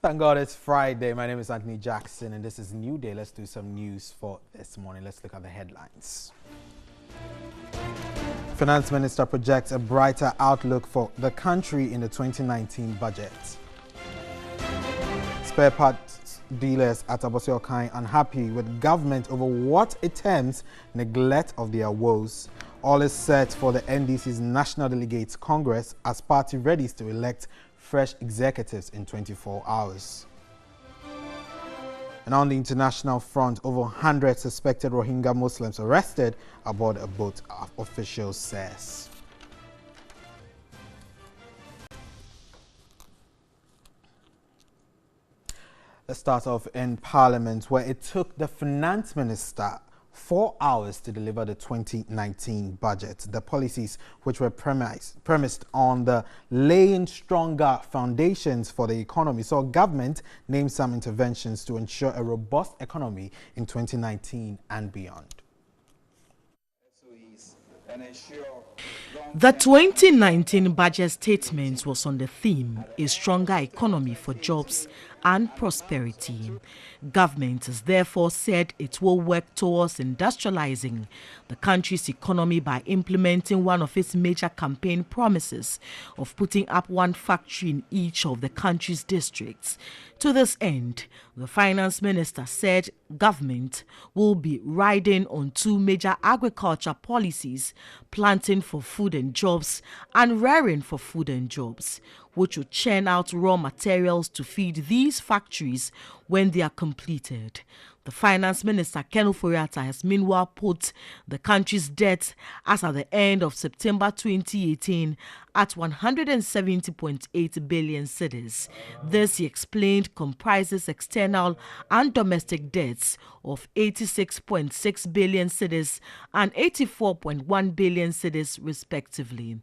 Thank God it's Friday. My name is Anthony Jackson and this is Newday. Let's do some news for this morning. Let's look at the headlines. Finance Minister projects a brighter outlook for the country in the 2019 budget. Spare parts dealers at Abossey-Okai unhappy with government over what it terms neglect of their woes. All is set for the NDC's National Delegates Congress as party readies to elect fresh executives in 24 hours. And on the international front, over 100 suspected Rohingya Muslims arrested aboard a boat, officials says. Let's start off in Parliament, where it took the Finance Minister 4 hours to deliver the 2019 budget. The policies, which were premised on the laying stronger foundations for the economy, saw government name some interventions to ensure a robust economy in 2019 and beyond. The 2019 budget statement was on the theme, a stronger economy for jobs and prosperity. Government has therefore said it will work towards industrializing the country's economy by implementing one of its major campaign promises of putting up one factory in each of the country's districts. To this end, the Finance Minister said government will be riding on two major agriculture policies, planting for food and jobs and rearing for food and jobs, which will churn out raw materials to feed these factories when they are completed. The Finance Minister, Ken Ofori-Atta, has meanwhile put the country's debt as at the end of September 2018 at 170.8 billion cedis. This, he explained, comprises external and domestic debts of 86.6 billion cedis and 84.1 billion cedis respectively.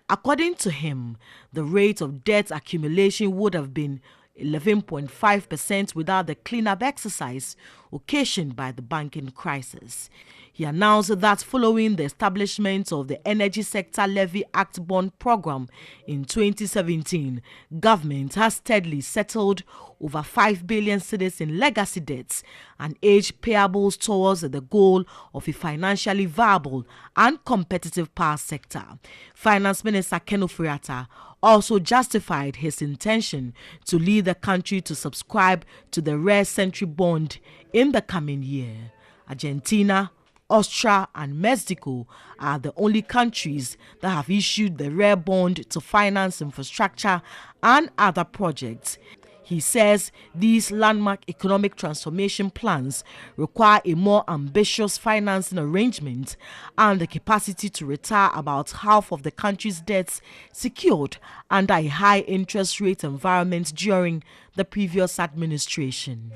According to him, the rate of debt accumulation would have been 11.5% without the cleanup exercise occasioned by the banking crisis. He announced that following the establishment of the Energy Sector Levy Act bond program in 2017, government has steadily settled over 5 billion cedis in legacy debts and aged payables towards the goal of a financially viable and competitive power sector. Finance Minister Ken Ofori-Atta also justified his intention to lead the country to subscribe to the rare century bond in the coming year. Argentina, Austria and Mexico are the only countries that have issued the rare bond to finance infrastructure and other projects. He says these landmark economic transformation plans require a more ambitious financing arrangement and the capacity to retire about half of the country's debts secured under a high interest rate environment during the previous administration.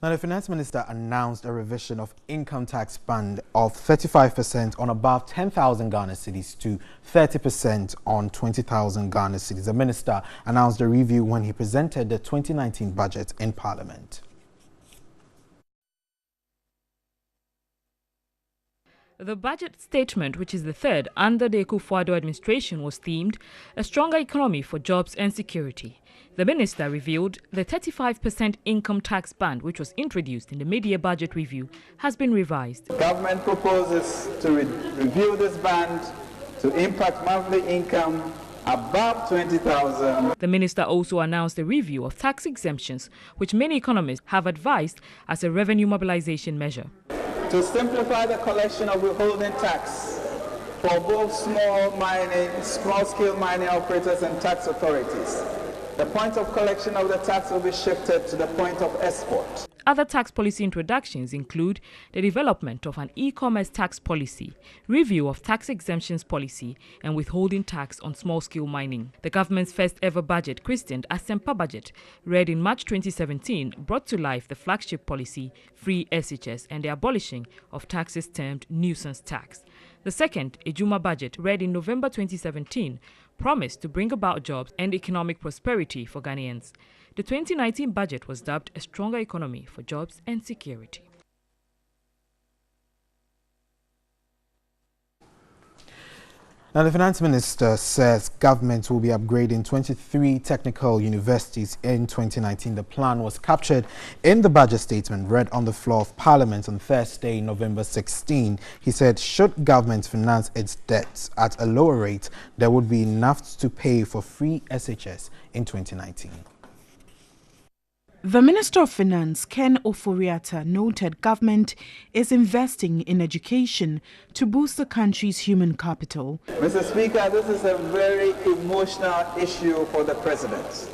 Now, the Finance Minister announced a revision of income tax band of 35% on above 10,000 Ghana cedis to 30% on 20,000 Ghana cedis. The minister announced the review when he presented the 2019 budget in Parliament. The budget statement, which is the third under the Akufo-Addo administration, was themed a stronger economy for jobs and security. The minister revealed the 35% income tax band, which was introduced in the mid-year budget review, has been revised. Government proposes to review this band to impact monthly income above 20,000. The minister also announced a review of tax exemptions, which many economists have advised as a revenue mobilization measure. To simplify the collection of withholding tax for both small-scale mining operators and tax authorities. The point of collection of the tax will be shifted to the point of export. Other tax policy introductions include the development of an e-commerce tax policy, review of tax exemptions policy, and withholding tax on small-scale mining. The government's first ever budget, christened as Sempa Budget, read in March 2017, brought to life the flagship policy, Free SHS, and the abolishing of taxes termed nuisance tax. The second, Ejuma Budget, read in November 2017, promised to bring about jobs and economic prosperity for Ghanaians. The 2019 budget was dubbed a stronger economy for jobs and security. Now, the finance minister says government will be upgrading 23 technical universities in 2019. The plan was captured in the budget statement read on the floor of Parliament on Thursday, November 16. He said should government finance its debts at a lower rate, there would be enough to pay for free SHS in 2019. The Minister of Finance, Ken Ofori-Atta, noted government is investing in education to boost the country's human capital. Mr. Speaker, this is a very emotional issue for the President,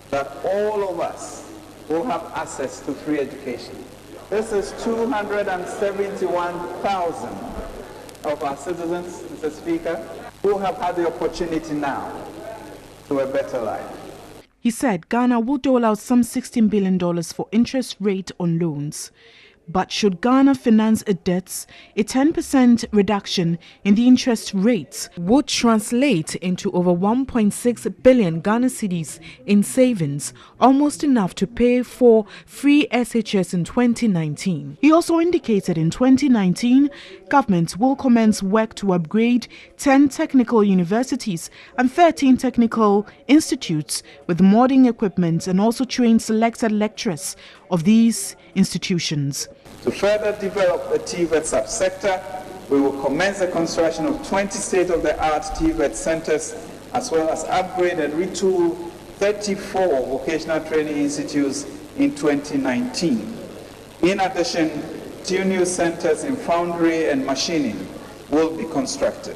that all of us will have access to free education. This is 271,000 of our citizens, Mr. Speaker, who have had the opportunity now to a better life. He said Ghana will dole out some $16 billion for interest rate on loans. But should Ghana finance its debts, a 10% reduction in the interest rates would translate into over 1.6 billion Ghana cedis in savings, almost enough to pay for free SHS in 2019. He also indicated in 2019, government will commence work to upgrade 10 technical universities and 13 technical institutes with modern equipment and also train selected lecturers of these institutions. To further develop the TVET subsector, we will commence the construction of 20 state-of-the-art TVET centers, as well as upgrade and retool 34 vocational training institutes in 2019. In addition, 2 new centers in foundry and machining will be constructed.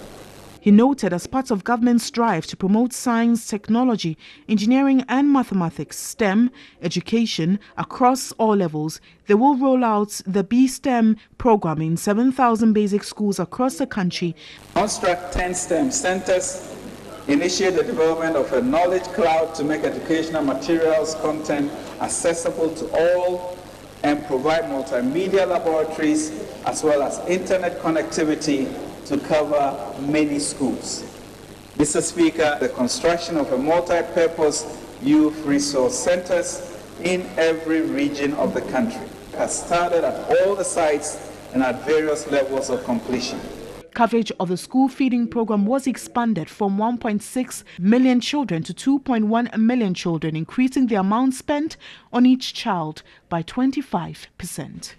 He noted as part of government's drive to promote science, technology, engineering and mathematics, STEM, education across all levels, they will roll out the B-STEM program in 7,000 basic schools across the country. Construct 10 STEM centers, initiate the development of a knowledge cloud to make educational materials content accessible to all, and provide multimedia laboratories as well as internet connectivity to cover many schools. Mr. Speaker, the construction of a multi-purpose youth resource centers in every region of the country has started at all the sites and at various levels of completion. Coverage of the school feeding program was expanded from 1.6 million children to 2.1 million children, increasing the amount spent on each child by 25%.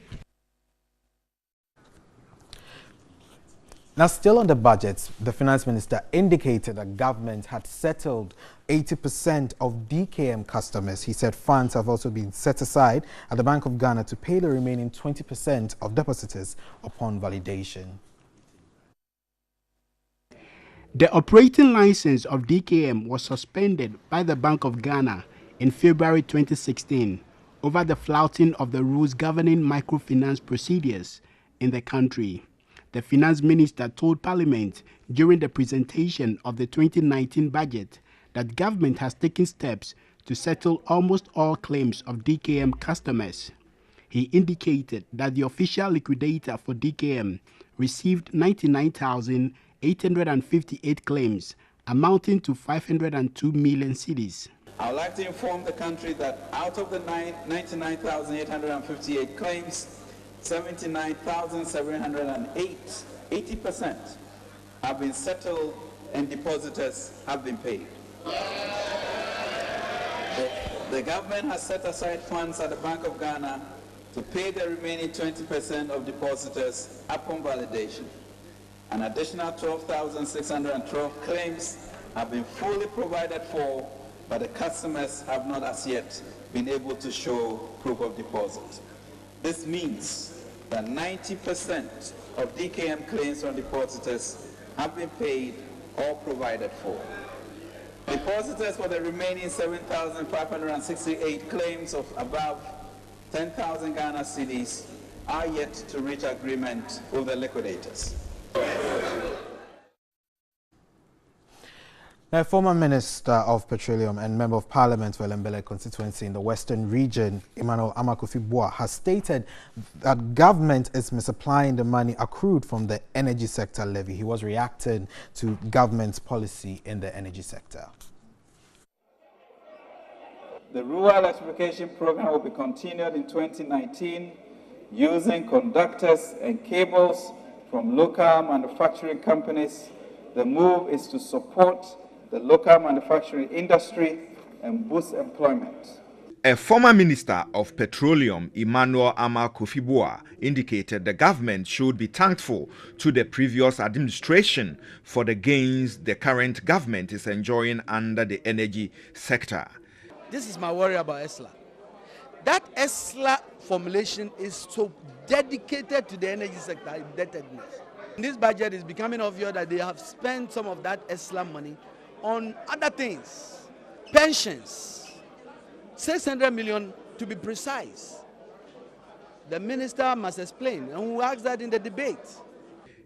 Now, still on the budget, the finance minister indicated that government had settled 80% of DKM customers. He said funds have also been set aside at the Bank of Ghana to pay the remaining 20% of depositors upon validation. The operating license of DKM was suspended by the Bank of Ghana in February 2016 over the flouting of the rules governing microfinance procedures in the country. The finance minister told Parliament during the presentation of the 2019 budget that government has taken steps to settle almost all claims of DKM customers. He indicated that the official liquidator for DKM received 99,858 claims, amounting to 502 million cedis. I would like to inform the country that out of the 99,858 claims, 79,708, 80% have been settled and depositors have been paid. The government has set aside funds at the Bank of Ghana to pay the remaining 20% of depositors upon validation. An additional 12,612 claims have been fully provided for, but the customers have not as yet been able to show proof of deposit. This means that 90% of DKM claims from depositors have been paid or provided for. Depositors for the remaining 7,568 claims of above 10,000 Ghana cedis are yet to reach agreement with the liquidators. Now, former Minister of Petroleum and Member of Parliament for Elembele constituency in the Western region, Emmanuel Amakofi-Boa, has stated that government is misapplying the money accrued from the energy sector levy. He was reacting to government's policy in the energy sector. The rural electrification program will be continued in 2019 using conductors and cables from local manufacturing companies. The move is to support the local manufacturing industry and boost employment. A former minister of petroleum, Emmanuel Ama Kofi-Boa, indicated the government should be thankful to the previous administration for the gains the current government is enjoying under the energy sector. This is my worry about ESLA. That ESLA formulation is so dedicated to the energy sector indebtedness. In this budget, it's becoming obvious that they have spent some of that ESLA money on other things, pensions. 600 million to be precise. The minister must explain, and we'll ask that in the debate.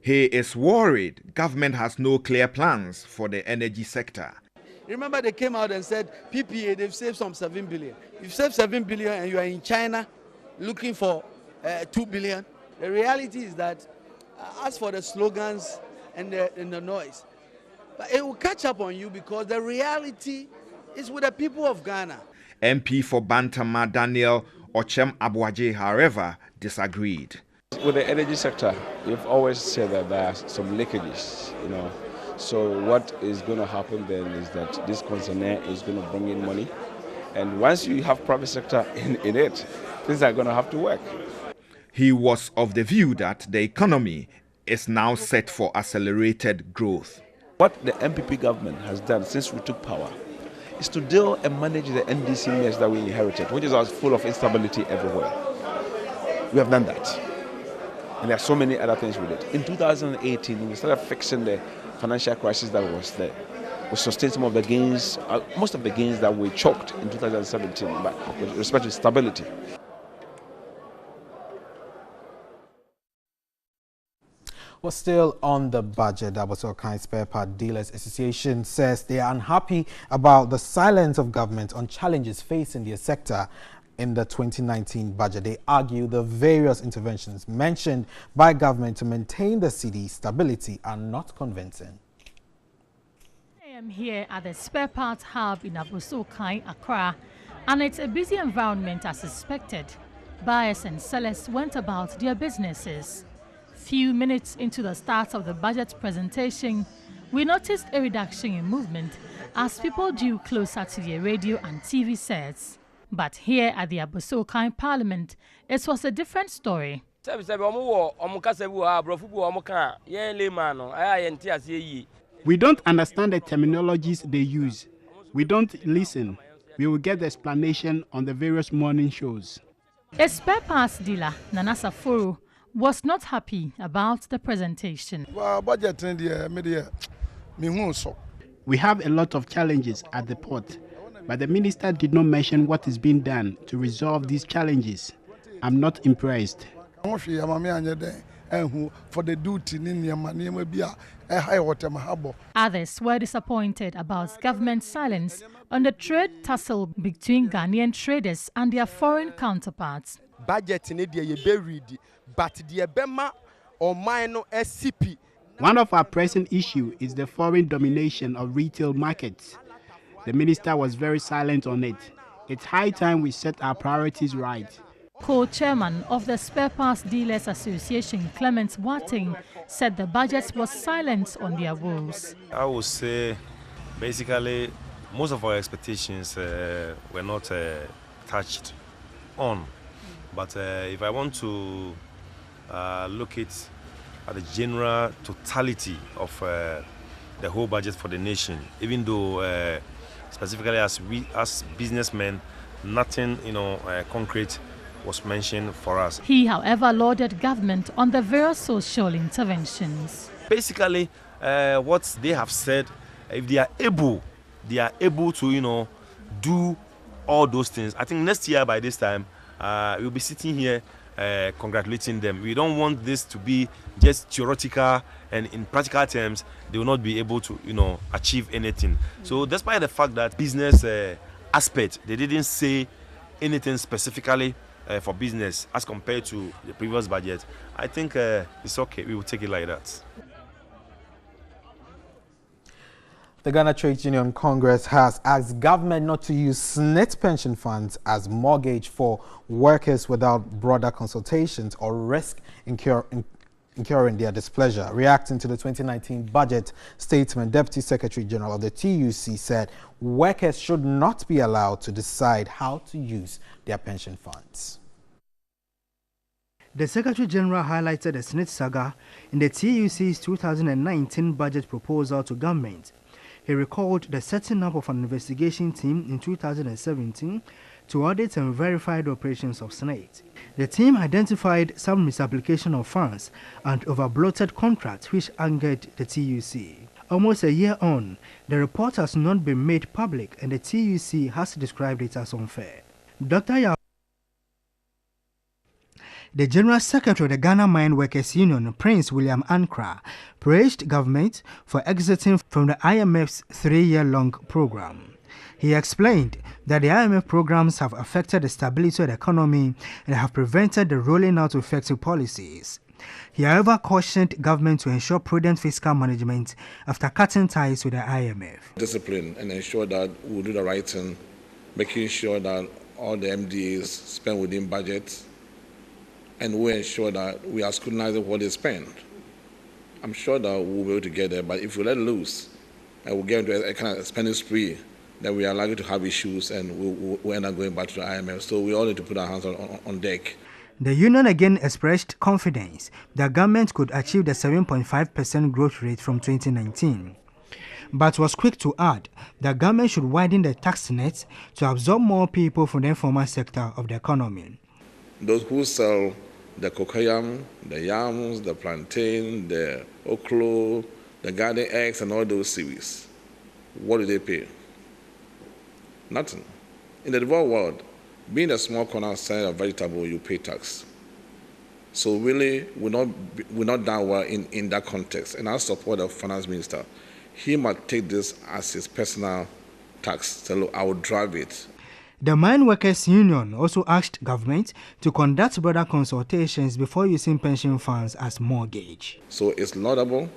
He is worried government has no clear plans for the energy sector. Remember, they came out and said, PPA, they've saved some 7 billion. You've saved 7 billion and you are in China looking for 2 billion. The reality is that, as for the slogans and the noise, but it will catch up on you because the reality is with the people of Ghana. MP for Bantama Daniel Ochem Abuaje, however, disagreed. With the energy sector, you've always said that there are some leakages, So what is going to happen then is that this concessionaire is going to bring in money. And once you have private sector in it, things are going to have to work. He was of the view that the economy is now set for accelerated growth. What the MPP government has done since we took power is to deal and manage the NDC mess that we inherited, which is full of instability everywhere. We have done that. And there are so many other things with it. In 2018, we started fixing the financial crisis that was there. We sustained some of the gains, most of the gains that we choked in 2017, but with respect to stability. Well, still on the budget, that was Okai Spare Part Dealers Association says they are unhappy about the silence of government on challenges facing their sector in the 2019 budget. They argue the various interventions mentioned by government to maintain the cedi stability are not convincing. I am here at the Spare Parts Hub in Abossey-Okai, Accra, and it's a busy environment as expected. Buyers and sellers went about their businesses. Few minutes into the start of the budget presentation, we noticed a reduction in movement as people drew closer to their radio and TV sets. But here at the Abossey-Okai Parliament, it was a different story. We don't understand the terminologies they use. We don't listen. We will get the explanation on the various morning shows. A spare parts dealer, Nana Saforo, was not happy about the presentation. We have a lot of challenges at the port, but the minister did not mention what is being done to resolve these challenges. I'm not impressed. Others were disappointed about government silence on the trade tussle between Ghanaian traders and their foreign counterparts. One of our pressing issues is the foreign domination of retail markets. The minister was very silent on it. It's high time we set our priorities right. Co-chairman of the Spare Parts Dealers Association, Clement Watting, said the budget was silent on their woes. I would say basically most of our expectations were not touched on. But if I want to look at the general totality of the whole budget for the nation, even though specifically as businessmen, nothing concrete was mentioned for us. He, however, lauded government on the various social interventions. Basically, what they have said, if they are able to, do all those things. I think next year by this time, we'll be sitting here congratulating them. We don't want this to be just theoretical, and in practical terms, they will not be able to, achieve anything. So, despite the fact that business aspect, they didn't say anything specifically for business as compared to the previous budget, I think it's okay. We will take it like that. The Ghana Trade Union Congress has asked government not to use SNIT pension funds as mortgage for workers without broader consultations or risk incurring their displeasure. Reacting to the 2019 budget statement, Deputy Secretary General of the TUC said workers should not be allowed to decide how to use their pension funds. The Secretary General highlighted the snitch saga in the TUC's 2019 budget proposal to government. He recalled the setting up of an investigation team in 2017 to audit and verify the operations of SNAIT. The team identified some misapplication of funds and over-bloated contracts which angered the TUC. Almost a year on, the report has not been made public and the TUC has described it as unfair. Dr. Yao, the General Secretary of the Ghana Mine Workers Union, Prince William Ankra, praised government for exiting from the IMF's 3-year-long program. He explained that the IMF programs have affected the stability of the economy and have prevented the rolling out of effective policies. He, however, cautioned government to ensure prudent fiscal management after cutting ties with the IMF. Discipline and ensure that we'll do the right thing, making sure that all the MDAs spend within budget, and we ensure that we are scrutinizing what they spend. I'm sure that we'll be able to get there, but if we let loose and we get into a kind of spending spree, then we are likely to have issues and we'll end up going back to the IMF. So we all need to put our hands on deck. The union again expressed confidence that government could achieve the 7.5% growth rate from 2019, but was quick to add that government should widen the tax net to absorb more people from the informal sector of the economy. Those who sell the cocoyam, the yams, the plantain, the oklo, the garden eggs, and all those series, what do they pay? Nothing. In the developed world, being a small corner seller of vegetable, you pay tax. So really, we're not done well in that context. And I support the finance minister. He might take this as his personal tax. So look, I will drive it. The Mine Workers Union also asked government to conduct broader consultations before using pension funds as mortgage. So it's laudable,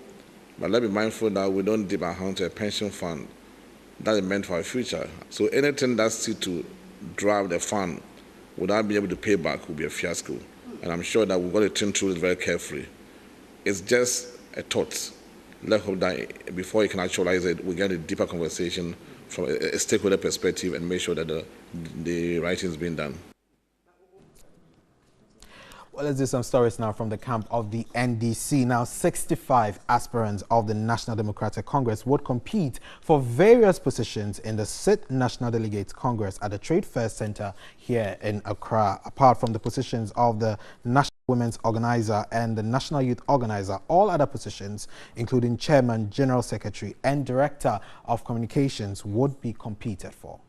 but let's be mindful that we don't dip our hand to a pension fund that is meant for our future. So anything that's still to drive the fund without being able to pay back will be a fiasco. And I'm sure that we've got to think through it very carefully. It's just a thought. Let's hope that before you can actualize it, we get a deeper conversation from a stakeholder perspective and make sure that the right thing is being done. Well, let's do some stories now from the camp of the NDC. Now, 65 aspirants of the National Democratic Congress would compete for various positions in the SIT National Delegates Congress at the Trade Fair Center here in Accra. Apart from the positions of the National Women's Organizer and the National Youth Organizer, all other positions, including Chairman, General Secretary, and Director of Communications, would be competed for.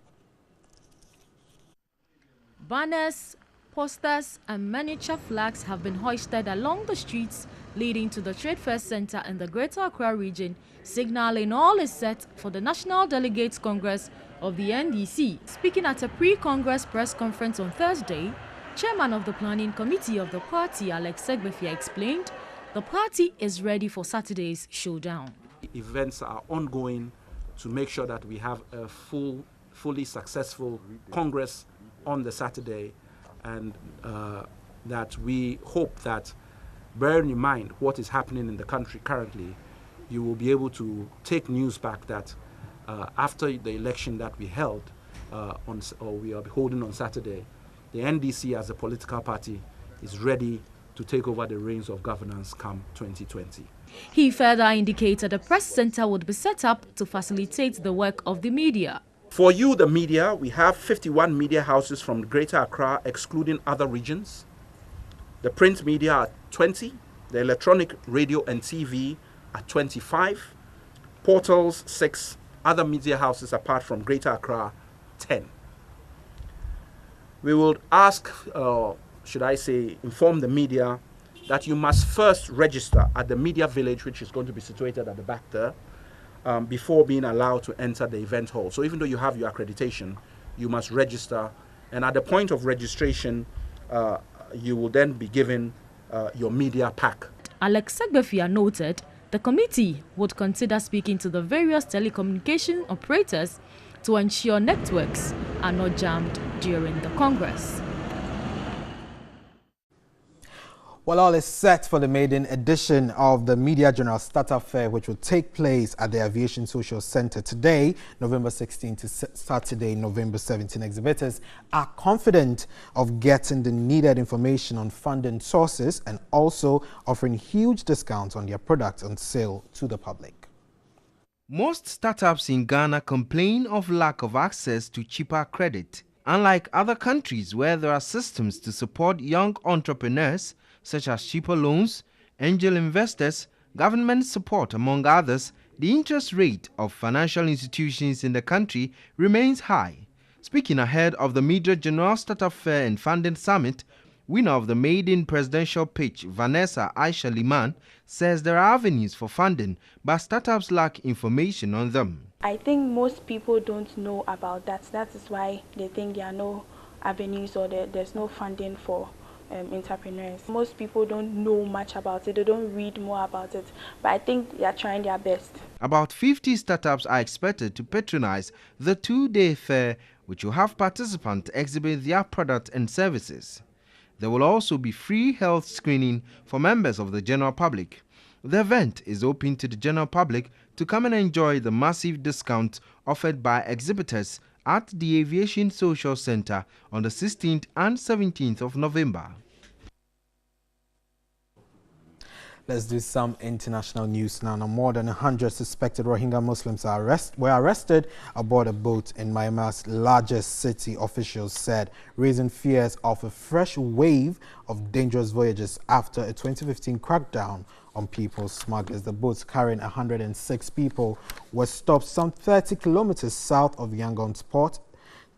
Banners, posters and miniature flags have been hoisted along the streets leading to the Trade Fair Center in the Greater Accra region, signaling all is set for the National Delegates Congress of the NDC. Speaking at a pre-Congress press conference on Thursday, Chairman of the Planning Committee of the party, Alex Segbefia, explained the party is ready for Saturday's showdown. Events are ongoing to make sure that we have a fully successful Congress on the Saturday, and that we hope that, bearing in mind what is happening in the country currently, you will be able to take news back that after the election that we held we are holding on Saturday, the NDC as a political party is ready to take over the reins of governance come 2020. He further indicated a press center would be set up to facilitate the work of the media. For you, the media, we have 51 media houses from Greater Accra, excluding other regions. The print media are 20, the electronic radio and TV are 25, portals 6, other media houses apart from Greater Accra 10. We will ask, should I say, inform the media that you must first register at the media village, which is going to be situated at the back there, before being allowed to enter the event hall. So even though you have your accreditation, you must register. And at the point of registration, you will then be given your media pack. Alex Segbefia noted the committee would consider speaking to the various telecommunication operators to ensure networks are not jammed during the Congress. Well, all is set for the maiden edition of the Media General Startup Fair, which will take place at the Aviation Social Center today, November 16 to Saturday, November 17. Exhibitors are confident of getting the needed information on funding sources and also offering huge discounts on their products on sale to the public. Most startups in Ghana complain of lack of access to cheaper credit. Unlike other countries where there are systems to support young entrepreneurs, such as cheaper loans, angel investors, government support, among others, the interest rate of financial institutions in the country remains high. Speaking ahead of the Media General Startup Fair and Funding Summit, winner of the maiden presidential pitch, Vanessa Aisha Liman, says there are avenues for funding, but startups lack information on them. I think most people don't know about that. That is why they think there are no avenues or there's no funding for entrepreneurs. Most people don't know much about it, they don't read more about it, but I think they are trying their best. About 50 startups are expected to patronize the two-day fair, which will have participants exhibit their products and services. There will also be free health screening for members of the general public. The event is open to the general public to come and enjoy the massive discounts offered by exhibitors at the Aviation Social Center on the 16th and 17th of November. Let's do some international news now. More than 100 suspected Rohingya Muslims were arrested aboard a boat in Myanmar's largest city, officials said, raising fears of a fresh wave of dangerous voyages after a 2015 crackdown on people smugglers. The boats carrying 106 people were stopped some 30 kilometers south of Yangon's port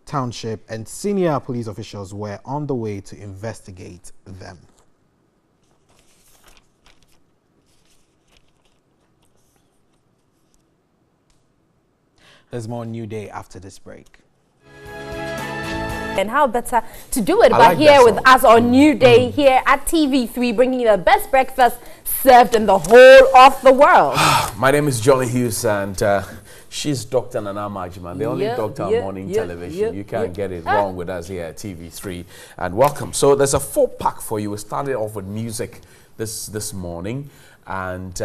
township, and senior police officials were on the way to investigate them. There's more Newday after this break. And how better to do it but here with us on Newday here at TV3, bringing you the best breakfast served in the whole of the world. My name is Johnny Hughes, and she's Dr. Nana Majiman, the only doctor on morning television. You can't get it wrong with us here at TV3. And welcome. So there's a 4-pack for you. We started off with music this morning. And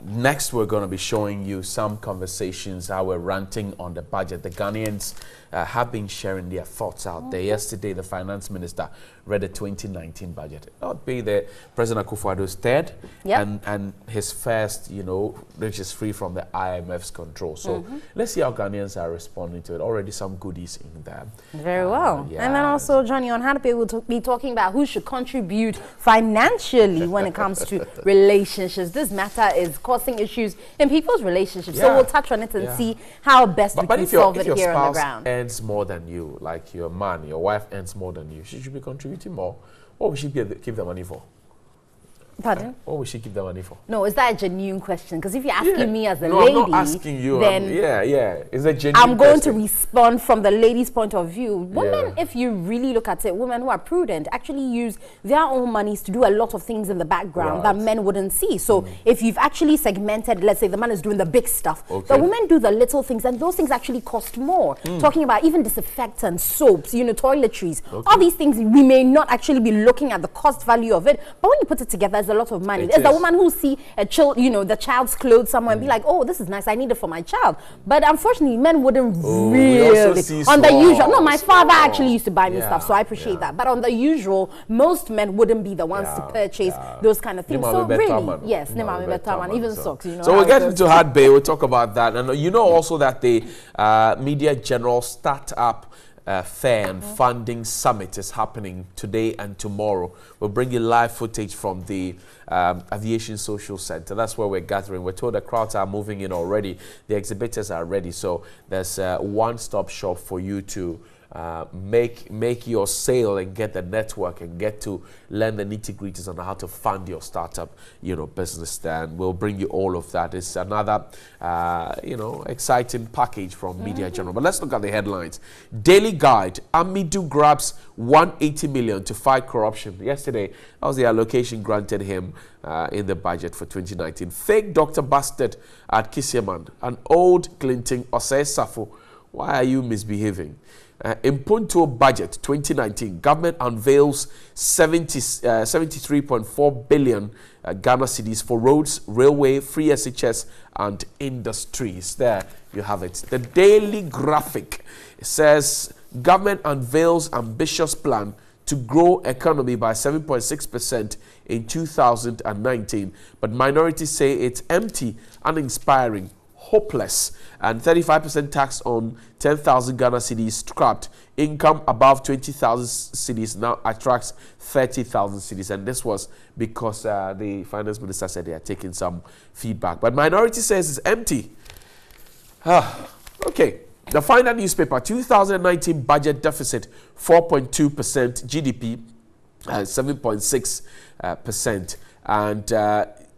next we're going to be showing you some conversations, how we're ranting on the budget. The Ghanaians have been sharing their thoughts out there. Yesterday, the finance minister read the 2019 budget. That would be the President Akufo-Addo's third and his first, which is free from the IMF's control. So let's see how Ghanaians are responding to it. Already some goodies in there. Very well. Yes. And then also, Johnny, on Hanape, we'll be talking about who should contribute financially when it comes to relationships. This matter is causing issues in people's relationships. So we'll touch on it and see how best we can solve it here on the ground. Earns more than you, like your man, your wife earns more than you, she should be contributing more. What would she keep the money for? Pardon? What would she keep the money for? No, is that a genuine question? Because if you're asking me as a lady, I'm not asking you. Then it's a genuine I'm going question. to respond from the lady's point of view. Women, if you really look at it, women who are prudent actually use their own monies to do a lot of things in the background that men wouldn't see. So if you've actually segmented, let's say the man is doing the big stuff, the women do the little things, and those things actually cost more. Talking about even disinfectants, soaps, toiletries, all these things, we may not actually be looking at the cost value of it, but when you put it together, there's a lot of money. There's the woman who see a child, the child's clothes somewhere and be like, oh, this is nice, I need it for my child. But unfortunately, men wouldn't really on the usual. No, my father actually used to buy me stuff, so I appreciate that. But on the usual, most men wouldn't be the ones to purchase those kind of things. So really, yes, even socks. So we'll get into Hard Bay. We'll talk about that, and also that the Media General Startup Fair and Funding Summit is happening today and tomorrow. We'll bring you live footage from the Aviation Social Center. That's where we're gathering. We're told the crowds are moving in already. The exhibitors are ready. So there's a one-stop shop for you to make your sale and get the network and get to learn the nitty-gritties on how to fund your startup, business. And we'll bring you all of that. It's another, exciting package from Media General. But let's look at the headlines. Daily Guide: Amidu grabs 180 million to fight corruption. Yesterday, that was the allocation granted him in the budget for 2019. Fake doctor busted at Kisieman. An old Clinton Osei Safo Why are you misbehaving? In Punto Budget 2019, government unveils 73.4 billion Ghana cedis for roads, railway, free SHS, and industries. There you have it. The Daily Graphic says government unveils ambitious plan to grow economy by 7.6% in 2019, but minorities say it's empty, uninspiring, hopeless, and 35% tax on 10,000 Ghana cedis scrapped. Income above 20,000 cedis now attracts 30,000 cedis, and this was because the finance minister said they are taking some feedback. But minority says it's empty. Okay. The final newspaper, 2019 budget deficit 4.2%, GDP 7.6%, and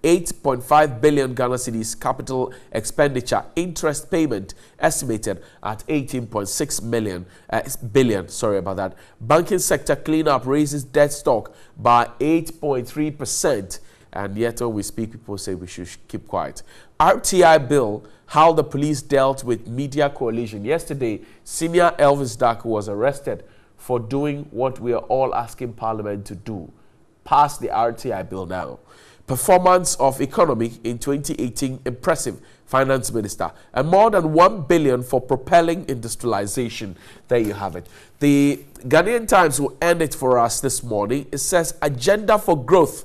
8.5 billion Ghana cedis capital expenditure, interest payment estimated at 18.6 billion. Sorry about that. Banking sector cleanup raises debt stock by 8.3%. And yet when we speak, people say we should keep quiet. RTI bill, how the police dealt with media coalition. Yesterday, senior Elvis Daku was arrested for doing what we are all asking Parliament to do. Pass the RTI bill now. Performance of economy in 2018, impressive, Finance Minister. And more than 1 billion for propelling industrialization. There you have it. The Ghanaian Times will end it for us this morning. It says, agenda for growth.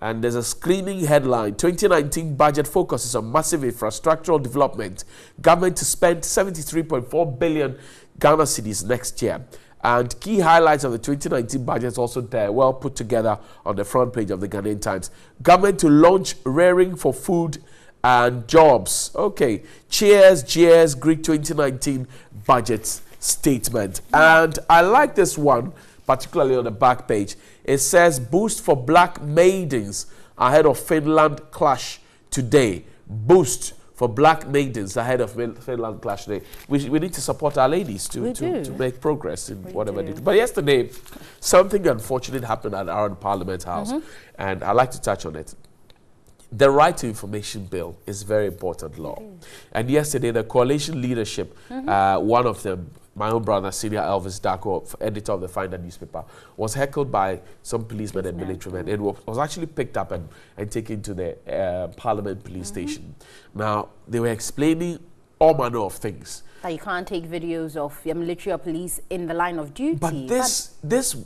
And there's a screaming headline, 2019 budget focuses on massive infrastructural development. Government to spend 73.4 billion Ghana cedis next year. And key highlights of the 2019 budget also there, well put together on the front page of the Ghanaian Times. Government to launch rearing for food and jobs. Okay, cheers, Greek 2019 budget statement. And I like this one, particularly on the back page. It says, boost for black maidens ahead of Finland clash today. Boost for black maidens ahead of Finland clash today. We need to support our ladies to make progress in whatever they do. But yesterday, something unfortunate happened at our Parliament House, and I'd like to touch on it. The Right to Information Bill is a very important law. And yesterday, the coalition leadership, one of them, my own brother, senior Elvis Daku, editor of the Finder newspaper, was heckled by some policemen and military men. It was actually picked up and taken to the Parliament police station. Now, they were explaining all manner of things. That you can't take videos of your military or police in the line of duty. But this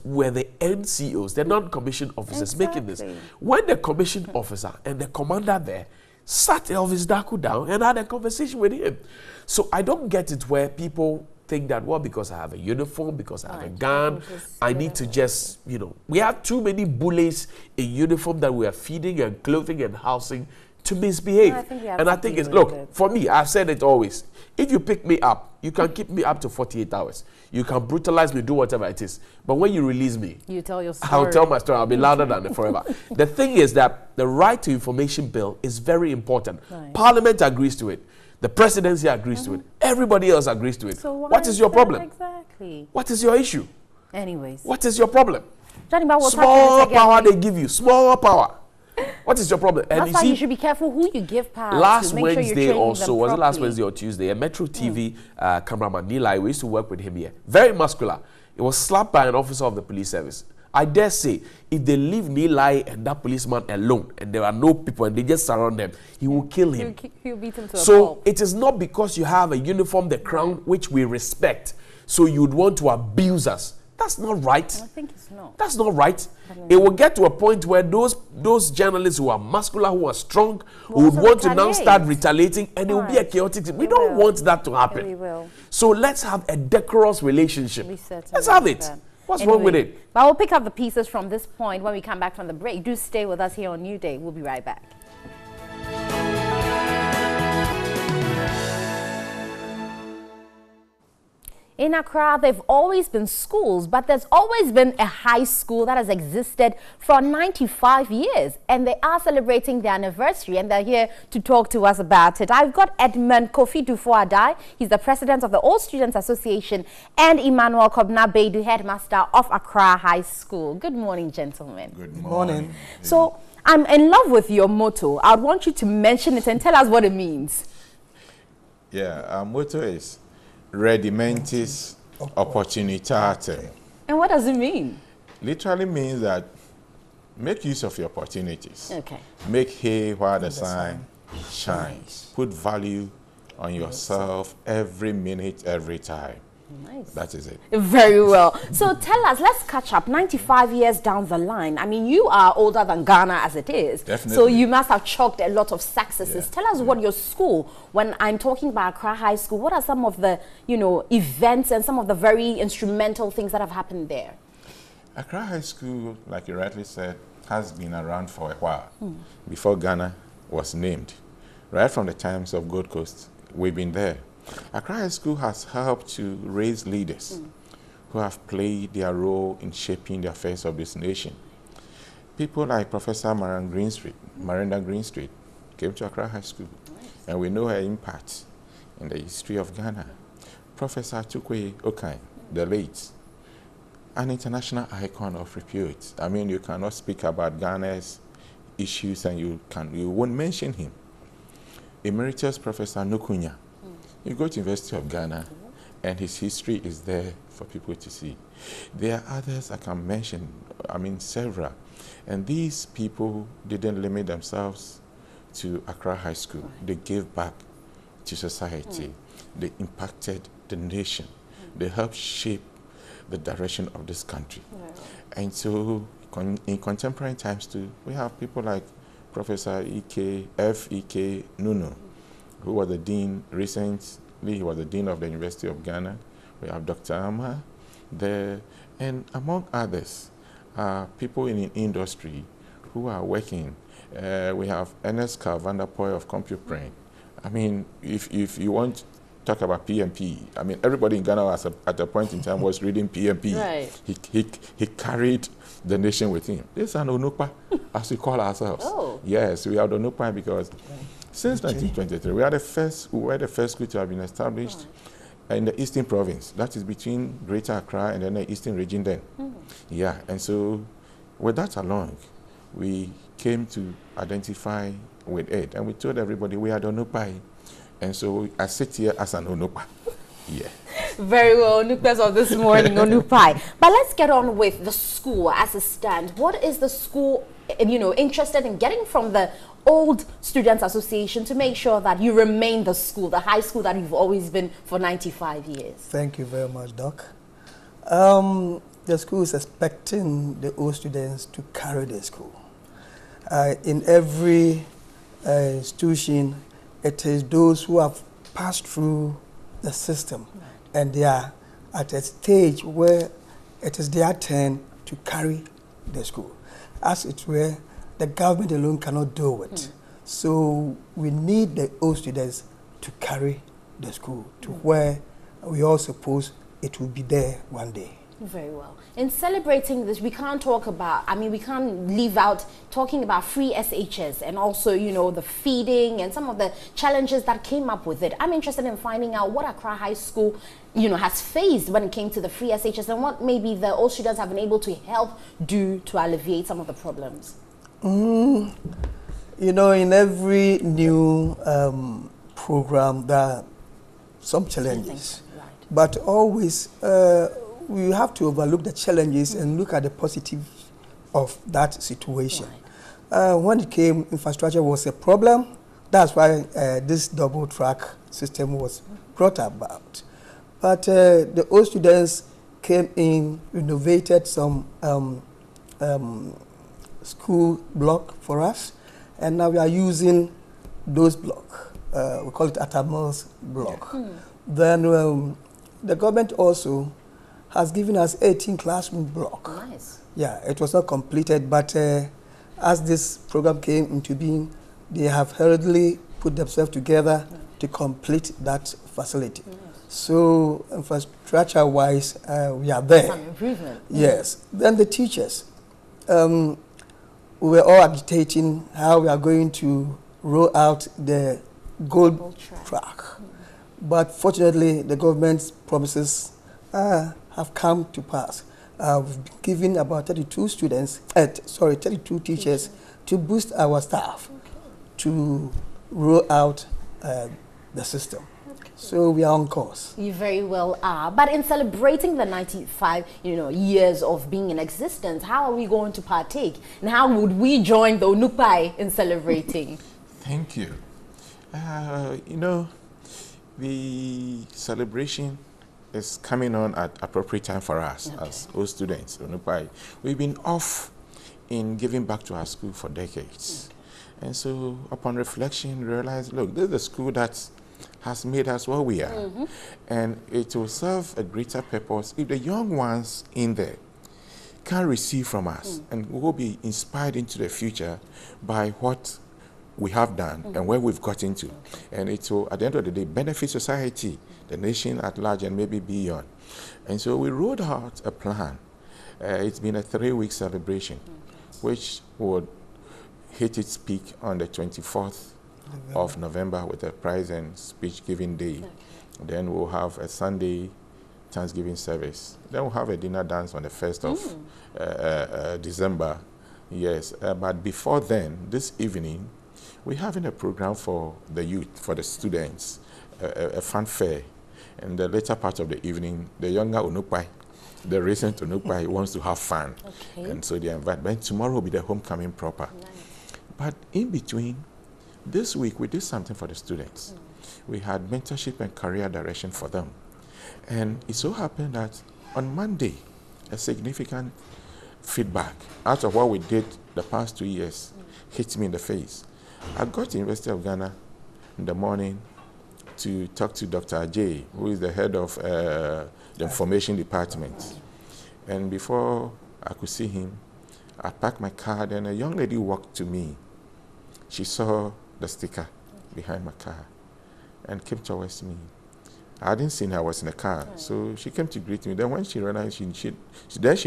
were the NCOs, the non-commissioned officers, making this. When the commissioned officer and the commander there sat Elvis Daku down and had a conversation with him. So I don't get it where people think that, well, because I have a uniform, because I have a gun, I need to just, we have too many bullies in uniform that we are feeding and clothing and housing to misbehave. I think it's, look, for me, I've said it always, if you pick me up, you can keep me up to 48 hours. You can brutalize me, do whatever it is. But when you release me, you tell your story. I'll tell my story. I'll be louder than it forever. The thing is that the Right to Information Bill is very important. Parliament agrees to it. The presidency agrees to it. Everybody else agrees to it. So what is your problem? Exactly. What is your issue? Anyways. What is your problem? Johnny, but small power they give you. Small power. What is your problem? And that's why you should be careful who you give power last to. Make Wednesday sure also, was it last Wednesday or Tuesday, a Metro TV cameraman, Newday, we used to work with him here. Very muscular. He was slapped by an officer of the police service. I dare say, if they leave Newday and that policeman alone, and there are no people, and they just surround them, he will kill him. He'll beat him to a pulp. So it is not because you have a uniform, the crown, which we respect, so you'd want to abuse us. That's not right. I think it's not. That's not right. It will get to a point where those journalists who are muscular, who are strong, who would want to now start retaliating, and it will be a chaotic. We don't want that to happen. We will. So let's have a decorous relationship. Let's have it. What's wrong with it? But we'll pick up the pieces from this point when we come back from the break. Do stay with us here on Newday. We'll be right back. In Accra, there have always been schools, but there's always been a high school that has existed for 95 years. And they are celebrating their anniversary, and they're here to talk to us about it. I've got Edmund Kofi Dufo-Adai. He's the president of the All Students Association, and Emmanuel Kobna Beidu, headmaster of Accra High School. Good morning, gentlemen. Good morning. So I'm in love with your motto. I want you to mention it and tell us what it means. Yeah, our motto is, redimentis opportunitate. And what does it mean? Literally means that make use of your opportunities. Okay. Make hay while the sun shines. Put value on yourself every minute, every time. Nice. That is it. Very well. So tell us, let's catch up 95 years down the line. I mean, you are older than Ghana as it is. Definitely. So you must have chalked a lot of successes. Yeah. Tell us what your school, when I'm talking about Accra High School, what are some of the, you know, events and some of the very instrumental things that have happened there? Accra High School, like you rightly said, has been around for a while, before Ghana was named. Right from the times of Gold Coast, we've been there. Accra High School has helped to raise leaders who have played their role in shaping the affairs of this nation. People like Professor Miranda Greenstreet came to Accra High School, and we know her impact in the history of Ghana. Professor Tukwe Okai, the late, an international icon of repute. I mean, you cannot speak about Ghana's issues and you won't mention him. Emeritus Professor Nukunya. You go to University of Ghana, and his history is there for people to see. There are others I can mention, I mean several. And these people didn't limit themselves to Accra High School. They gave back to society. They impacted the nation. They helped shape the direction of this country. And so in contemporary times too, we have people like Professor F.E.K. Nunu, who was the dean recently. He was the dean of the University of Ghana. We have Dr. Ama there, and among others, people in the industry who are working. We have Ernest Calvander-Poy of CompuPrint. I mean, if you want to talk about PMP, I mean, everybody in Ghana was at a point in time was reading PMP. Right. He carried the nation with him. This is an Onupa, as we call ourselves. Oh. Yes, we are the Onupa because since 1923, we were the first school to have been established in the Eastern Province. That is between Greater Accra and then the Eastern region then. Yeah, and so with that along, we came to identify with it, and we told everybody we are the Onupa. And so I sit here as an Onupa. Yeah. Very well, Onupas of this morning, Onupai. But let's get on with the school as it stands. What is the school, you know, interested in getting from the old Students Association to make sure that you remain the school, the high school that you've always been for 95 years? Thank you very much, Doc. The school is expecting the old students to carry the school. In every institution, it is those who have passed through the system, and they are at a stage where it is their turn to carry the school. As it were, the government alone cannot do it. So we need the old students to carry the school to where we all suppose it will be there one day. Very well. In celebrating this, we can't talk about, I mean, we can't leave out talking about free SHS and also, you know, the feeding and some of the challenges that came up with it. I'm interested in finding out what Accra High School, you know, has faced when it came to the free SHS and what maybe the old students have been able to help do to alleviate some of the problems. You know, in every new program, there are some challenges, but always we have to overlook the challenges and look at the positive of that situation. When it came, infrastructure was a problem. That's why this double track system was brought about. But the old students came in, renovated some school block for us, and now we are using those blocks. We call it Atamil's block. Then the government also has given us 18 classroom block. Nice. Yeah, it was not completed, but as this program came into being, they have hurriedly put themselves together to complete that facility. So infrastructure-wise, we are there. Some improvement. Yes. Then the teachers. We were all agitating how we are going to roll out the gold track. But fortunately, the government's promises have come to pass. We've given about 32 students, 32 teachers to boost our staff to roll out the system. So we are on course. You very well are. But in celebrating the 95, years of being in existence, how are we going to partake? And how would we join the Onupai in celebrating? Thank you. The celebration is coming on at appropriate time for us as old students. Onupai. We've been off in giving back to our school for decades. And so upon reflection, we realized, look, this is a school that has made us what we are. And it will serve a greater purpose if the young ones in there can receive from us and will be inspired into the future by what we have done and where we've got into. And it will, at the end of the day, benefit society, the nation at large, and maybe beyond. And so we rolled out a plan. It's been a 3-week celebration, which would hit its peak on the 24th of November with a prize and speech giving day. Then we'll have a Sunday Thanksgiving service. Then we'll have a dinner dance on the 1st of December. Yes, but before then, this evening, we're having a program for the youth, for the students, a fun fair. And the later part of the evening, the younger Onupai, the recent Onupai wants to have fun. And so they invite. But tomorrow will be the homecoming proper. But in between, this week, we did something for the students. We had mentorship and career direction for them. And it so happened that on Monday, a significant feedback out of what we did the past 2 years hit me in the face. I got to University of Ghana in the morning to talk to Dr. Ajay, who is the head of the information department. And before I could see him, I packed my card and a young lady walked to me. She saw the sticker behind my car and came towards me. I hadn't seen her, I was in the car, so she came to greet me. Then when she realized she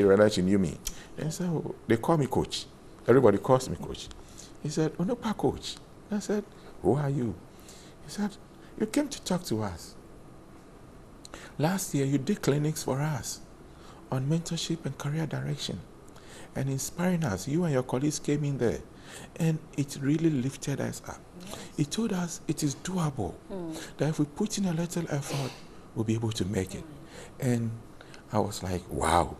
realized she knew me. And so they call me coach. Everybody calls me coach. He said, Onupa coach. I said, who are you? He said, you came to talk to us. Last year you did clinics for us on mentorship and career direction and inspiring us. You and your colleagues came in there. And it really lifted us up. It told us it is doable, that if we put in a little effort, we'll be able to make it. And I was like, wow.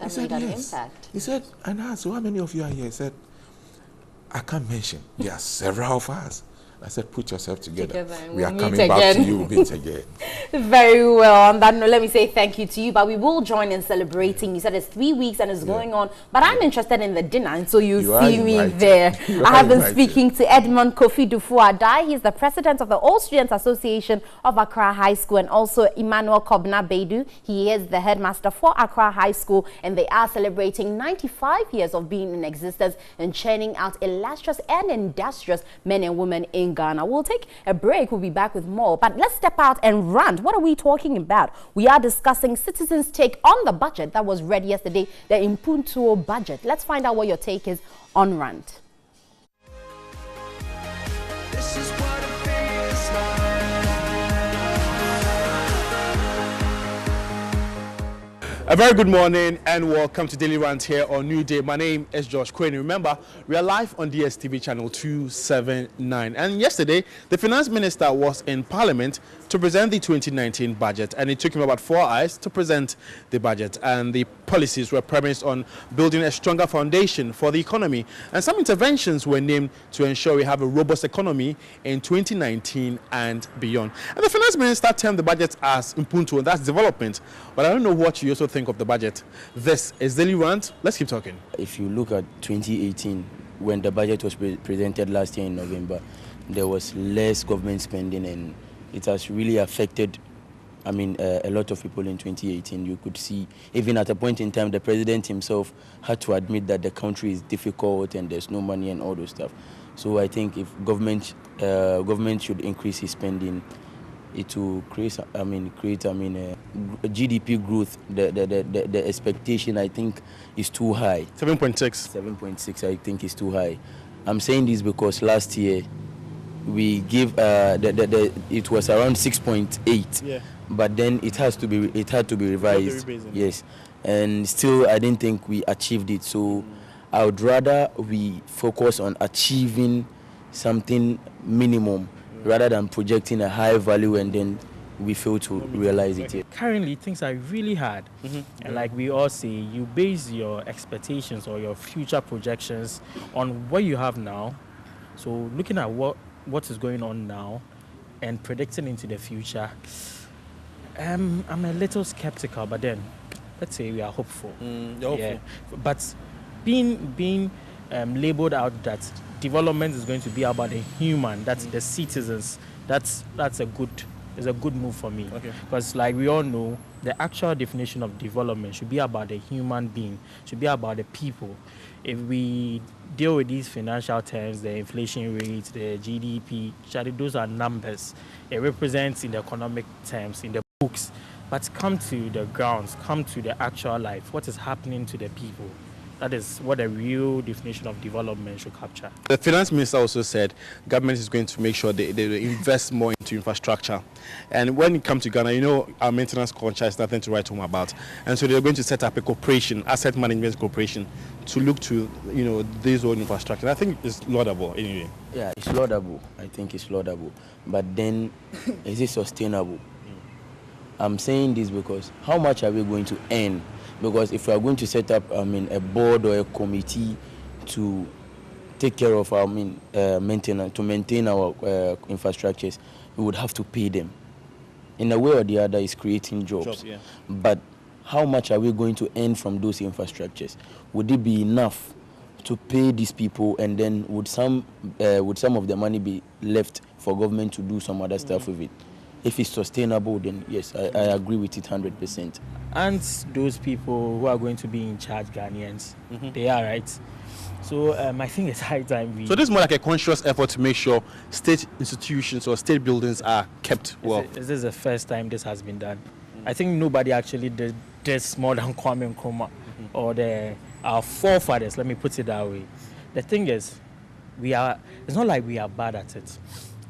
He said, yes. Impact. He said, and I asked, how many of you are here? He said, I can't mention. There are several of us. I said, put yourself together. We are coming back to you. We'll meet again. Very well. On that note, let me say thank you to you. But we will join in celebrating. You said it's 3 weeks and it's going on. But I'm interested in the dinner. And so you see me there. I have been speaking to Edmond Kofi Dufu-Adai. He's the president of the All Students Association of Accra High School. And also Emmanuel Kobna Bedu. He is the headmaster for Accra High School. And they are celebrating 95 years of being in existence and churning out illustrious and industrious men and women in Ghana. We'll take a break. We'll be back with more. But let's step out and rant. What are we talking about? We are discussing citizens' take on the budget that was read yesterday, the Impuntuo budget. Let's find out what your take is on rant. This is what it feels like. A very good morning and welcome to Daily Rant here on Newday. My name is Josh Quinn. Remember, we are live on DSTV channel 279. And yesterday, the finance minister was in Parliament to present the 2019 budget. And it took him about 4 hours to present the budget. And the policies were premised on building a stronger foundation for the economy. And some interventions were named to ensure we have a robust economy in 2019 and beyond. And the finance minister termed the budget as Impuntuo, and that's development. But I don't know what you also think of the budget. This is Daily Rant. Let's keep talking. If you look at 2018, when the budget was presented last year in November, there was less government spending, and it has really affected, a lot of people in 2018. You could see, even at a point in time, the president himself had to admit that the country is difficult and there's no money and all those stuff. So I think if government should increase his spending, it will create GDP growth. The expectation, I think, is too high. 7.6. 7.6, I think, is too high. I'm saying this because last year we gave it was around 6.8, yeah. But then it had to be revised. Yes, and still I didn't think we achieved it. So I would rather we focus on achieving something minimum rather than projecting a high value and then we fail to realize it here. Currently, things are really hard. And like we all say, you base your expectations or your future projections on what you have now. So looking at what is going on now and predicting into the future, I'm a little skeptical, but then let's say we are hopeful. You're hopeful. Yeah. But being labeled out that development is going to be about the human, that's the citizens, that's a good move for me. Because like we all know, the actual definition of development should be about the human being, should be about the people. If we deal with these financial terms, the inflation rate, the GDP, those are numbers. It represents in the economic terms, in the books. But come to the grounds, come to the actual life, what is happening to the people. That is what the real definition of development should capture. The finance minister also said government is going to make sure they invest more into infrastructure. And when it comes to Ghana, you know, our maintenance culture is nothing to write home about. And so they're going to set up a corporation, asset management corporation, to look to, you know, this old infrastructure. I think it's laudable anyway. Yeah, it's laudable. I think it's laudable. But then, is it sustainable? I'm saying this because how much are we going to earn? Because if we are going to set up, a board or a committee to take care of our maintenance, to maintain our infrastructures, we would have to pay them. In a way or the other, it's creating jobs. Yeah. But how much are we going to earn from those infrastructures? Would it be enough to pay these people, and then would some of the money be left for government to do some other stuff with it? If it's sustainable, then yes, I agree with it 100%. And those people who are going to be in charge, Ghanaians, they are right. So I think it's high time So this is more like a conscious effort to make sure state institutions or state buildings are kept well. This is the first time this has been done. I think nobody actually did this more than Kwame Nkrumah or our forefathers, let me put it that way. The thing is, it's not like we are bad at it.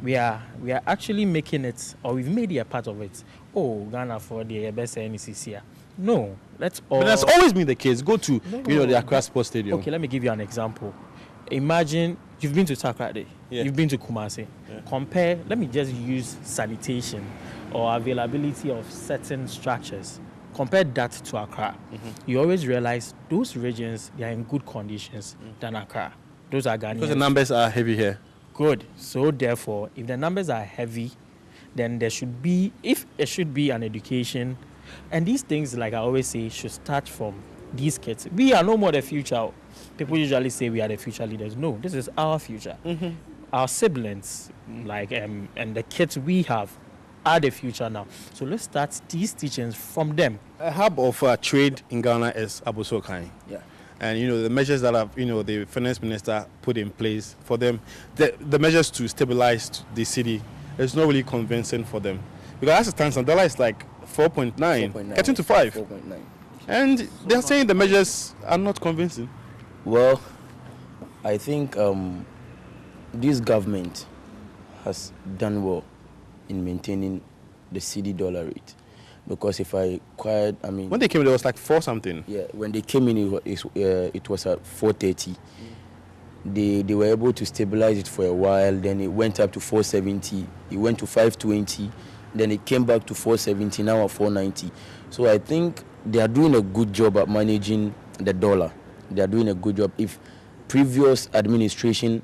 We are actually making it, or we've made it a part of it. Oh, Ghana for the best NECC here. No, that's all. But that's always been the case. Go to the Accra Sports Stadium. Okay, let me give you an example. Imagine you've been to Takoradi, you've been to Kumasi. Compare. Let me just use sanitation or availability of certain structures. Compare that to Accra. You always realize those regions, they are in good conditions than Accra. Those are Ghanaians. Because the numbers are heavy here. Good. So therefore, if the numbers are heavy, then there should be an education. And these things, like I always say, should start from these kids. We are no more the future. People usually say we are the future leaders. No, this is our future. Our siblings, and the kids we have are the future now. So let's start these teachings from them. A hub of trade in Ghana is Abossey. Yeah. And, you know, the measures that have, the finance minister put in place for them, the measures to stabilize the city, is not really convincing for them. Because as it stands, the dollar is like 4.9, getting to 5. 4.9. And they're saying the measures are not convincing. Well, I think this government has done well in maintaining the cedi dollar rate. Because if I acquired, when they came in, it was like 4 something. Yeah, when they came in, it was at 430. They were able to stabilize it for a while. Then it went up to 470. It went to 520. Then it came back to 470. Now at 490. So I think they are doing a good job at managing the dollar. They are doing a good job. If previous administration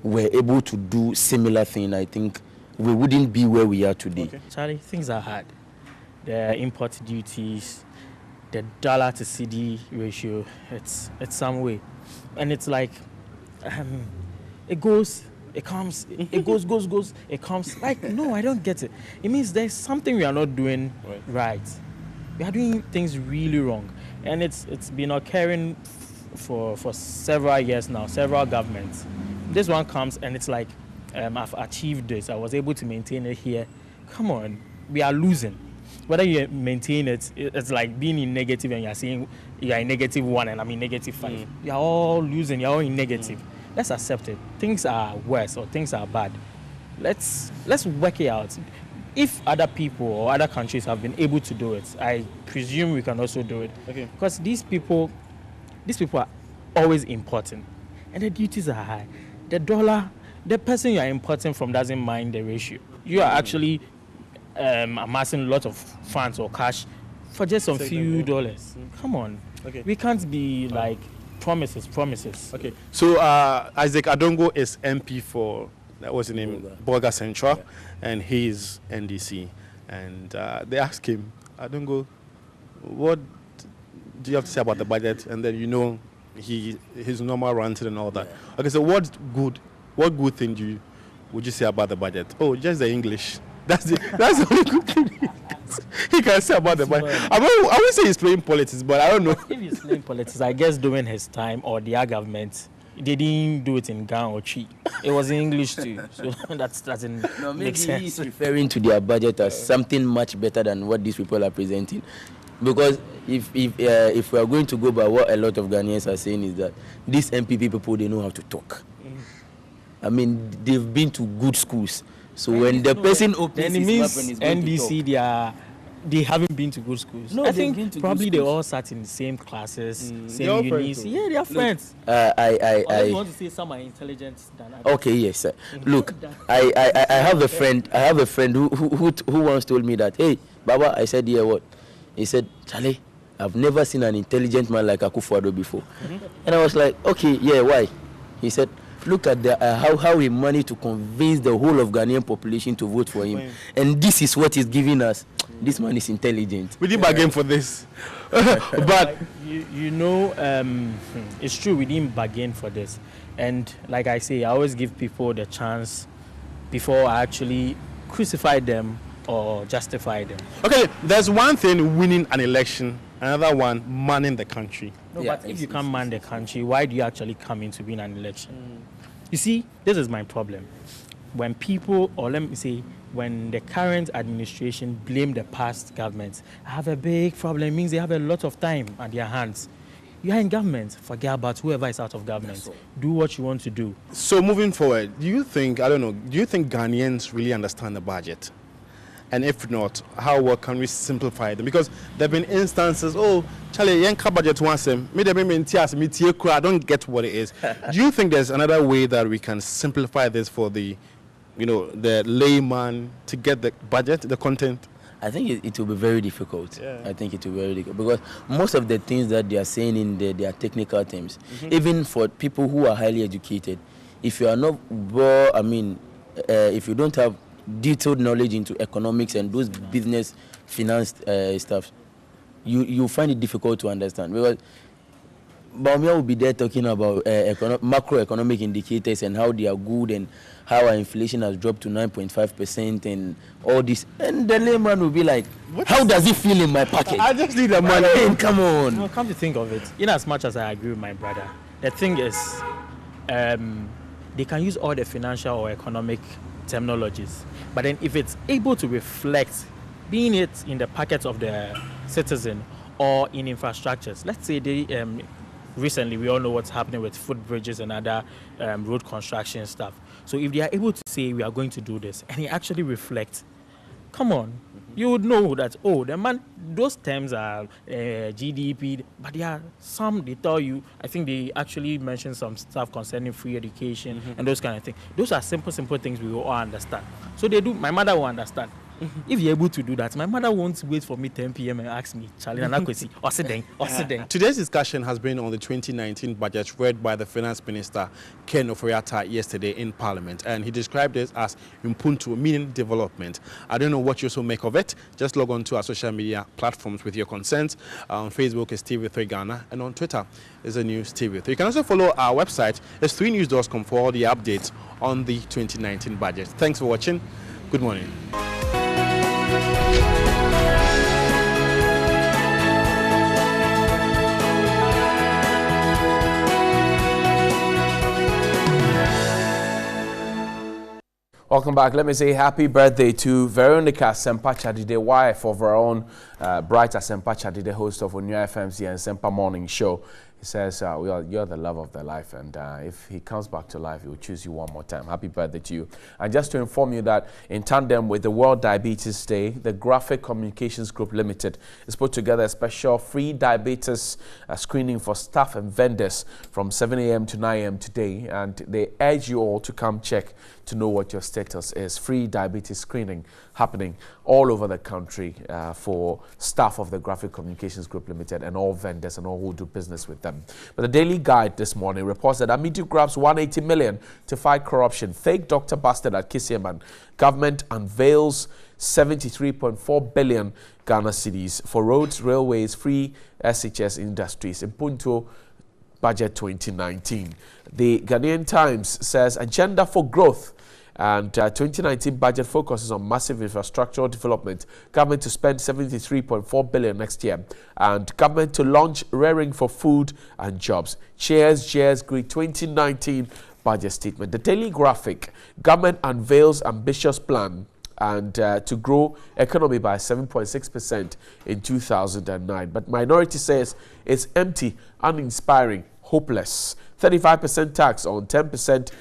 were able to do similar thing, I think we wouldn't be where we are today. Okay. Charlie, things are hard. The import duties, the dollar to cedi ratio, it's some way. And it's like, it goes, it comes, it goes, it comes. Like, no, I don't get it. It means there's something we are not doing right. We are doing things really wrong. And it's been occurring for several years now, several governments. This one comes and it's like, I've achieved this. I was able to maintain it here. Come on, we are losing. Whether you maintain it, it's like being in negative and you're saying you're in -1 and I'm in -5. You're all losing, you're all in negative. Let's accept it. Things are worse or things are bad. Let's work it out. If other people or other countries have been able to do it, I presume we can also do it. Okay. Because these people are always important. And the duties are high. The dollar the person you are importing from doesn't mind the ratio. You are actually amassing a lot of funds or cash for just some few dollars. Come on. Okay. We can't be like promises. Okay. So Isaac Adongo is MP for, what's his name? Bolga Central, and he's NDC. And they asked him, Adongo, what do you have to say about the budget? And then his normal ranting and all that. Okay, so what good thing would you say about the budget? Oh, just the English. That's the only good thing he can say about the budget. I won't say he's playing politics, but I don't know. If he's playing politics, I guess during his time or their government, they didn't do it in Ghana or Chi. It was in English too. So that doesn't make sense. He's referring to their budget as something much better than what these people are presenting. Because if we are going to go by what a lot of Ghanaians are saying is that these MPP people, they know how to talk. I mean, they've been to good schools. So when the person opens his mouth and is going NDC, to talk, they haven't been to good schools. No, I they've been think to probably good they schools. all sat in the same classes, They're same unis. Yeah, they are friends. I want to say some are intelligent than others. Okay, yes, sir. Look, I have a friend. I have a friend who once told me that, hey, Baba, I said, yeah, what? He said, Charlie, I've never seen an intelligent man like Akufo-Addo before. And I was like, okay, yeah, why? He said, look at how he managed to convince the whole of Ghanaian population to vote for him. And this is what he's giving us. This man is intelligent. We didn't bargain for this. But it's true, we didn't bargain for this. And like I say, I always give people the chance before I actually crucify them or justify them. Okay, there's one thing winning an election, another one manning the country. No, but if you can't man the country, why do you actually come in to win an election? You see, this is my problem. When people, or let me say, when the current administration blame the past governments, I have a big problem. It means they have a lot of time at their hands. You are in government, forget about whoever is out of government. Do what you want to do. So moving forward, do you think Ghanaians really understand the budget? And if not, how well can we simplify them? Because there have been instances, Charlie, yanka budget once, I don't get what it is. Do you think there's another way that we can simplify this for the layman to get the budget, the content? I think it will be very difficult. I think it will be very difficult because most of the things that they are saying in their technical terms, even for people who are highly educated, if you are not, if you don't have detailed knowledge into economics and those business finance stuff, you find it difficult to understand because Baumia will be there talking about macroeconomic indicators and how they are good and how our inflation has dropped to 9.5% and all this, and the layman will be like, how does it feel in my pocket? I just need the money. Come on. No, come to think of it, in as much as I agree with my brother, the thing is, they can use all the financial or economic terminologies, but then if it's able to reflect, being it in the pockets of the citizen or in infrastructures, let's say they recently we all know what's happening with footbridges and other road construction stuff. So if they are able to say we are going to do this and it actually reflects, come on, you would know that, those terms are GDP, but there are some, they tell you, I think they actually mentioned some stuff concerning free education and those kind of things. Those are simple things we will all understand. So they do, my mother will understand. If you're able to do that, my mother won't wait for me 10 p.m. and ask me, Charlie, Today's discussion has been on the 2019 budget read by the Finance Minister, Ken Ofori-Atta, yesterday in Parliament. And he described it as Impuntu, meaning development. I don't know what you also make of it. Just log on to our social media platforms with your consent. On Facebook is TV3 Ghana, and on Twitter is the news TV3. You can also follow our website, it's 3news.com, for all the updates on the 2019 budget. Thanks for watching. Good morning. Welcome back. Let me say happy birthday to Veronica Sempachadide, wife of our own Bright Sempachadide, host of Onua FMC and Sempa Morning Show. He says, you're the love of their life, and if he comes back to life, he will choose you one more time. Happy birthday to you. And just to inform you that in tandem with the World Diabetes Day, the Graphic Communications Group Limited has put together a special free diabetes screening for staff and vendors from 7 a.m. to 9 a.m. today, and they urge you all to come check to know what your status is. Free diabetes screening happening all over the country for staff of the Graphic Communications Group Limited and all vendors and all who do business with them. But the Daily Guide this morning reports that Amidu grabs 180 million to fight corruption. Fake doctor busted at Kisieman. Government unveils 73.4 billion Ghana cedis for roads, railways, free SHS industries in Punto Budget 2019. The Ghanaian Times says agenda for growth, and 2019 budget focuses on massive infrastructural development. Government to spend 73.4 billion next year, and government to launch rearing for food and jobs. Chairs greet 2019 budget statement. The Daily Graphic, government unveils ambitious plan and to grow economy by 7.6% in 2009. But Minority says it's empty, uninspiring, hopeless. 35% tax on 10%,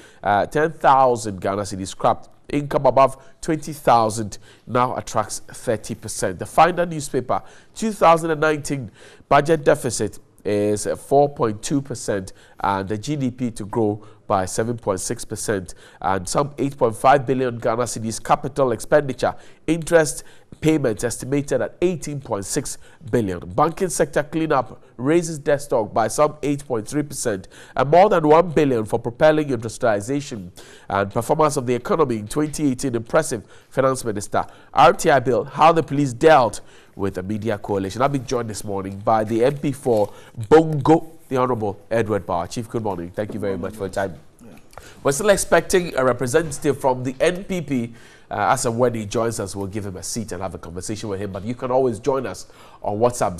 10,000 Ghana cedis scrapped. Income above 20,000 now attracts 30%. The Finder newspaper, 2019 budget deficit is 4.2%, and the GDP to grow by 7.6%, and some 8.5 billion Ghana cedis capital expenditure. Interest payments estimated at 18.6 billion. Banking sector cleanup raises debt stock by some 8.3%, and more than 1 billion for propelling industrialization and performance of the economy in 2018. Impressive, Finance Minister. RTI bill, how the police dealt with the media coalition. I've been joined this morning by the MP for Bongo, the Honorable Edward Barr. Chief, good morning. Thank you very much for your time. Yeah. We're still expecting a representative from the NPP. As and when he joins us, we'll give him a seat and have a conversation with him. But you can always join us on WhatsApp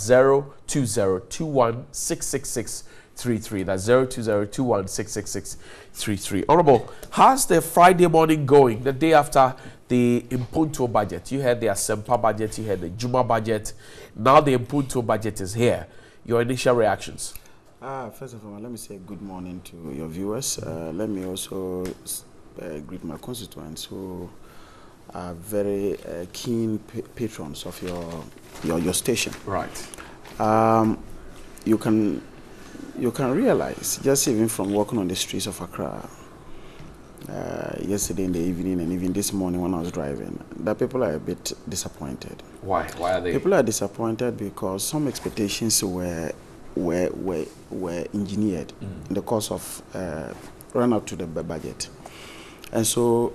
02021666633. That's 02021666633. Honorable, how's the Friday morning going, the day after the Impunto budget? You had the Asempa budget, you had the Juma budget. Now the Impunto budget is here. Your initial reactions? First of all, let me say good morning to your viewers. Let me also greet my constituents who are very keen patrons of your station. Right. You can realize, just even from walking on the streets of Accra yesterday in the evening and even this morning when I was driving, that people are a bit disappointed. Why? Why are they? People are disappointed because some expectations were engineered in the course of run up to the budget, and so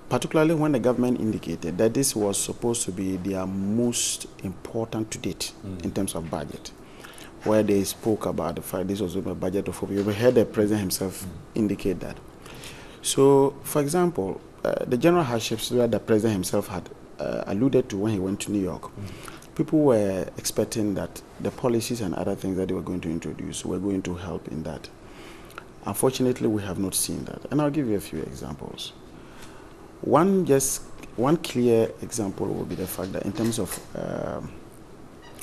particularly when the government indicated that this was supposed to be their most important to date in terms of budget, where they spoke about the fact this was a budget of 4 billion. We heard the president himself indicate that. So, for example, the general hardships that the president himself had alluded to when he went to New York, people were expecting that the policies and other things that they were going to introduce were going to help in that. Unfortunately, we have not seen that. And I'll give you a few examples. One clear example will be the fact that in terms of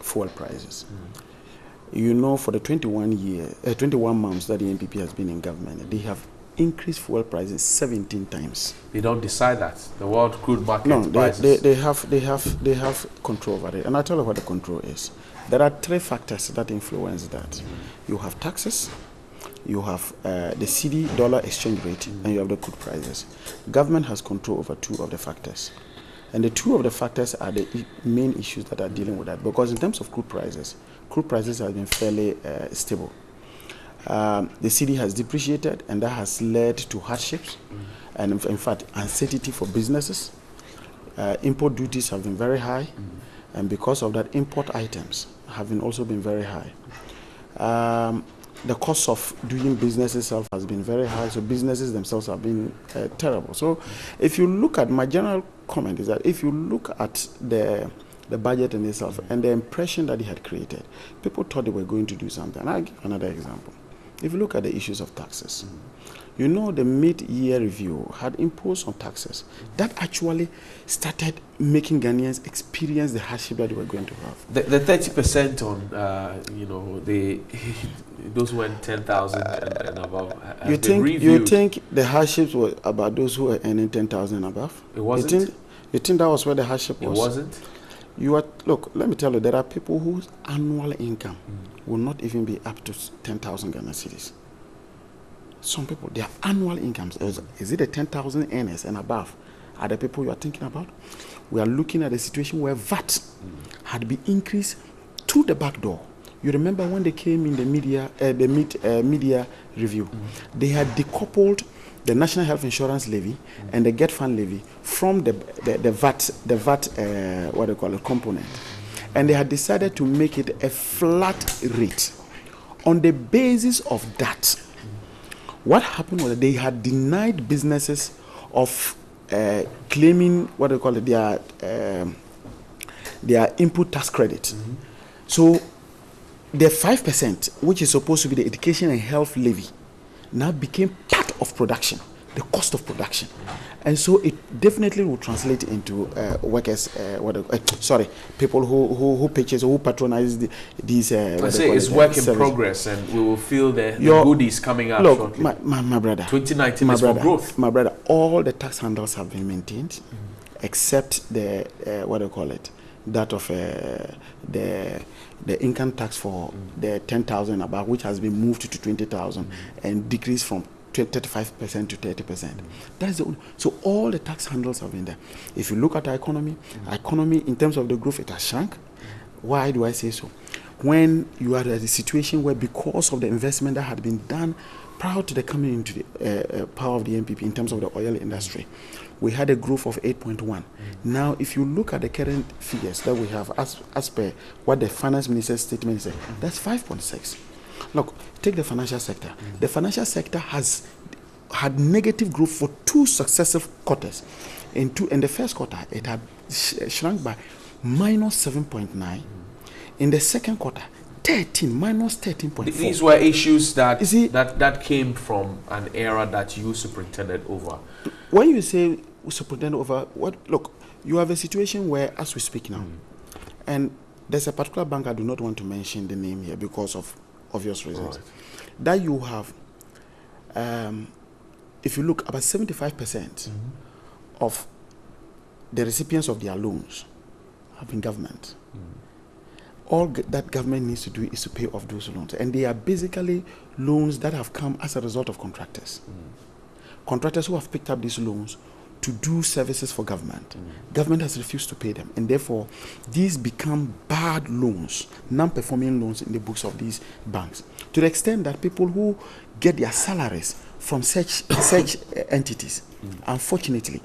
fuel prices, you know, for the 21 months that the NPP has been in government, they have increased fuel prices 17 times. They don't decide that. The world crude market prices. They have control over it. And I'll tell you what the control is. There are 3 factors that influence that. You have taxes, you have the CD dollar exchange rate, and you have the crude prices. Government has control over 2 of the factors. And the 2 of the factors are the main issues that are dealing with that. Because in terms of crude prices have been fairly stable. The CD has depreciated, and that has led to hardships and, in fact, uncertainty for businesses. Import duties have been very high, and because of that, import items have also been very high. The cost of doing business itself has been very high, so businesses themselves have been terrible. So if you look at, my general comment is that if you look at the budget in itself and the impression that it had created, people thought they were going to do something. I'll give another example. If you look at the issues of taxes, you know the mid-year review had imposed on taxes. That actually started making Ghanaians experience the hardship that they were going to have. The 30% on, those who earn 10,000 and above? You think the hardships were about those who are earning 10,000 and above? It wasn't. You think that was where the hardship was? It wasn't. Look, let me tell you, there are people whose annual income will not even be up to 10,000 Ghana cedis. Some people, their annual incomes, is it the 10,000 earners and above, are the people you are thinking about? We are looking at a situation where VAT had been increased to the back door. You remember when they came in the media, media review, they had decoupled the National Health Insurance Levy and the Get Fund Levy from the VAT, what they call it, component. And they had decided to make it a flat rate. On the basis of that, what happened was that they had denied businesses of claiming, what they call it, their input tax credit. So the 5%, which is supposed to be the education and health levy, now became part of production, the cost of production. And so it definitely will translate into workers, people who purchase or who patronize these. I say it's work in progress, and we will feel the goodies coming out shortly. My brother, 2019 is for growth. My brother, all the tax handles have been maintained, except the that of the income tax for the 10,000 above, which has been moved to 20,000 and decreased from 35% to 30%. That's the only, so all the tax handles have been there. If you look at the economy, in terms of the growth, it has shrunk. Why do I say so? When you are at a situation where, because of the investment that had been done prior to the coming into the power of the NPP in terms of the oil industry, we had a growth of 8.1. Now, if you look at the current figures that we have as per what the finance minister's statement said, that's 5.6. Look, take the financial sector. The financial sector has had negative growth for 2 successive quarters. In the first quarter, it had shrunk by -7.9. In the second quarter, -13.4. These were issues that came from an era that you superintended over. When you say superintendent over, look, you have a situation where, as we speak now, and there's a particular bank I do not want to mention the name here because of obvious reasons, that you have, if you look, about 75% of the recipients of their loans have been government. All that government needs to do is to pay off those loans. And they are basically loans that have come as a result of contractors. Contractors who have picked up these loans to do services for government. Government has refused to pay them. And therefore, these become bad loans, non-performing loans in the books of these banks. To the extent that people who get their salaries from such entities, unfortunately,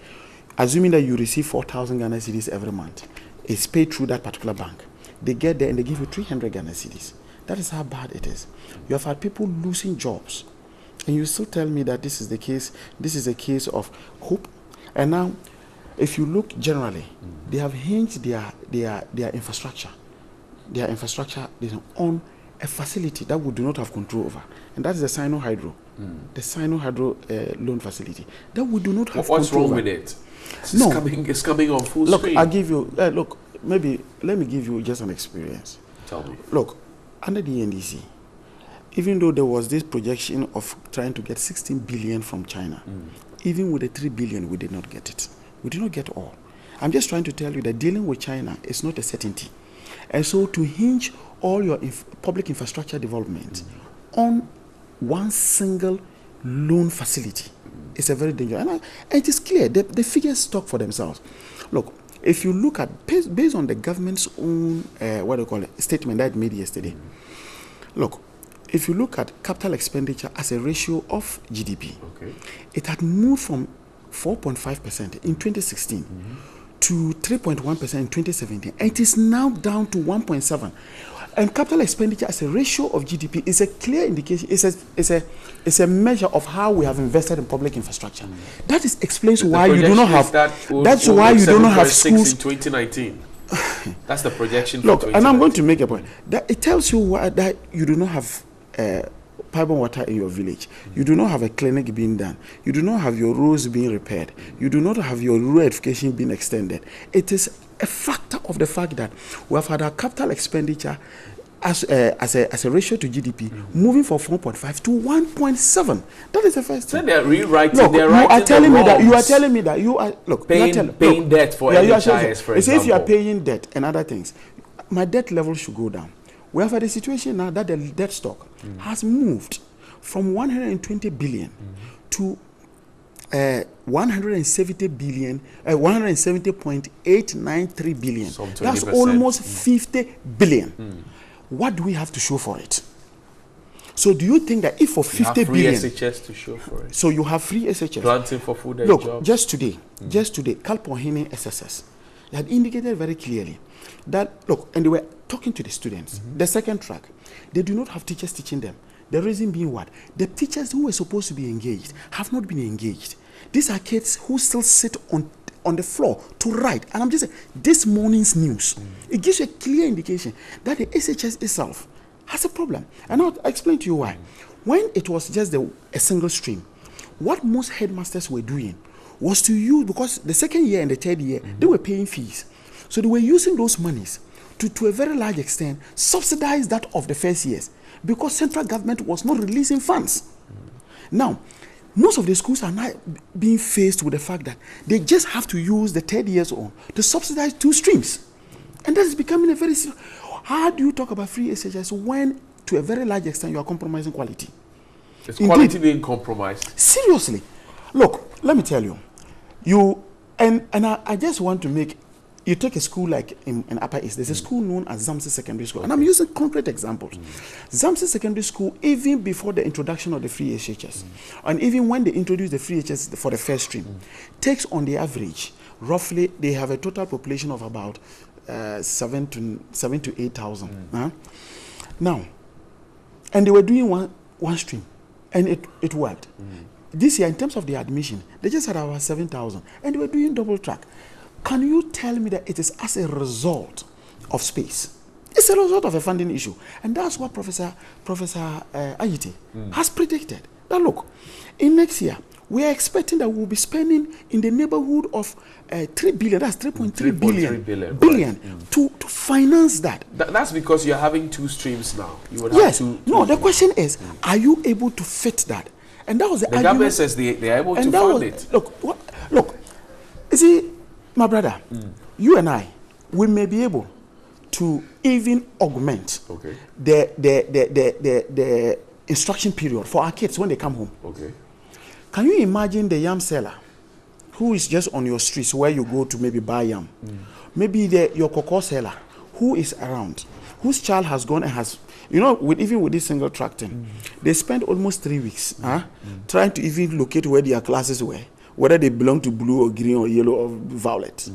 assuming that you receive 4,000 Ghana cedis every month, it's paid through that particular bank. They get there and they give you 300 Ghana cedis. That is how bad it is. You have had people losing jobs, and you still tell me that this is the case. This is a case of hope. And now, if you look generally, they have hinged their infrastructure. Their infrastructure is on a facility that we do not have control over, and that is the Sino-Hydro, the Sino-Hydro loan facility that we do not have control over. What's wrong with it? It's coming on full screen. I'll give you, maybe let me give you just an experience. Tell me. Look, under the NDC, even though there was this projection of trying to get 16 billion from China, even with the 3 billion, we did not get it. We did not get all. I'm just trying to tell you that dealing with China is not a certainty. And so to hinge all your public infrastructure development on one single loan facility is a very dangerous. And it is clear, the figures talk for themselves. Look, if you look at, based on the government's own, statement that it made yesterday, look, if you look at capital expenditure as a ratio of GDP, it had moved from 4.5% in 2016 to 3.1% in 2017, and it is now down to 1.7%. And capital expenditure as a ratio of GDP is a clear indication, it's a measure of how we have invested in public infrastructure. That explains why you do not have, that's why you do not have schools. In 2019. That's the projection. Look, and I'm going to make a point. That it tells you why that you do not have pipe and water in your village. You do not have a clinic being done. You do not have your roads being repaired. You do not have your rural education being extended. It is a factor of the fact that we have had our capital expenditure as a ratio to GDP, moving from 4.5 to 1.7. That is the first thing. So they're rewriting. Look, they're you are writing telling the me that you are wrongs. telling me that you are paying debt for NHIS, for example. If you are paying debt and other things, my debt level should go down. We have had a situation now that the debt stock has moved from 120 billion to 170.893 billion. That's almost 50 billion. What do we have to show for it? So do you think that if for 50 billion, SHS to show for it? So you have free SHS. Planting for food and Look, jobs. just today, Kalpohene SSS, they had indicated very clearly that, look, and they were talking to the students. The second track, they do not have teachers teaching them. The reason being what? The teachers who were supposed to be engaged have not been engaged. These are kids who still sit on the floor to write. And I'm just saying, this morning's news, it gives you a clear indication that the SHS itself has a problem. And I'll explain to you why. When it was just a single stream, what most headmasters were doing was to use, because the second year and the third year, they were paying fees. So they were using those monies to a very large extent, subsidize that of the first years, because central government was not releasing funds. Now, most of the schools are now being faced with the fact that they just have to use the third years on to subsidize 2 streams. And that is becoming a very serious. How do you talk about free SHS when, to a very large extent, you are compromising quality? Is quality being compromised? Seriously. Look, let me tell you. I just want to make, you take a school like in Upper East, there's a school known as Zamsi Secondary School. And I'm using concrete examples. Zamsi Secondary School, even before the introduction of the free SHS, and even when they introduced the free SHS for the first stream, takes on the average, roughly, they have a total population of about 7 to 8,000. Now, and they were doing one stream, and it worked. This year, in terms of the admission, they just had about 7,000, and they were doing double track. Can you tell me that it is as a result of space? It's a result of a funding issue. And that's what Professor Ayite has predicted. Now look, in next year, we are expecting that we'll be spending in the neighborhood of 3 billion, that's 3.3 billion to finance that. That's because you're having 2 streams now. You would yes. have two No, the question is, are you able to fit that? And that was the argument. government says they are able to fund it. Look, you see, my brother, you and I, we may be able to even augment the instruction period for our kids when they come home. Can you imagine the yam seller who is just on your streets where you go to maybe buy yam? Maybe your cocoa seller who is around, whose child has gone and has, even with this single track thing, they spend almost 3 weeks trying to even locate where their classes were, whether they belong to blue or green or yellow or violet.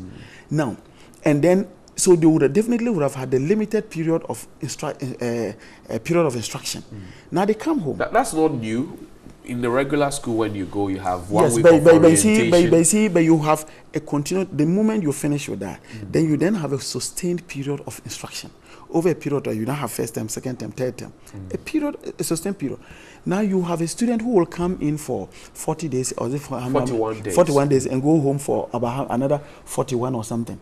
Now, and then, so they would definitely have had a limited period of instruction. Now they come home. That's not new. In the regular school, when you go, you have 1 week of orientation. But you have a continued, the moment you finish with that, then you then have a sustained period of instruction. Over a period that you now have first term, second term, third term. A sustained period. Now you have a student who will come in for 40 days or 41 days. 41 days and go home for about another 41 or something.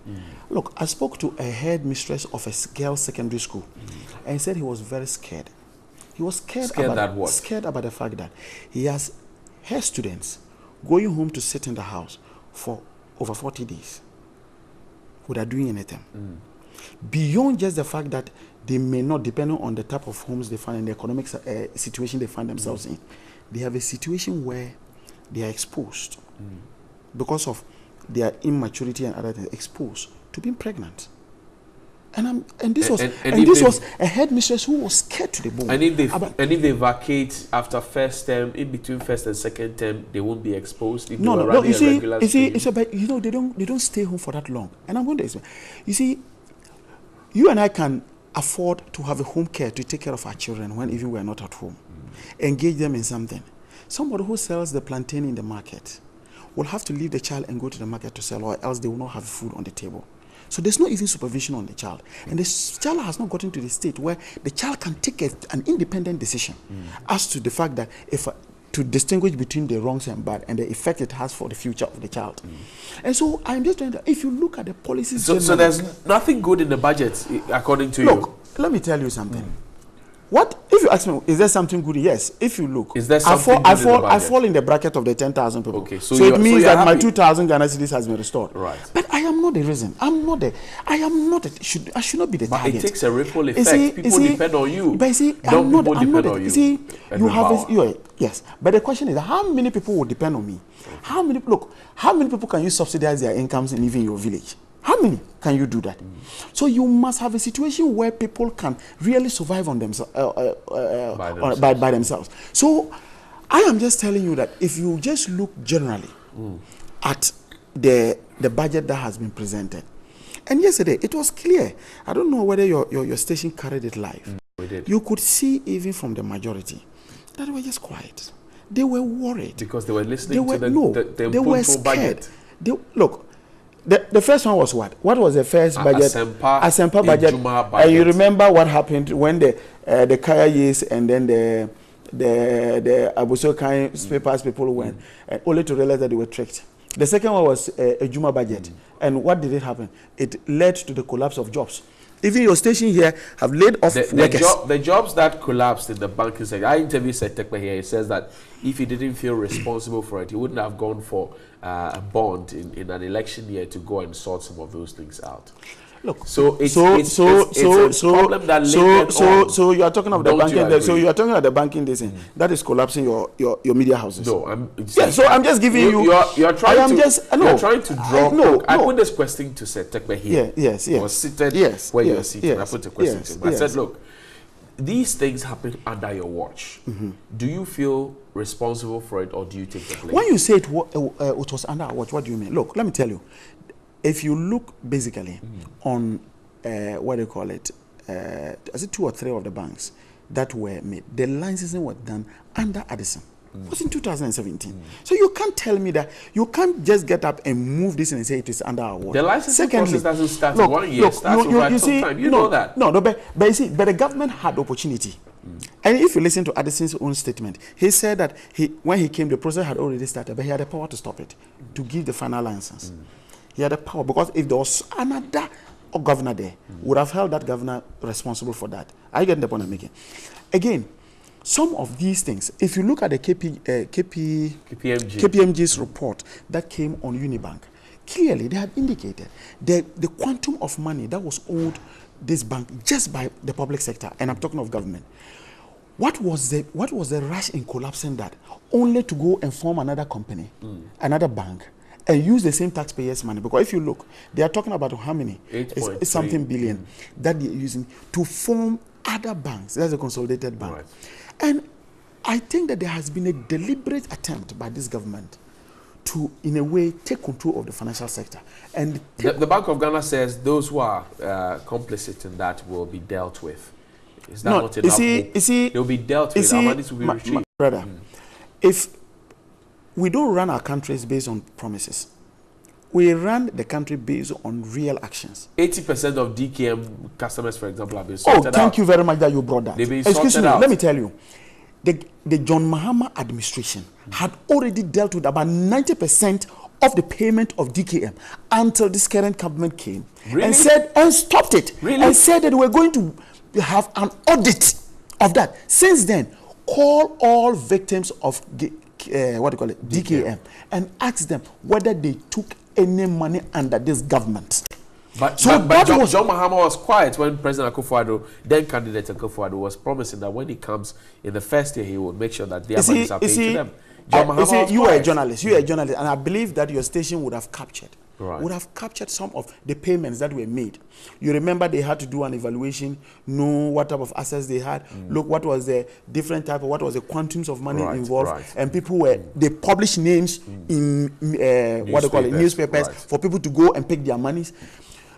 Look, I spoke to a headmistress of a girls' secondary school and he said he was very scared. He was scared about the fact that he has her students going home to sit in the house for over 40 days without doing anything. Beyond just the fact that they may not, depending on the type of homes they find and the economic situation they find themselves in, they have a situation where they are exposed because of their immaturity and other things, exposed to being pregnant. And this was a headmistress who was scared to the bone. And if they vacate after first term, in between first and second term, they won't be exposed. If No. You see, it's about, they don't stay home for that long. And I'm going to explain. You see, you and I can afford to have a home care to take care of our children when even we are not at home. Engage them in something. Somebody who sells the plantain in the market will have to leave the child and go to the market to sell, or else they will not have food on the table. So there's no even supervision on the child. And the child has not gotten to the state where the child can take an independent decision as to the fact that to distinguish between the wrongs and bad and the effect it has for the future of the child. And so I'm just trying to, if you look at the policies... So there's nothing good in the budget, according to you? Look, let me tell you something. What if you ask me, is there something good? Yes. If you look, is there something I fall in the bracket of the 10,000 people. Okay, so it means that my 2,000 Ghana cedis has been restored. Right. But I am not the reason. I should not be the target. But it takes a ripple effect. People depend on you. But you see, I'm not depend on you. See, you have yes. But the question is, how many people will depend on me? How many people can you subsidize their incomes in even your village? How many can you do that? So you must have a situation where people can really survive on themselves, by themselves. So I am just telling you that if you just look generally at the budget that has been presented, and yesterday it was clear. I don't know whether your station carried it live. We did. You could see even from the majority that they were just quiet. They were worried because they were listening to the they were scared. Budget. Look. The first one was what? What was the first budget? Asempa budget. And you remember what happened when the Kaya Yes and then the Abuso papers people went, and only to realize that they were tricked. The second one was a Juma budget. And what did it happen? It led to the collapse of jobs. Even your station here have laid off workers. The jobs that collapsed in the banking sector. I interviewed Setekwe here. He says that if he didn't feel responsible for it, he wouldn't have gone for a bond in an election year to go and sort some of those things out. Look, so you are talking about the banking. So you are talking about the banking this thing that is collapsing your media houses. No, so I'm just giving you. You're trying to draw. I put this question to Setekwe here. Yes. Was seated where you are seated. I put the question to him. I said, look, these things happen under your watch. Do you feel responsible for it, or do you take the blame? When you say it was under our watch, what do you mean? Look, let me tell you. If you look basically on what do you call it, is it 2 or 3 of the banks that were made, the licensing was done under Addison. It was in 2017. So you can't tell me that you can't just get up and move this and say it is under our watch. The licensing process doesn't start in 1 year. It starts over some time. You know that. No, but you see, but the government had opportunity. And if you listen to Addison's own statement, he said that when he came, the process had already started, but he had the power to stop it, to give the final license. He had the power, because if there was another governor there, would have held that governor responsible for that. I get the point I'm making. Again, some of these things, if you look at the KPMG's report that came on Unibank, clearly they have indicated the quantum of money that was owed this bank just by the public sector, and I'm talking of government. What was the rush in collapsing that, only to go and form another company, another bank, and use the same taxpayers' money? Because if you look, they are talking about how many? 8.3 something billion that they're using to form other banks. That's a consolidated bank. Right. And I think that there has been a deliberate attempt by this government to, in a way, take control of the financial sector. And the Bank of Ghana says those who are complicit in that will be dealt with. Is that not enough? They'll be dealt with. Our monies will be retrieved. Brother, if we don't run our countries based on promises, we run the country based on real actions. 80% of DKM customers, for example, have been sorted out. Thank you very much that you brought that. They've been Excuse me, out. Let me tell you. The John Mahama administration had already dealt with about 90% of the payment of DKM until this current government came and stopped it. And said that we're going to have an audit of that. Since then, call all victims of DKM and ask them whether they took any money under this government. But John Mahama was quiet when President Akufo-Addo, then candidate Akufo-Addo, was promising that when he comes in the first year, he will make sure that their monies are paid to them. John Mahama you are a journalist. You are a journalist, and I believe that your station would have captured some of the payments that were made. You remember they had to do an evaluation, know what type of assets they had, look what was the different type of, what was the quantums of money involved, and people they publish names in newspapers for people to go and pick their monies.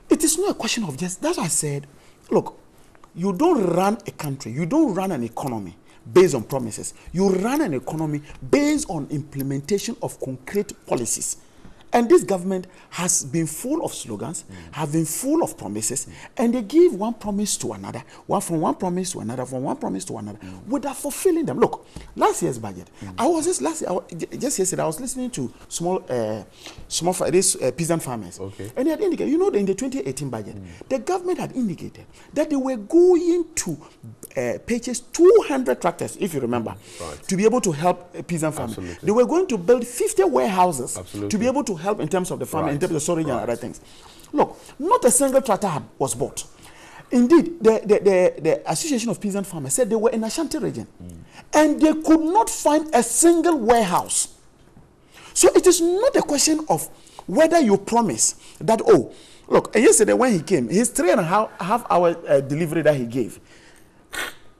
It is not a question of just, that's why I said, look, you don't run a country, you don't run an economy based on promises. You run an economy based on implementation of concrete policies. And this government has been full of slogans, have been full of promises, and they give one promise to another, from one promise to another, from one promise to another, without fulfilling them. Look, last year's budget, just yesterday, I was listening to small peasant farmers, and they had indicated, you know, in the 2018 budget, the government had indicated that they were going to purchase 200 tractors, if you remember, to be able to help peasant farmers. They were going to build 50 warehouses to be able to help in terms of the farming, in terms of storage and other things. Look, not a single tractor was bought. Indeed, the Association of Peasant Farmers said they were in Ashanti region, and they could not find a single warehouse. So it is not a question of whether you promise that, oh, look, yesterday when he came, his 3.5 hour delivery that he gave,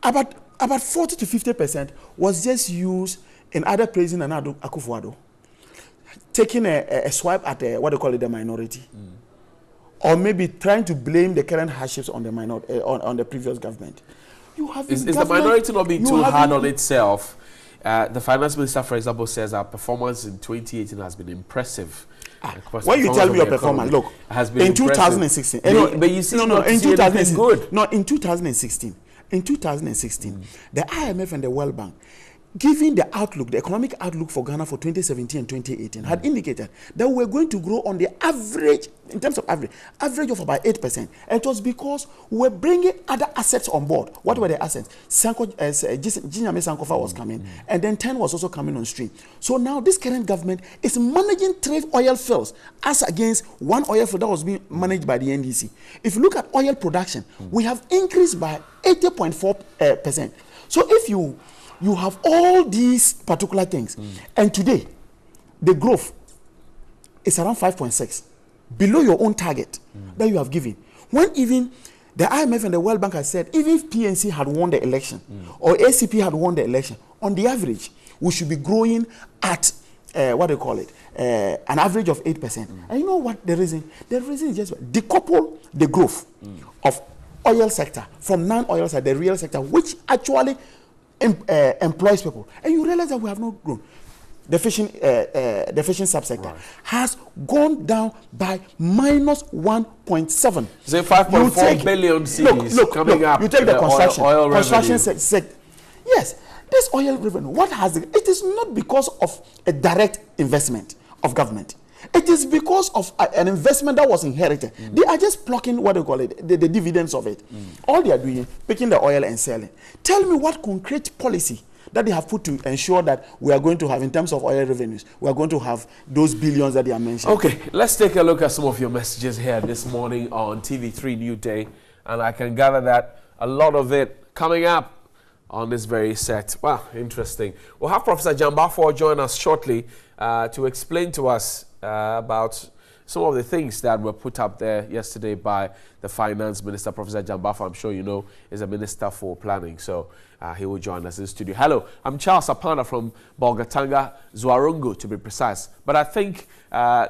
about 40 to 50% was just used in either praising Nana Akufo-Addo, taking a swipe at what they call it, the minority, or maybe trying to blame the current hardships on the on the previous government. You have is the minority not being too hard on itself? The finance minister, for example, says our performance in 2018 has been impressive. When you tell me your performance, look, has been in 2016, but you see, in 2016, good. No, in 2016, the IMF and the World Bank, giving the outlook, the economic outlook for Ghana for 2017 and 2018, had indicated that we're going to grow on the average, in terms of average of about 8%. And it was because we're bringing other assets on board. What were the assets? Jinyame Sankofa was coming, and then 10 was also coming on stream. So now this current government is managing 3 oil fields as against 1 oil field that was being managed by the NDC. If you look at oil production, we have increased by 80.4%. So if you have all these particular things, and today the growth is around 5.6, below your own target that you have given. When even the IMF and the World Bank has said, even if PNC had won the election or ACP had won the election, on the average, we should be growing at an average of 8%. And you know what the reason? The reason is just decouple the growth of oil sector from non-oil sector, the real sector, which actually employs people, and you realize that we have not grown. The fishing subsector has gone down by minus 1.7. So 5.4 billion cedis coming up. You take the construction sector. Yes, this oil revenue. What has it? It is not because of a direct investment of government. It is because of an investment that was inherited. They are just plucking what they call it, the dividends of it. All they are doing, picking the oil and selling. Tell me what concrete policy that they have put to ensure that we are going to have, in terms of oil revenues, we are going to have those billions that they are mentioning. Okay, let's take a look at some of your messages here this morning on TV3 Newday, and I can gather that a lot of it coming up on this very set. Wow, interesting. We'll have Professor Jambafo join us shortly to explain to us about some of the things that were put up there yesterday by the finance minister. Professor Jambafo, I'm sure you know, is a minister for planning, so he will join us in the studio. Hello, I'm Charles Apana from Bolgatanga, Zuarungu to be precise. But I think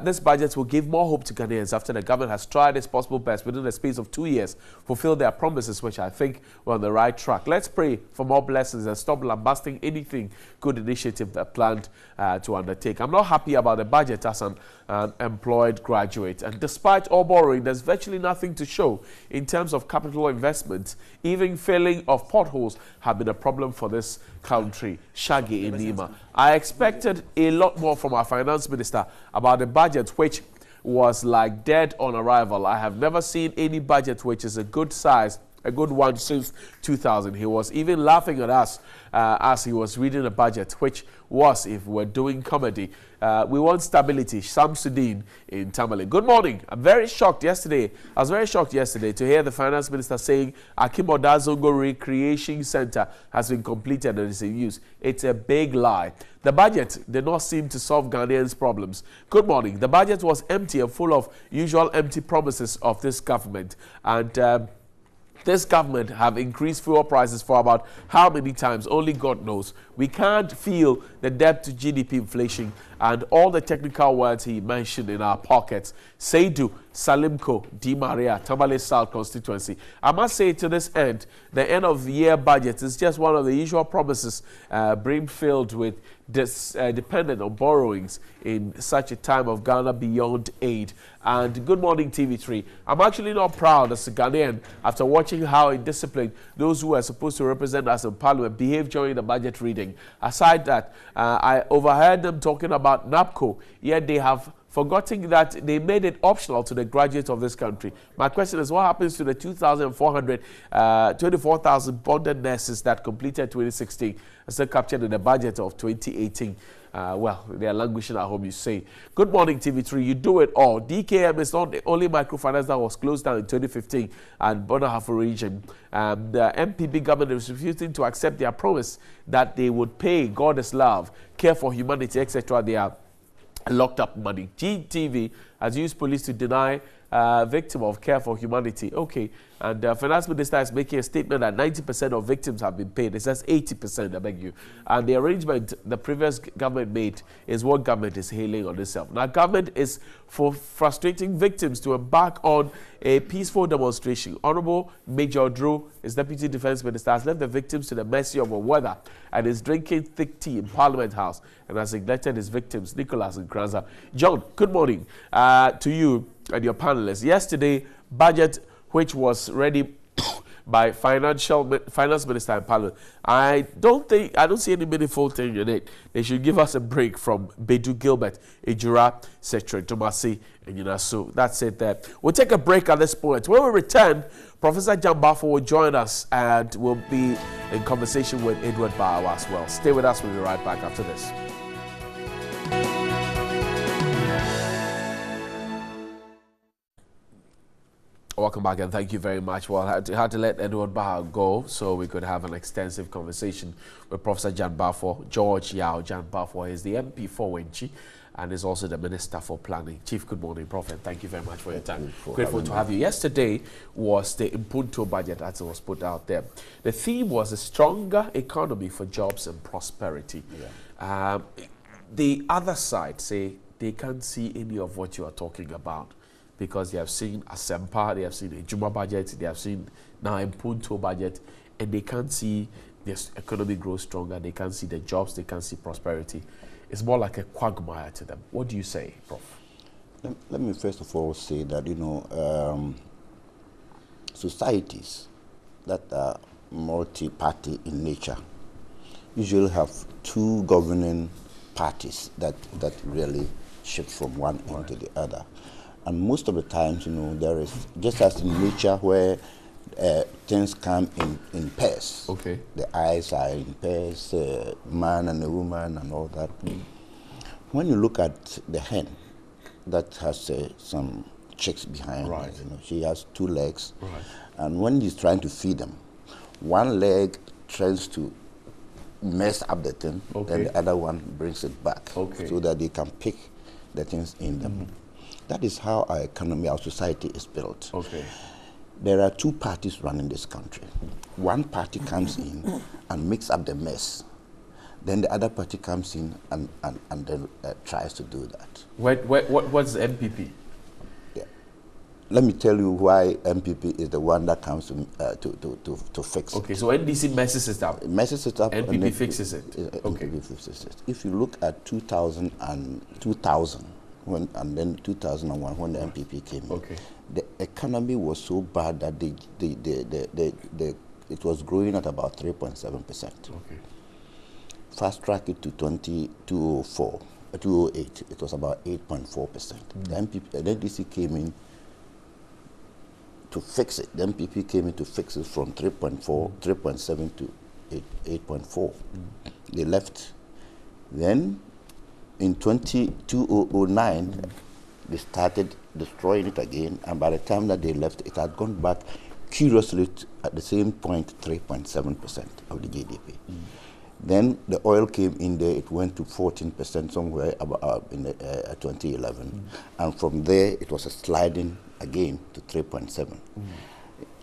this budget will give more hope to Ghanaians after the government has tried its possible best within the space of 2 years, fulfill their promises, which I think were on the right track. Let's pray for more blessings and stop lambasting anything good initiative that planned to undertake. I'm not happy about the budget as an employed graduate, and despite all borrowing, there's virtually nothing to show in terms of capital investments. Even filling of potholes have been a problem for this country. Shaggy in Nima. I expected a lot more from our finance minister about the budget, which was like dead on arrival. I have never seen any budget which is a good size, a good one since 2000. He was even laughing at us as he was reading the budget, which was, if we're doing comedy, we want stability. Shamsuddin in Tamale. Good morning. I was very shocked yesterday to hear the finance minister saying Akimoda Zongo Recreation Center has been completed and is in use. It's a big lie. The budget did not seem to solve Ghanaians' problems. Good morning. The budget was empty and full of usual empty promises of this government. And this government have increased fuel prices for about how many times? Only God knows. We can't feel the debt to GDP inflation and all the technical words he mentioned in our pockets. Seidu, Salimco, Di Maria, Tamale South constituency. I must say to this end, the end of the year budget is just one of the usual promises being filled with dependent on borrowings in such a time of Ghana beyond aid. And good morning, TV3. I'm actually not proud as a Ghanaian after watching how indisciplined those who are supposed to represent us in Parliament behave during the budget reading. Aside that, I overheard them talking about NAPCO, yet they have forgetting that they made it optional to the graduates of this country. My question is, what happens to the 24,000 bonded nurses that completed 2016 and still captured in the budget of 2018? Well, they are languishing at home, you say. Good morning, TV3. You do it all. DKM is not the only microfinance that was closed down in 2015 and Bonahafo region. The MPP government is refusing to accept their promise that they would pay God is love, care for humanity, etc. They are locked up money. GTV has used police to deny victim of care for humanity. Okay, and the finance minister is making a statement that 90% of victims have been paid. It says 80%, I beg you. And the arrangement the previous government made is what government is hailing on itself. Now, government is for frustrating victims to embark on a peaceful demonstration. Honorable Major Drew, his deputy defense minister, has left the victims to the mercy of the weather and is drinking thick tea in Parliament House and has neglected his victims, Nicholas and Kranza. John, good morning to you and your panelists. Yesterday, budget which was ready by finance minister in Parliament. I don't see any meaningful thing in it. They should give us a break from Bedu Gilbert, Ejura, Secretary Tomasi, and so that's it there. We'll take a break at this point. When we return, Professor Jan Bafo will join us and we'll be in conversation with Edward Bawa as well. Stay with us. We'll be right back after this. Welcome back and thank you very much. Well, I had to let Edward Baha go so we could have an extensive conversation with Professor Jan Bafo. George Yao Jan Bafo is the MP for Wenchi and is also the Minister for Planning. Chief, good morning, Prophet. Thank you very much for your time. Grateful to have you. Yesterday was the Impunto budget as it was put out there. The theme was a stronger economy for jobs and prosperity. Yeah. The other side say they can't see any of what you are talking about, because they have seen Asempa, they have seen a Juma budget, they have seen now a Punto budget, and they can't see this economy grow stronger, they can't see the jobs, they can't see prosperity. It's more like a quagmire to them. What do you say, Prof? Let me first of all say that, societies that are multi-party in nature usually have two governing parties that really shift from one end to the other. And most of the times, there is, just as in nature where things come in pairs. Okay. The eyes are in pairs, man and a woman and all that. When you look at the hen that has some chicks behind her, she has two legs. Right. And when he's trying to feed them, one leg tries to mess up the thing, and the other one brings it back so that they can pick the things in them. That is how our economy, our society is built. Okay. There are two parties running this country. One party comes in and makes up the mess. Then the other party comes in and then tries to do that. What's the MPP? Yeah. Let me tell you why MPP is the one that comes to fix it. Okay, so NDC messes it up. Messes it up. NPP fixes it. NPP fixes it. If you look at 2000 and then 2001 when the MPP came in, the economy was so bad that it was growing at about 3.7%. Okay. Fast track it to 2008, it was about 8.4%. The NDC came in to fix it. The MPP came in to fix it from 3.7 to 8.4. They left. Then in 2009, they started destroying it again, and by the time that they left, it had gone back curiously at the same point, 3.7% of the GDP. Then the oil came in there, it went to 14% somewhere about in 2011. And from there, it was sliding again to 3.7.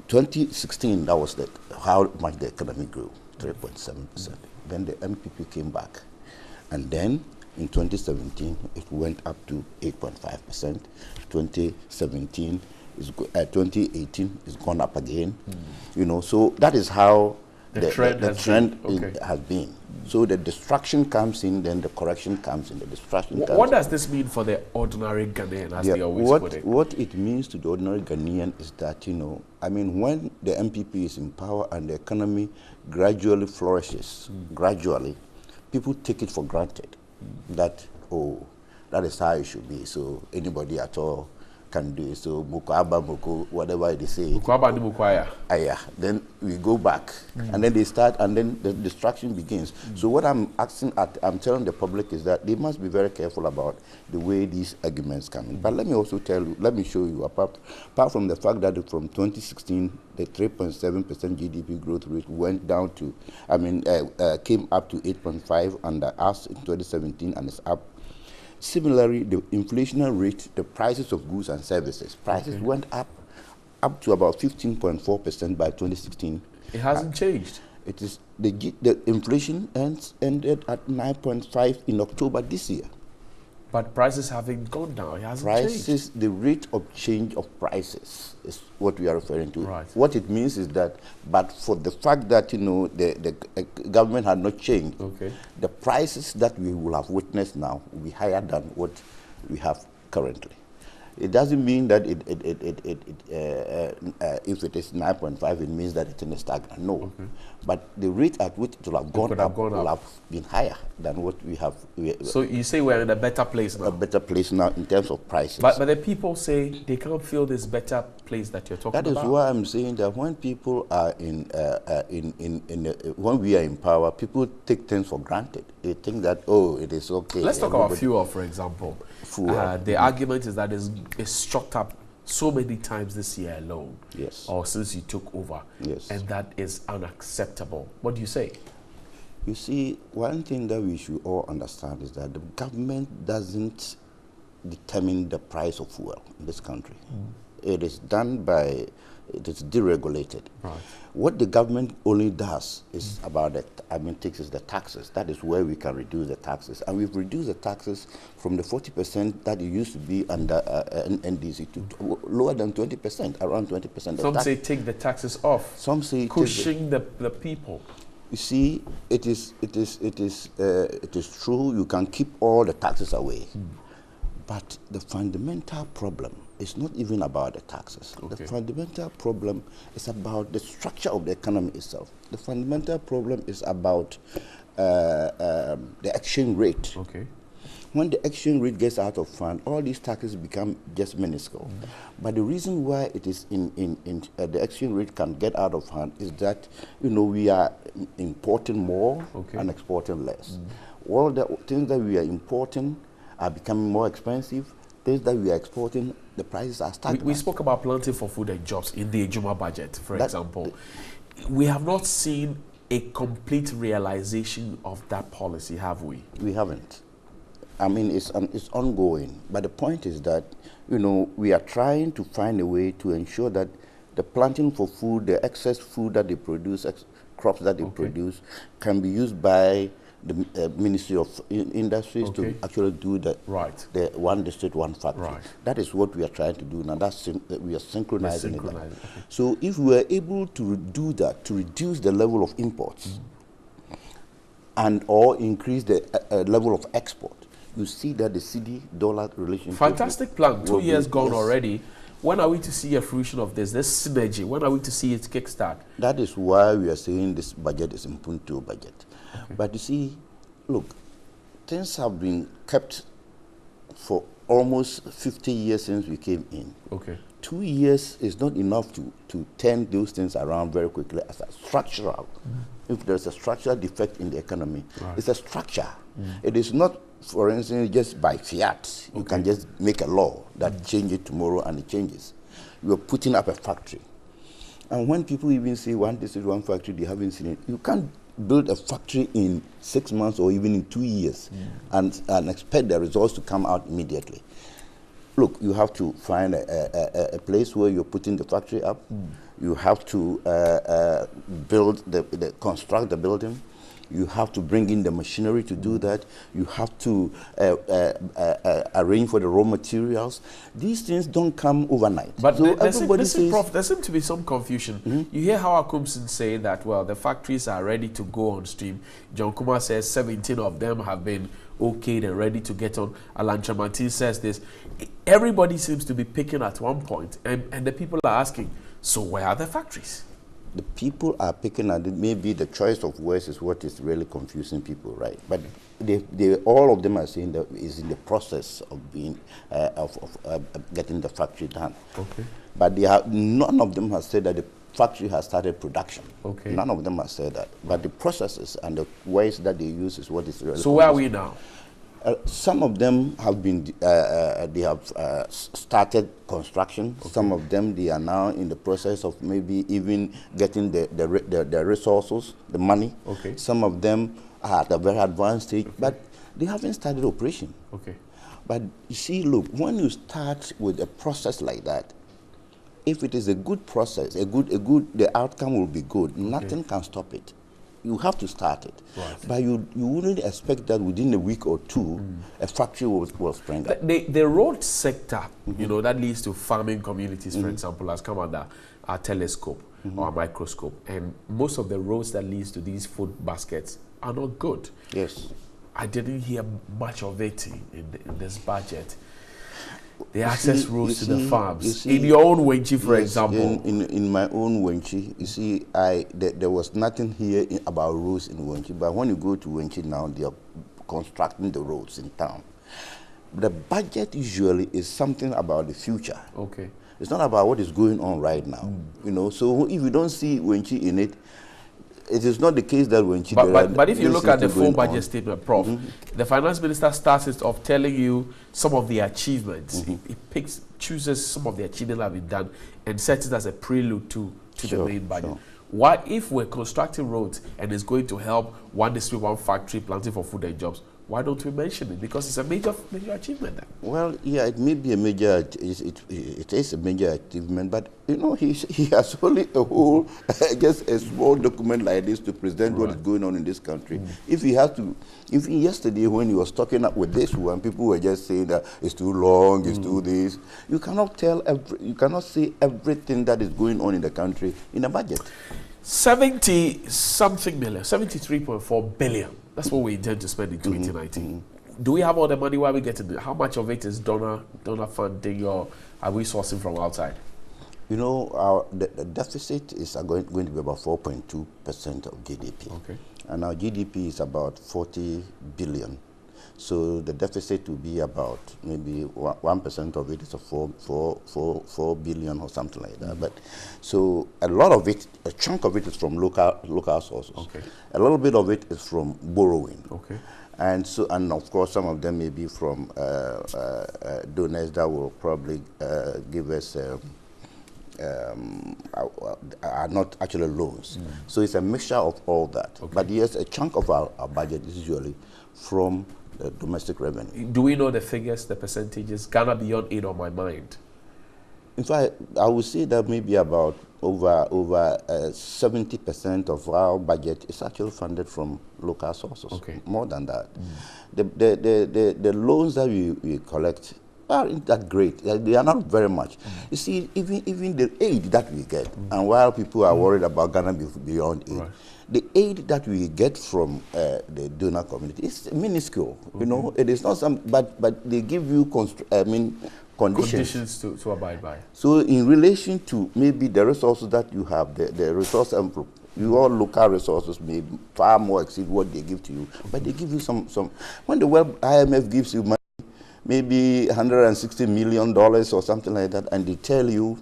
2016, that was how much the economy grew, 3.7%. Then the MPP came back. And then In 2017, it went up to 8.5%. 2017 is 2018 is gone up again. You know, so that is how the trend has been. So the destruction comes in, then the correction comes in. The destruction comes in. What does this mean for the ordinary Ghanaian, as they always put it? What it means to the ordinary Ghanaian is that, you know, I mean, when the MPP is in power and the economy gradually flourishes, gradually, people take it for granted that, oh, that is how it should be. So anybody at all can do it. So Mukwaba, whatever they say. Mukwaba ni Mukwaya. Yeah. Then we go back, and then they start, and then the destruction begins. So what I'm telling the public is that they must be very careful about the way these arguments come in. But let me also tell you, let me show you, apart from the fact that from 2016, the 3.7% GDP growth rate went down to, came up to 8.5 under us in 2017, and it's up. Similarly, the inflation rate, the prices of goods and services, prices went up to about 15.4% by 2016. It hasn't changed. It is the inflation ended at 9.5 in October this year. But prices haven't gone down. It hasn't changed. The rate of change of prices is what we are referring to. Right. What it means is that, but for the fact that, you know, the government had not changed, the prices that we will have witnessed now will be higher than what we have currently. It doesn't mean that if it is 9.5, it means that it's in a stagnant. No. But the rate at which it will have gone up will have been higher than what we have. So you say we're in a better place now? A better place now in terms of prices. But the people say they can't feel this better place that you're talking about. That is why I'm saying that when people are when we are in power, people take things for granted. They think that, oh, it is okay. Let's talk about fuel, for example. The argument is that it's struck up so many times this year alone, or since you took over, and that is unacceptable. What do you say? You see, one thing that we should all understand is that the government doesn't determine the price of fuel in this country. It is done by, it is deregulated. Right. What the government only does is about it. Takes the taxes. That is where we can reduce the taxes, and we've reduced the taxes from the 40% that it used to be under NDC to lower than 20%, around 20%. Some say take the taxes off. Some say pushing the people. You see, it is true. You can keep all the taxes away, but the fundamental problem is not even about the taxes. The fundamental problem is about the structure of the economy itself. The fundamental problem is about the exchange rate. When the exchange rate gets out of hand, all these taxes become just minuscule. But the reason why it is the exchange rate can get out of hand is that, you know, we are importing more and exporting less. All the things that we are importing are becoming more expensive. Things that we are exporting, the prices are stagnant. We spoke about planting for food and jobs in the Ejuma budget, for example. We have not seen a complete realization of that policy, have we? We haven't. I mean, it's ongoing. But the point is that, you know, we are trying to find a way to ensure that the planting for food, the excess food that they produce, crops that they produce, can be used by the Ministry of Industries to actually do the one district, one factory. That is what we are trying to do now. We are synchronizing it. So if we are able to do that, to reduce the level of imports and or increase the level of export, you see that the CD-dollar relationship. Fantastic plan. 2 years gone already. When are we to see a fruition of this synergy? When are we to see it kickstart? That is why we are saying this budget is a Mpuntu budget. But you see, look, things have been kept for almost 50 years since we came in. 2 years is not enough to turn those things around very quickly as a structural. If there's a structural defect in the economy, it's a structure. It is not, for instance, just by fiat. You can just make a law that changes it tomorrow and it changes. You are putting up a factory. And when people even say one district, one factory, they haven't seen it. You can't build a factory in 6 months or even in 2 years and expect the results to come out immediately. Look, you have to find a place where you're putting the factory up. You have to construct the building. You have to bring in the machinery to do that. You have to arrange for the raw materials. These things don't come overnight. But so Prof, there seems to be some confusion. You hear how Akumsin say that, well, the factories are ready to go on stream. John Kumar says 17 of them have been okayed and ready to get on. Alan Chamantin says this. Everybody seems to be picking at one point, and the people are asking, so where are the factories? The people are picking at it. Maybe the choice of words is what is really confusing people, right? But all of them are saying that is in the process of being getting the factory done. Okay. But none of them has said that the factory has started production. Okay. None of them has said that. But the processes and the ways that they use is what is really. So where are we now? Some of them have been, they have started construction. Okay. Some of them, they are now in the process of maybe even getting the resources, the money. Okay. Some of them are at a very advanced stage, okay, but they haven't started operation. Okay. But you see, look, when you start with a process like that, if it is a good process, the outcome will be good. Okay. Nothing can stop it. You have to start it. Right. But you wouldn't expect that within a week or two, a factory will spring up. The road sector, you know, that leads to farming communities, for example, has come under our telescope or a microscope. And most of the roads that leads to these food baskets are not good. Yes. I didn't hear much of it in this budget. The access roads to the farms. In your own Wenchi, for example. In my own Wenchi, you see, there was nothing here about roads in Wenchi, but when you go to Wenchi now, they are constructing the roads in town. The budget usually is something about the future. Okay. It's not about what is going on right now. You know, so if you don't see Wenchi in it, it is not the case that Wenchi. But if you look at the full budget statement, Prof, the finance minister starts it off telling you some of the achievements. He chooses some of the achievements that have been done and sets it as a prelude to the main budget. Sure. Why, if we're constructing roads and it's going to help one district, one factory, planting for food and jobs, why don't we mention it? Because it's a major achievement. Then. Well, yeah, it may be a major, it is a major achievement, but you know, he has only a whole, just a small document like this to present what is going on in this country. If he has to, yesterday when he was talking up with this one, people were just saying that it's too long, it's too this. You cannot you cannot say everything that is going on in the country in a budget. 70-something million, 73.4 billion. That's what we intend to spend in 2019. Do we have all the money? Where are we getting it? How much of it is donor funding, or are we sourcing from outside? You know, the deficit is going to be about 4.2% of GDP. Okay. And our GDP is about 40 billion. So the deficit will be about maybe 1% of it is a 4 billion or something like that. But so a lot of it, a chunk of it is from local sources. Okay. A little bit of it is from borrowing. Okay. And so, and of course, some of them may be from donors that will probably give us. Are not actually loans. So it's a mixture of all that. Okay. But yes, a chunk of our budget is usually from the domestic revenue. Do we know the figures, the percentages? Ghana Beyond Aid on my mind. In fact, I would say that maybe about over 70% of our budget is actually funded from local sources. Okay. More than that. The loans that we collect aren't that great. They are not very much. You see, even the aid that we get, and while people are worried about Ghana Beyond Aid, the aid that we get from the donor community is minuscule. You know, it is not some, but they give you conditions to abide by. So in relation to maybe the resources that you have, the resource envelope, your local resources may far more exceed what they give to you, but they give you some. When the World IMF gives you money, maybe $160 million or something like that, and they tell you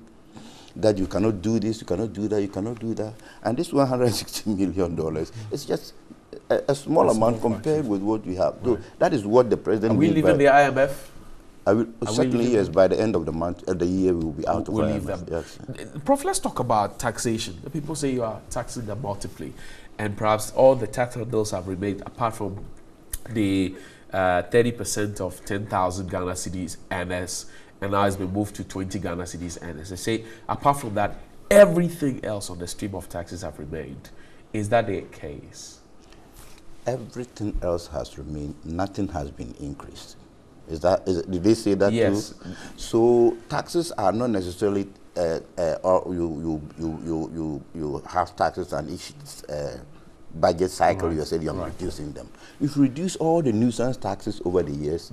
that you cannot do this, you cannot do that, you cannot do that. And this $160 million, it's just a small amount compared with what we have. So that is what the president... Are we leaving the IMF? Certainly, yes. By the end of the month, the year, we will be out of IMF. Leave them. Yes. Prof, let's talk about taxation. The people say you are taxing them multiply, and perhaps all the tax handles have remained, apart from the 30% of 10,000 Ghana cedis NS, and now it's been moved to 20 Ghana cedis NS. They say, apart from that, everything else on the stream of taxes have remained. Is that the case? Everything else has remained. Nothing has been increased. Did they say that yes. too? So taxes are not necessarily, or you have taxes and each budget cycle you're saying you're reducing them. If you reduce all the nuisance taxes over the years,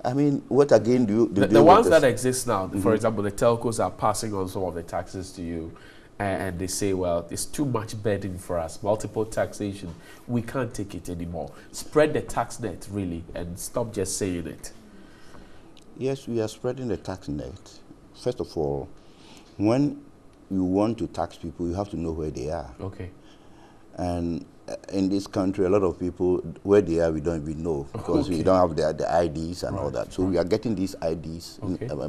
I mean, what again do you the ones that exist now, for example, the telcos are passing on some of the taxes to you, and they say, well, it's too much burden for us, multiple taxation, we can't take it anymore. Spread the tax net, really, and stop just saying it. Yes, we are spreading the tax net. First of all, when you want to tax people, you have to know where they are. Okay. And in this country, a lot of people, where they are, we don't even know, because we don't have the IDs and all that. So we are getting these IDs,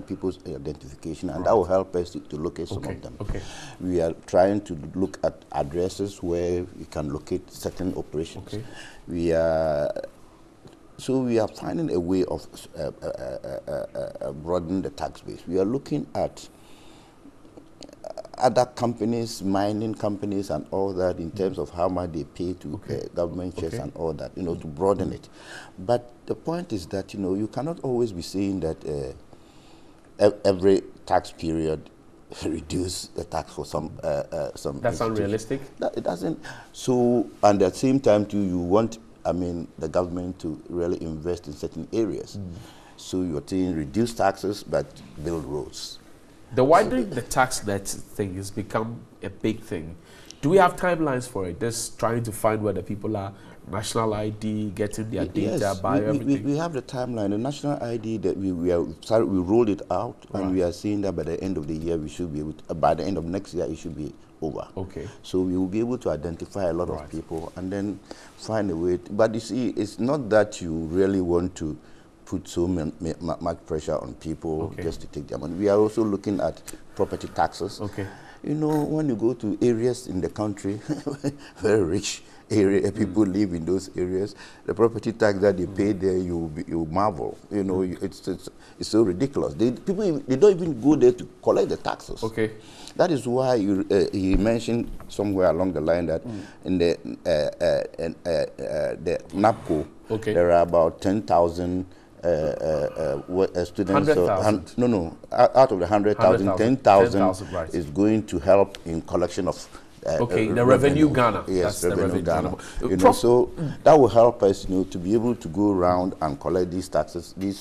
people's identification, and that will help us to locate some of them. Okay. We are trying to look at addresses where we can locate certain operations. Okay. So we are finding a way of broadening the tax base. We are looking at other companies, mining companies and all that, in terms of how much they pay to government checks and all that, to broaden it. But the point is that, you cannot always be saying that every tax period reduce the tax for some. That's unrealistic? It doesn't. So, and at the same time, too, you want, the government to really invest in certain areas. So you're saying reduce taxes, but build roads. The widening the tax net thing has become a big thing. Do we have timelines for it? Just trying to find where the people are, national ID, getting their data, everything? We have the timeline. The national ID that we rolled it out, and we are seeing that by the end of the year we should be able to, by the end of next year it should be over. Okay. So we will be able to identify a lot of people and then find a way. But you see, it's not that you really want to put so much pressure on people just to take their money. We are also looking at property taxes. Okay. When you go to areas in the country, very rich area, people live in those areas, the property tax that they pay there, you marvel. It's so ridiculous. People they don't even go there to collect the taxes. Okay. That is why he mentioned somewhere along the line that in the NAPCO, there are about 10,000 students. 100,000? No. Out of the 100,000, 10,000 is going to help in collection of the revenue Ghana. Yes, that's revenue Ghana. So that will help us, to be able to go around and collect these taxes. In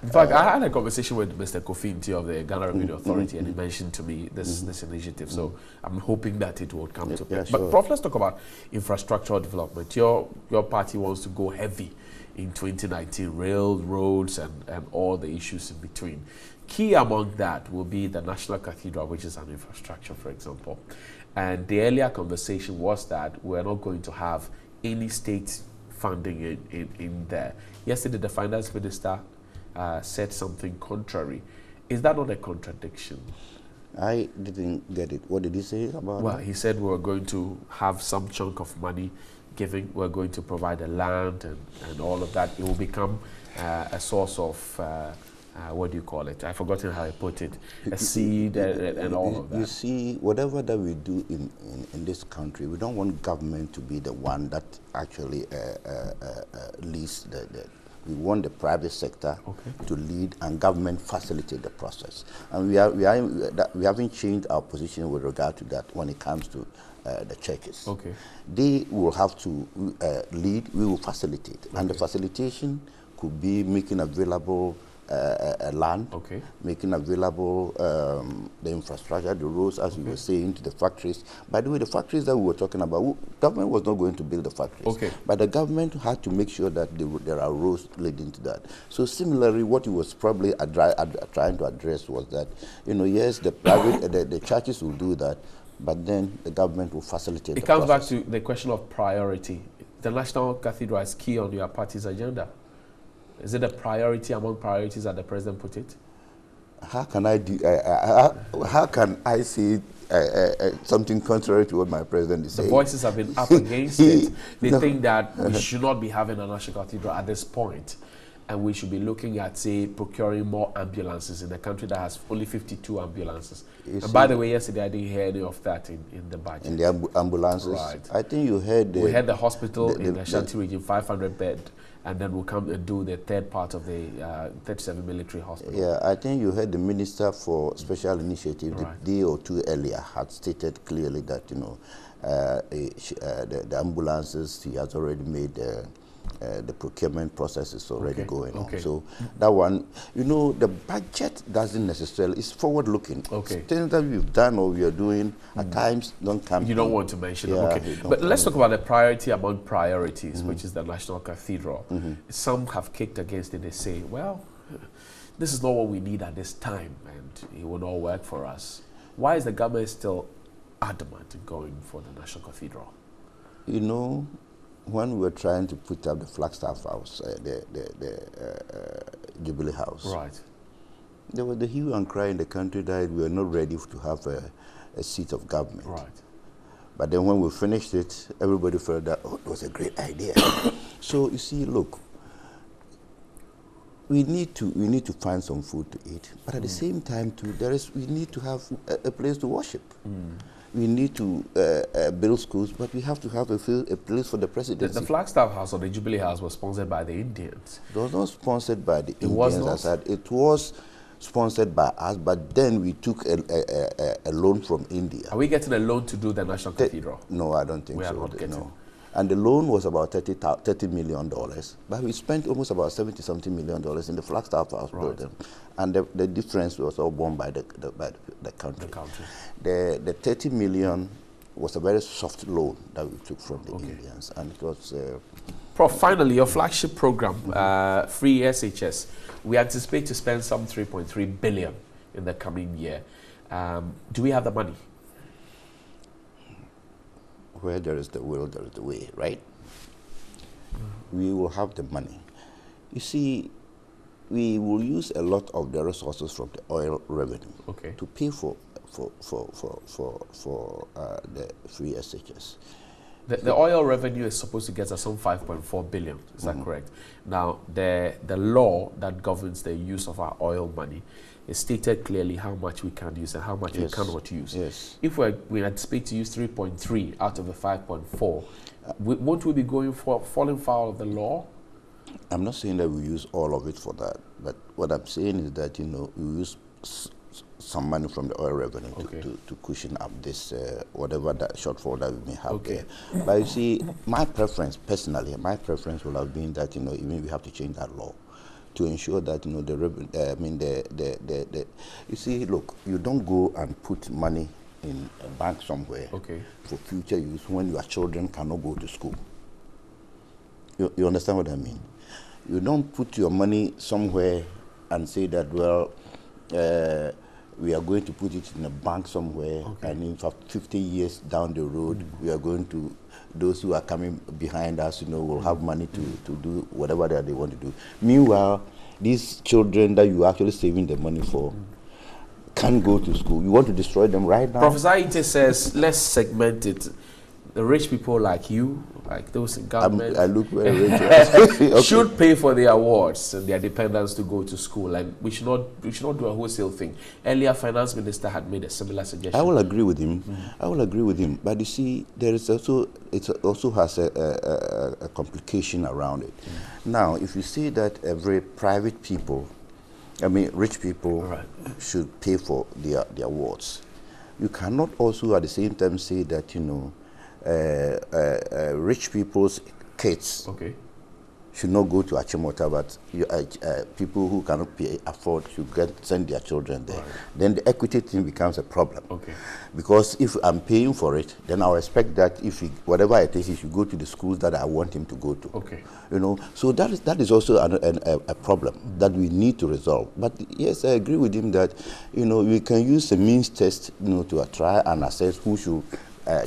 fact, I had a conversation with Mr. Kofi Nti of the Ghana Revenue Authority, and he mentioned to me this initiative. So I'm hoping that it will come to play. But Prof, let's talk about infrastructural development. Your party wants to go heavy in 2019, railroads and all the issues in between. Key among that will be the National Cathedral, which is an infrastructure, for example. And the earlier conversation was that we're not going to have any state funding in there. Yesterday, the finance minister said something contrary. Is that not a contradiction? I didn't get it. What did he say about Well, he said we're going to have some chunk of money given, we're going to provide the land and all of that. It will become a source of what do you call it? I've forgotten how I put it. A seed and all of that. You see, whatever that we do in this country, we don't want government to be the one that actually leads we want the private sector to lead and government facilitate the process. And we haven't changed our position with regard to that when it comes to the churches. Okay. They will have to lead, we will facilitate. And the facilitation could be making available land, making available the infrastructure, the roads, as we were saying, to the factories. By the way, the factories that we were talking about, government was not going to build the factories. But the government had to make sure that there are roads leading to that. So similarly, what he was probably trying to address was that, yes, the private, the churches will do that, but then the government will facilitate the process. It comes back to the question of priority. The National Cathedral is key on your party's agenda. Is it a priority among priorities that the president put it? How can I do? How can I say something contrary to what my president is saying? The voices have been up against it. They think that we should not be having a national cathedral at this point. and we should be looking at, say, procuring more ambulances in a country that has only 52 ambulances. And by the way, yesterday I didn't hear any of that in the budget. In the ambulances? Right. I think you heard... we had the hospital in the Ashanti region, 500 bed, and then we'll come and do the third part of the 37 military hospital. Yeah, I think you heard the Minister for Special Initiative, the day or two earlier, had stated clearly that, you know, the ambulances, he has already made the procurement process is already going on. So that one, you know, the budget doesn't necessarily, it's forward-looking. Things that we've done or we are doing at times don't come. You don't want to mention them, But let's talk about the priority among priorities, which is the National Cathedral. Some have kicked against it. They say, well, this is not what we need at this time, and it will not work for us. Why is the government still adamant in going for the National Cathedral? You know, when we were trying to put up the Flagstaff House, the Jubilee House, there was the hue and cry in the country that we were not ready to have a seat of government. But then when we finished it, everybody felt that, oh, it was a great idea. So you see, look, we need to find some food to eat, but at the same time, too, we need to have a place to worship. We need to build schools, but we have to have a place for the presidency. The Flagstaff House or the Jubilee House was sponsored by the Indians. It was not sponsored by the Indians. Was not? I said it was sponsored by us, but then we took a loan from India. Are we getting a loan to do the National Cathedral? No, I don't think we so. We are not getting. No. And the loan was about $30 million, but we spent almost about $70-something million in the Flagstaff House building, and the difference was all borne by the country. The $30 million was a very soft loan that we took from the Indians, and it was. Prof, finally, your flagship program, Free SHS, we anticipate to spend some $3.3 billion in the coming year. Do we have the money? Where there is the will, there is the way, right? We will have the money. You see, we will use a lot of the resources from the oil revenue to pay for the free SHS. The oil revenue is supposed to get us some 5.4 billion. Is that correct? Now, the law that governs the use of our oil money is stated clearly how much we can use and how much we cannot use. If we anticipate to use 3.3 out of the 5.4, won't we be falling foul of the law? I'm not saying that we use all of it for that, but what I'm saying is that, you know, we use some money from the oil revenue to cushion up this whatever that shortfall that we may have there. But you see, my preference personally, will have been that, you know, even we have to change that law to ensure that, you know, you see, look, you don't go and put money in a bank somewhere for future use when your children cannot go to school. You understand what I mean? You don't put your money somewhere and say that, well, we are going to put it in a bank somewhere, and in fact 50 years down the road, we are going to, those who are coming behind us, you know, will have money to do whatever that they want to do. Meanwhile, these children that you are actually saving the money for can't go to school. You want to destroy them right now? Professor Ite says, let's segment it. The rich people like you, like those in government, I look very rich. should pay for their awards and their dependents to go to school, and we should not do a wholesale thing. Earlier, Finance Minister had made a similar suggestion. I will agree with him. I will agree with him. But you see, there is also also has a complication around it. Now, if you say that every private people, rich people, should pay for their awards, you cannot also at the same time say that, you know, rich people's kids should not go to Achimota, but people who cannot afford should send their children there. Then the equity thing becomes a problem. Because if I'm paying for it, then I'll expect that if whatever it is, he should go to the schools that I want him to go to. You know, so that is also a problem that we need to resolve. But yes, I agree with him that, you know, we can use a means test, you know, to try and assess who should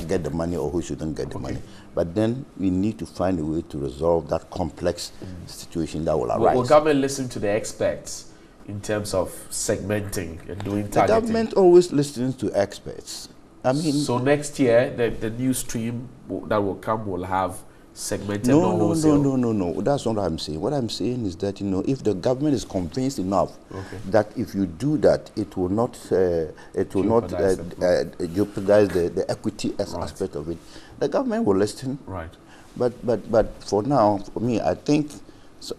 get the money or who shouldn't get the money. But then we need to find a way to resolve that complex situation that will arise. Will government listen to the experts in terms of segmenting and doing targeting? The government always listens to experts. I mean, so next year, the new stream that will come will have segmented. No. That's not what I'm saying. What I'm saying is that, if the government is convinced enough that if you do that, it will not jeopardize the equity aspect of it, the government will listen. Right. But for now, for me, I think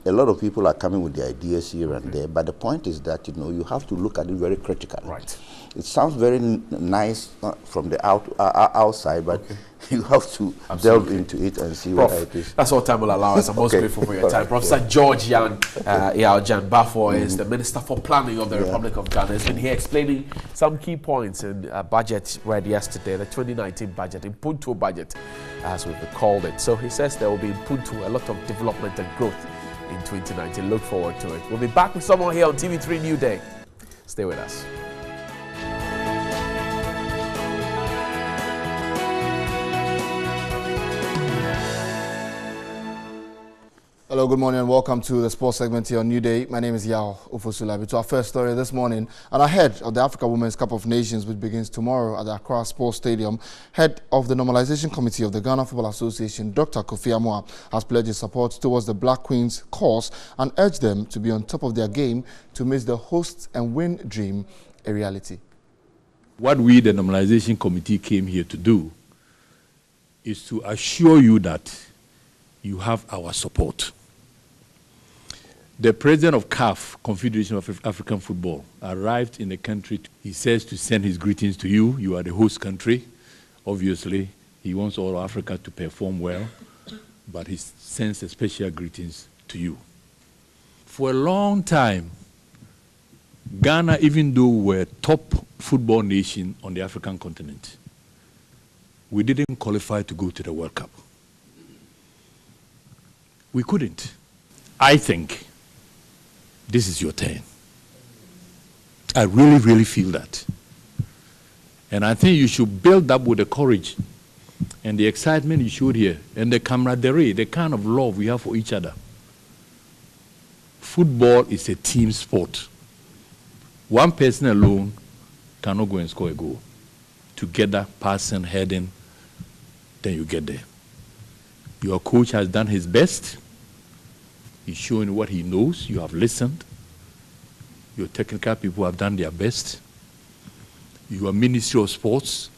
a lot of people are coming with the ideas here and there. But the point is that you have to look at it very critically. Right. It sounds very nice from the outside, but you have to delve into it and see what it is. That's all time will allow us. I'm most grateful for your time. Professor George Jan Bafo is the Minister for Planning of the Republic of Ghana. He's been here explaining some key points in budget read yesterday, the 2019 budget, Impuntu budget, as we've called it. So he says there will be Impuntu, a lot of development and growth in 2019. Look forward to it. We'll be back with someone here on TV3 Newday. Stay with us. Hello, good morning and welcome to the sports segment here on Newday. My name is Yao Ufosulabi. To our first story this morning, and ahead of the Africa Women's Cup of Nations, which begins tomorrow at the Accra Sports Stadium, head of the Normalization Committee of the Ghana Football Association, Dr. Kofi Amoah, has pledged his support towards the Black Queens cause and urged them to be on top of their game to make the host and win dream a reality. What we, the Normalization Committee, came here to do is to assure you that you have our support. The president of CAF, Confederation of African Football, arrived in the country. He says to send his greetings to you. You are the host country. Obviously, he wants all of Africa to perform well, but he sends a special greetings to you. For a long time, Ghana, even though we were a top football nation on the African continent, we didn't qualify to go to the World Cup. We couldn't. I think this is your turn. I really, really feel that. And I think you should build up with the courage and the excitement you showed here and the camaraderie, the kind of love we have for each other. Football is a team sport. One person alone cannot go and score a goal. Together, passing, heading, then you get there. Your coach has done his best. He's showing what he knows. You have listened. Your technical people have done their best. Your Ministry of Sports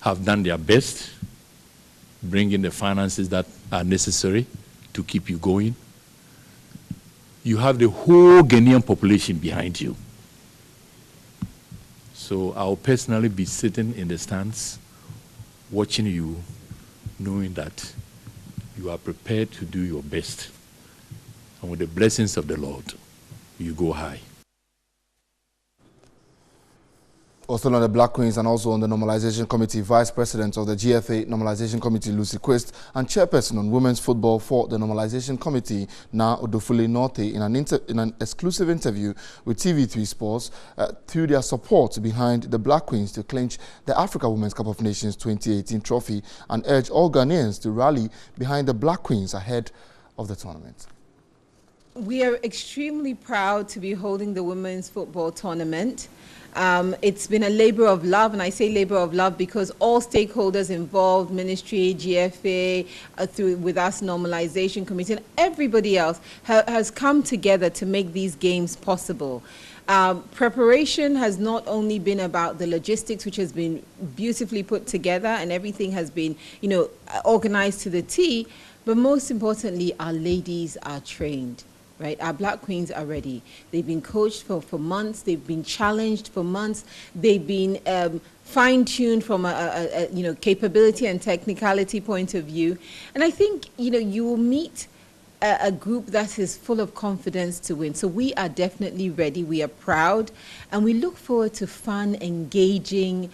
have done their best, bringing the finances that are necessary to keep you going. You have the whole Ghanaian population behind you. So I'll personally be sitting in the stands, watching you, knowing that you are prepared to do your best. And with the blessings of the Lord, you go high. Also on the Black Queens and also on the Normalization Committee, Vice President of the GFA Normalization Committee, Lucy Quist, and Chairperson on Women's Football for the Normalization Committee, Na Odofule Norte, in an exclusive interview with TV3 Sports, through their support behind the Black Queens to clinch the Africa Women's Cup of Nations 2018 trophy and urge all Ghanaians to rally behind the Black Queens ahead of the tournament. We are extremely proud to be holding the Women's Football Tournament. It's been a labor of love, and I say labor of love because all stakeholders involved, Ministry, GFA, with us, Normalization Committee, and everybody else has come together to make these games possible. Preparation has not only been about the logistics, which has been beautifully put together, and everything has been, organized to the T, but most importantly, our ladies are trained. Right, our Black Queens are ready. They've been coached for months. They've been challenged for months. They've been fine-tuned from a capability and technicality point of view. And I think you will meet a group that is full of confidence to win. So we are definitely ready. We are proud, and we look forward to a fun and engaging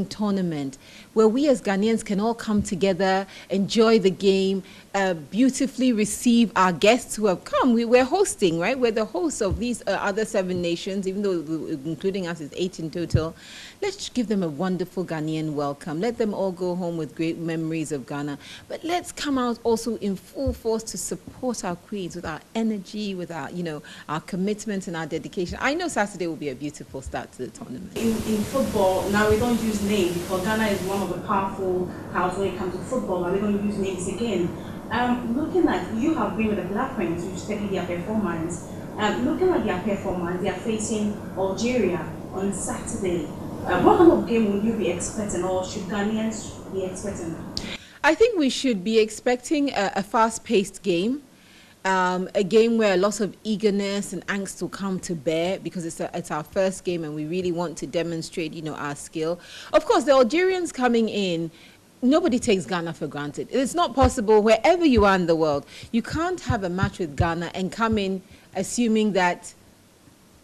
tournament where we as Ghanaians can all come together, enjoy the game, beautifully receive our guests who have come. We're hosting, right? We're the hosts of these other 7 nations, even though including us is 8 in total. Let's give them a wonderful Ghanaian welcome. Let them all go home with great memories of Ghana. But let's come out also in full force to support our queens with our energy, with our, our commitment and our dedication. I know Saturday will be a beautiful start to the tournament. In football, now we don't use names because Ghana is one of the powerful houses when it comes to football, but we don't use names again. Looking at, you have been with the Black Queens, which is taking their performance. Looking at their performance, they are facing Algeria on Saturday. What kind of game would you be expecting, or should Ghanaians be expecting? I think we should be expecting a fast-paced game, a game where a lot of eagerness and angst will come to bear because it's our first game and we really want to demonstrate, our skill. Of course, the Algerians coming in, nobody takes Ghana for granted. It's not possible wherever you are in the world. You can't have a match with Ghana and come in assuming that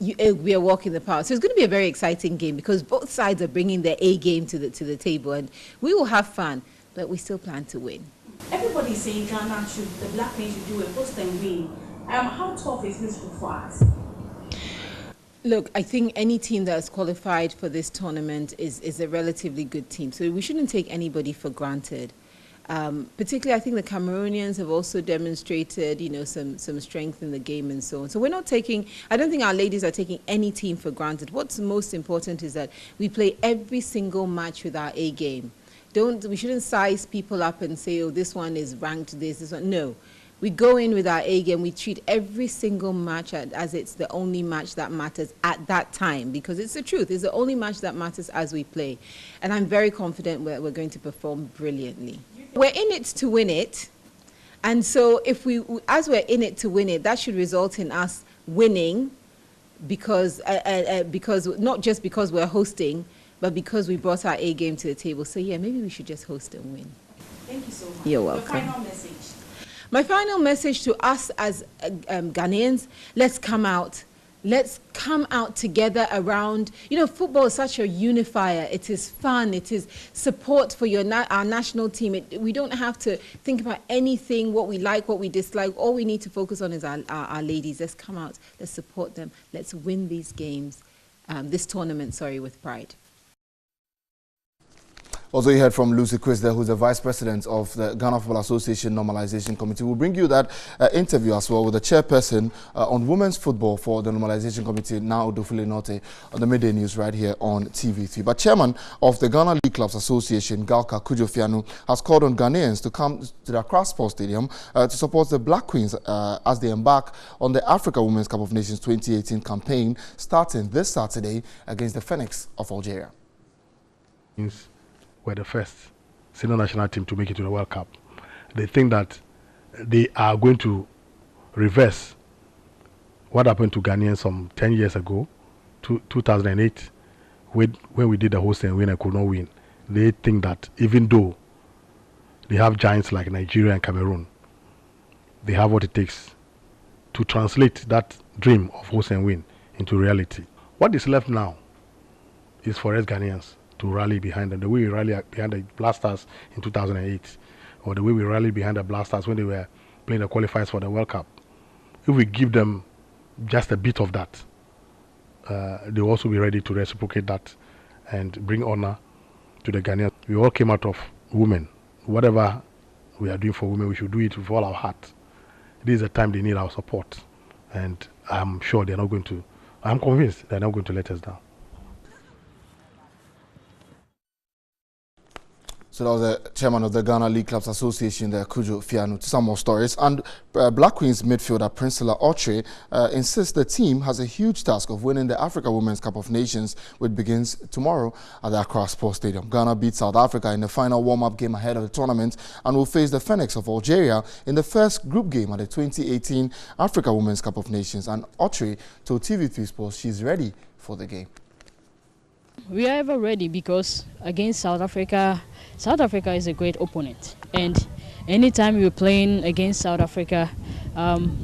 we are walking the path. So it's going to be a very exciting game because both sides are bringing their A game to the table, and we will have fun, but we still plan to win. Everybody's saying Ghana the Black Queens should do a host and win. How tough is this for us? Look, I think any team that is qualified for this tournament is a relatively good team, so we shouldn't take anybody for granted. Particularly, I think the Cameroonians have also demonstrated, some strength in the game and so on. So we're not taking, I don't think our ladies are taking any team for granted. What's most important is that we play every single match with our A game. We shouldn't size people up and say, oh, this one is ranked this one. No. We go in with our A game. We treat every single match as it's the only match that matters at that time, because it's the truth. It's the only match that matters as we play. And I'm very confident we're going to perform brilliantly. We're in it to win it. And so as we're in it to win it, that should result in us winning because not just because we're hosting, but because we brought our A game to the table. So yeah, maybe we should just host and win. Thank you so much. You're welcome. Your final message. My final message to us as Ghanaians, let's come out. Let's come out together around, football is such a unifier. It is fun. It is support for our national team. We don't have to think about anything, what we like, what we dislike. All we need to focus on is our ladies. Let's come out. Let's support them. Let's win these games, this tournament, with pride. Also, you heard from Lucy Chris there, who's the Vice President of the Ghana Football Association Normalization Committee. We'll bring you that interview as well with the chairperson on women's football for the Normalization Committee, now Dofule Norte, on the Midday News right here on TV3. But chairman of the Ghana League Clubs Association, Galka Kujofianu, has called on Ghanaians to come to the Accra Sports Stadium to support the Black Queens as they embark on the Africa Women's Cup of Nations 2018 campaign starting this Saturday against the Phoenix of Algeria. Were the first senior national team to make it to the World Cup. They think that they are going to reverse what happened to Ghanaians some 10 years ago, 2008, when we did the host and win and could not win. They think that even though they have giants like Nigeria and Cameroon, they have what it takes to translate that dream of host and win into reality. What is left now is for us Ghanaians to rally behind them, the way we rallied behind the Blasters in 2008, or the way we rallied behind the Blasters when they were playing the qualifiers for the World Cup. If we give them just a bit of that, they'll also be ready to reciprocate that and bring honor to the Ghanaians. We all came out of women. Whatever we are doing for women, we should do it with all our heart. This is the time they need our support, and I'm sure they're not going to, I'm convinced they're not going to let us down. So that was the chairman of the Ghana League Clubs Association, the Kujo Fianu. To some more stories. And Black Queens midfielder Princilla Autry insists the team has a huge task of winning the Africa Women's Cup of Nations, which begins tomorrow at the Accra Sports Stadium. Ghana beat South Africa in the final warm-up game ahead of the tournament and will face the Phoenix of Algeria in the first group game at the 2018 Africa Women's Cup of Nations. And Autry told TV3 Sports she's ready for the game. We are ever ready because against South Africa is a great opponent, and anytime we're playing against South Africa,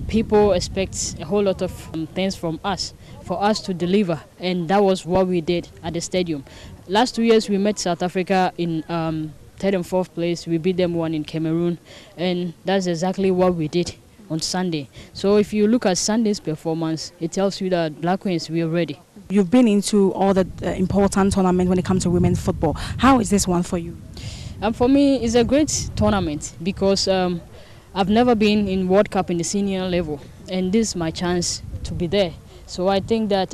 people expect a whole lot of things from us, for us to deliver, and that was what we did at the stadium. Last 2 years we met South Africa in third and fourth place. We beat them 1 in Cameroon, and that's exactly what we did on Sunday. So if you look at Sunday's performance, it tells you that Black Queens, we are ready. You've been into all the important tournaments when it comes to women's football. How is this one for you? For me, it's a great tournament because I've never been in World Cup in the senior level, and this is my chance to be there. So I think that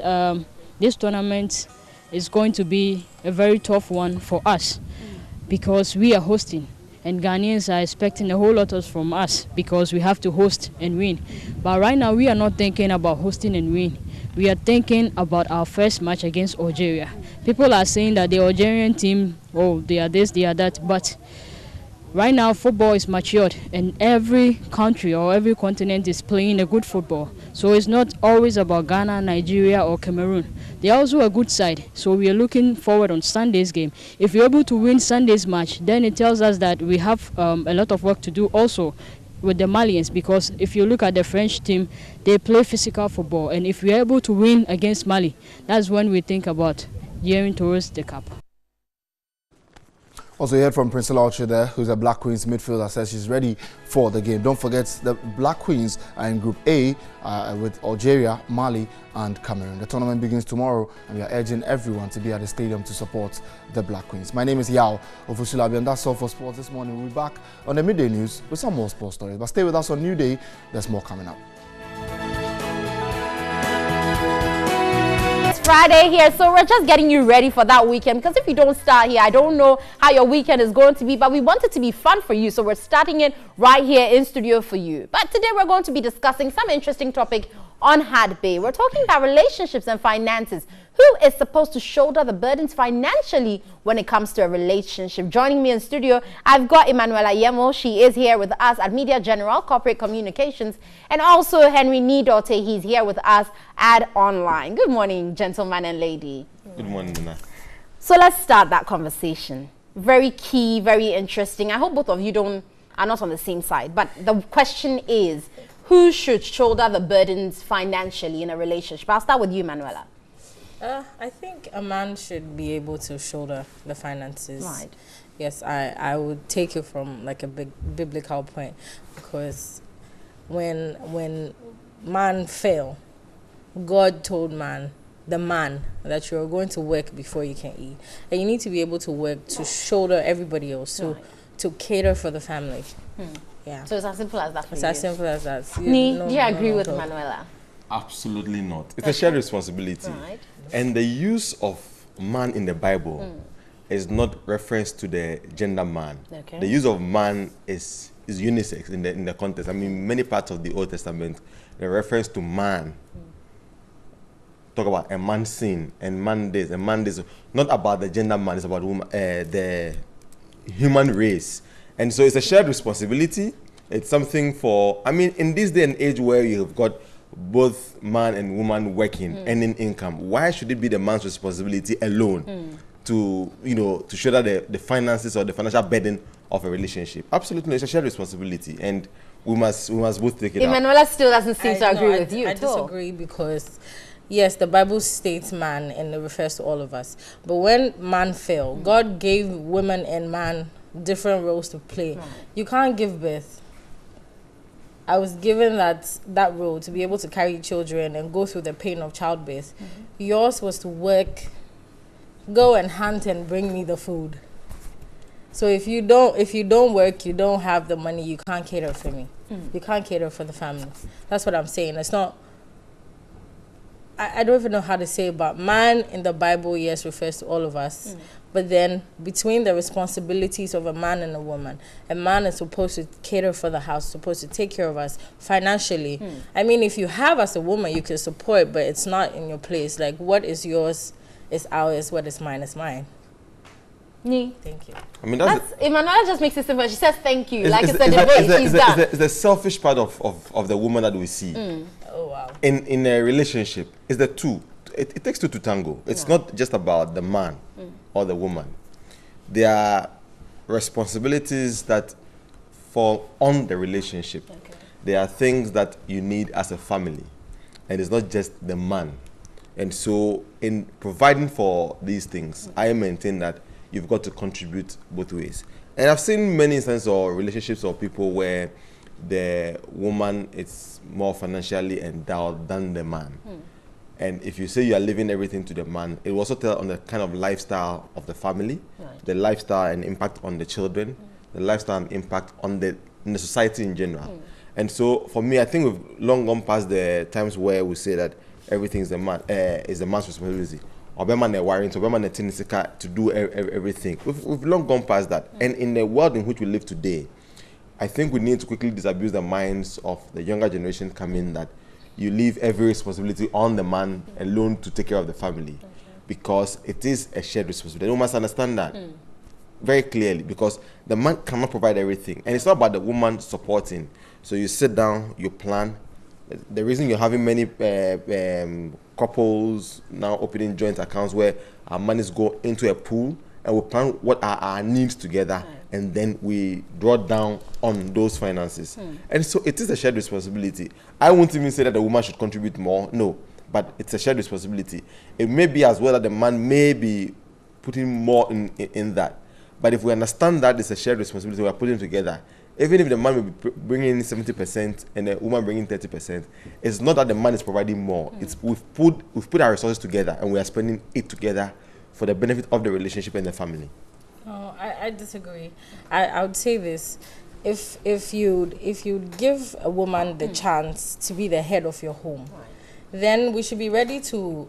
this tournament is going to be a very tough one for us because we are hosting, and Ghanaians are expecting a whole lot from us because we have to host and win. But right now, we are not thinking about hosting and win. We are thinking about our first match against Algeria. People are saying that the Algerian team, oh, they are this, they are that, but right now football is matured and every country or every continent is playing a good football. So it's not always about Ghana, Nigeria or Cameroon. They are also a good side. So we are looking forward on Sunday's game. If we're able to win Sunday's match, then it tells us that we have a lot of work to do also with the Malians, because if you look at the French team, they play physical football, and if we are able to win against Mali, that's when we think about gearing towards the cup. Also, you heard from Priscilla Oche there, who's a Black Queens midfielder, says she's ready for the game. Don't forget, the Black Queens are in Group A with Algeria, Mali and Cameroon. The tournament begins tomorrow, and we are urging everyone to be at the stadium to support the Black Queens. My name is Yao Ofusulabi, and that's all for sports this morning. We'll be back on the midday news with some more sports stories. But stay with us on Newday. There's more coming up. Friday here, so we're just getting you ready for that weekend, because if you don't start here, I don't know how your weekend is going to be, but we want it to be fun for you, so we're starting it right here in studio for you. But today we're going to be discussing some interesting topic on Hard Bay. We're talking about relationships and finances. Who is supposed to shoulder the burdens financially when it comes to a relationship? Joining me in studio, I've got Emanuela Yemo. She is here with us at Media General Corporate Communications, and also Henry Nidote. He's here with us at Online. Good morning, gentleman and lady. Good morning, Nana. So let's start that conversation. Very key, very interesting. I hope both of you are not on the same side, but the question is, who should shoulder the burdens financially in a relationship? I'll start with you, Manuela. I think a man should be able to shoulder the finances. Right. Yes, I would take it from like a big biblical point, because when man fell, God told the man that you're going to work before you can eat, and you need to be able to work to shoulder everybody else, to cater for the family. Yeah. So it's as simple as that for It's you. as simple as that. Do you agree with Manuela? Absolutely not. It's a shared responsibility. Right. And the use of man in the Bible is not reference to the gender man. Okay. The use of man is unisex in the context. I mean, many parts of the Old Testament, the reference to man talk about a man sin and man this and man this. Not about the gender man, it's about woman, the human race. And so it's a shared responsibility. It's something for, I mean, in this day and age where you have got both man and woman working, earning income, why should it be the man's responsibility alone to shoulder the finances or the financial burden of a relationship? Absolutely, it's a shared responsibility, and we must both take it Emanuela still doesn't seem to agree with you. I disagree, because yes, the Bible states man and it refers to all of us. But when man fell, God gave women and man different roles to play. Right. You can't give birth. I was given that role to be able to carry children and go through the pain of childbirth. Yours was to work, go and hunt and bring me the food. So if you don't work, you don't have the money, you can't cater for me. You can't cater for the family. That's what I'm saying. It's not, I don't even know how to say it, but man in the Bible, yes, refers to all of us. But then between the responsibilities of a man and a man is supposed to cater for the house, supposed to take care of us financially. I mean, if you have as a woman, you can support, but it's not in your place. Like, what is yours is ours, what is mine is mine. Thank you. I mean, Emanuela just makes it simple. She says thank you. It's the selfish part of the woman that we see. Oh, wow. In a relationship, it's the two. It takes two to tango. It's not just about the man or the woman. There are responsibilities that fall on the relationship. Okay. There are things that you need as a family, and it's not just the man. And so in providing for these things, I maintain that you've got to contribute both ways. And I've seen many instances or relationships or people where the woman is more financially endowed than the man. And if you say you are leaving everything to the man, it will also tell on the kind of lifestyle of the family, the lifestyle and impact on the children, the lifestyle and impact on the society in general. And so for me, I think we've long gone past the times where we say that everything is the man's responsibility. Or be man wiring, so be man to do everything. We've long gone past that. And in the world in which we live today, I think we need to quickly disabuse the minds of the younger generation coming that you leave every responsibility on the man alone to take care of the family, because it is a shared responsibility. You must understand that very clearly, because the man cannot provide everything, and it's not about the woman supporting. So you sit down, you plan. The reason you're having many couples now opening joint accounts where our monies go into a pool and we plan what are our needs together, and then we draw down on those finances. And so it is a shared responsibility. I won't even say that the woman should contribute more, no, but it's a shared responsibility. It may be as well that the man may be putting more in that. But if we understand that it's a shared responsibility, we are putting together, even if the man will be bringing in 70% and the woman bringing 30%, it's not that the man is providing more. It's we've put our resources together and we are spending it together for the benefit of the relationship and the family. Oh, I disagree. I would say this: if you'd give a woman the chance to be the head of your home, then we should be ready to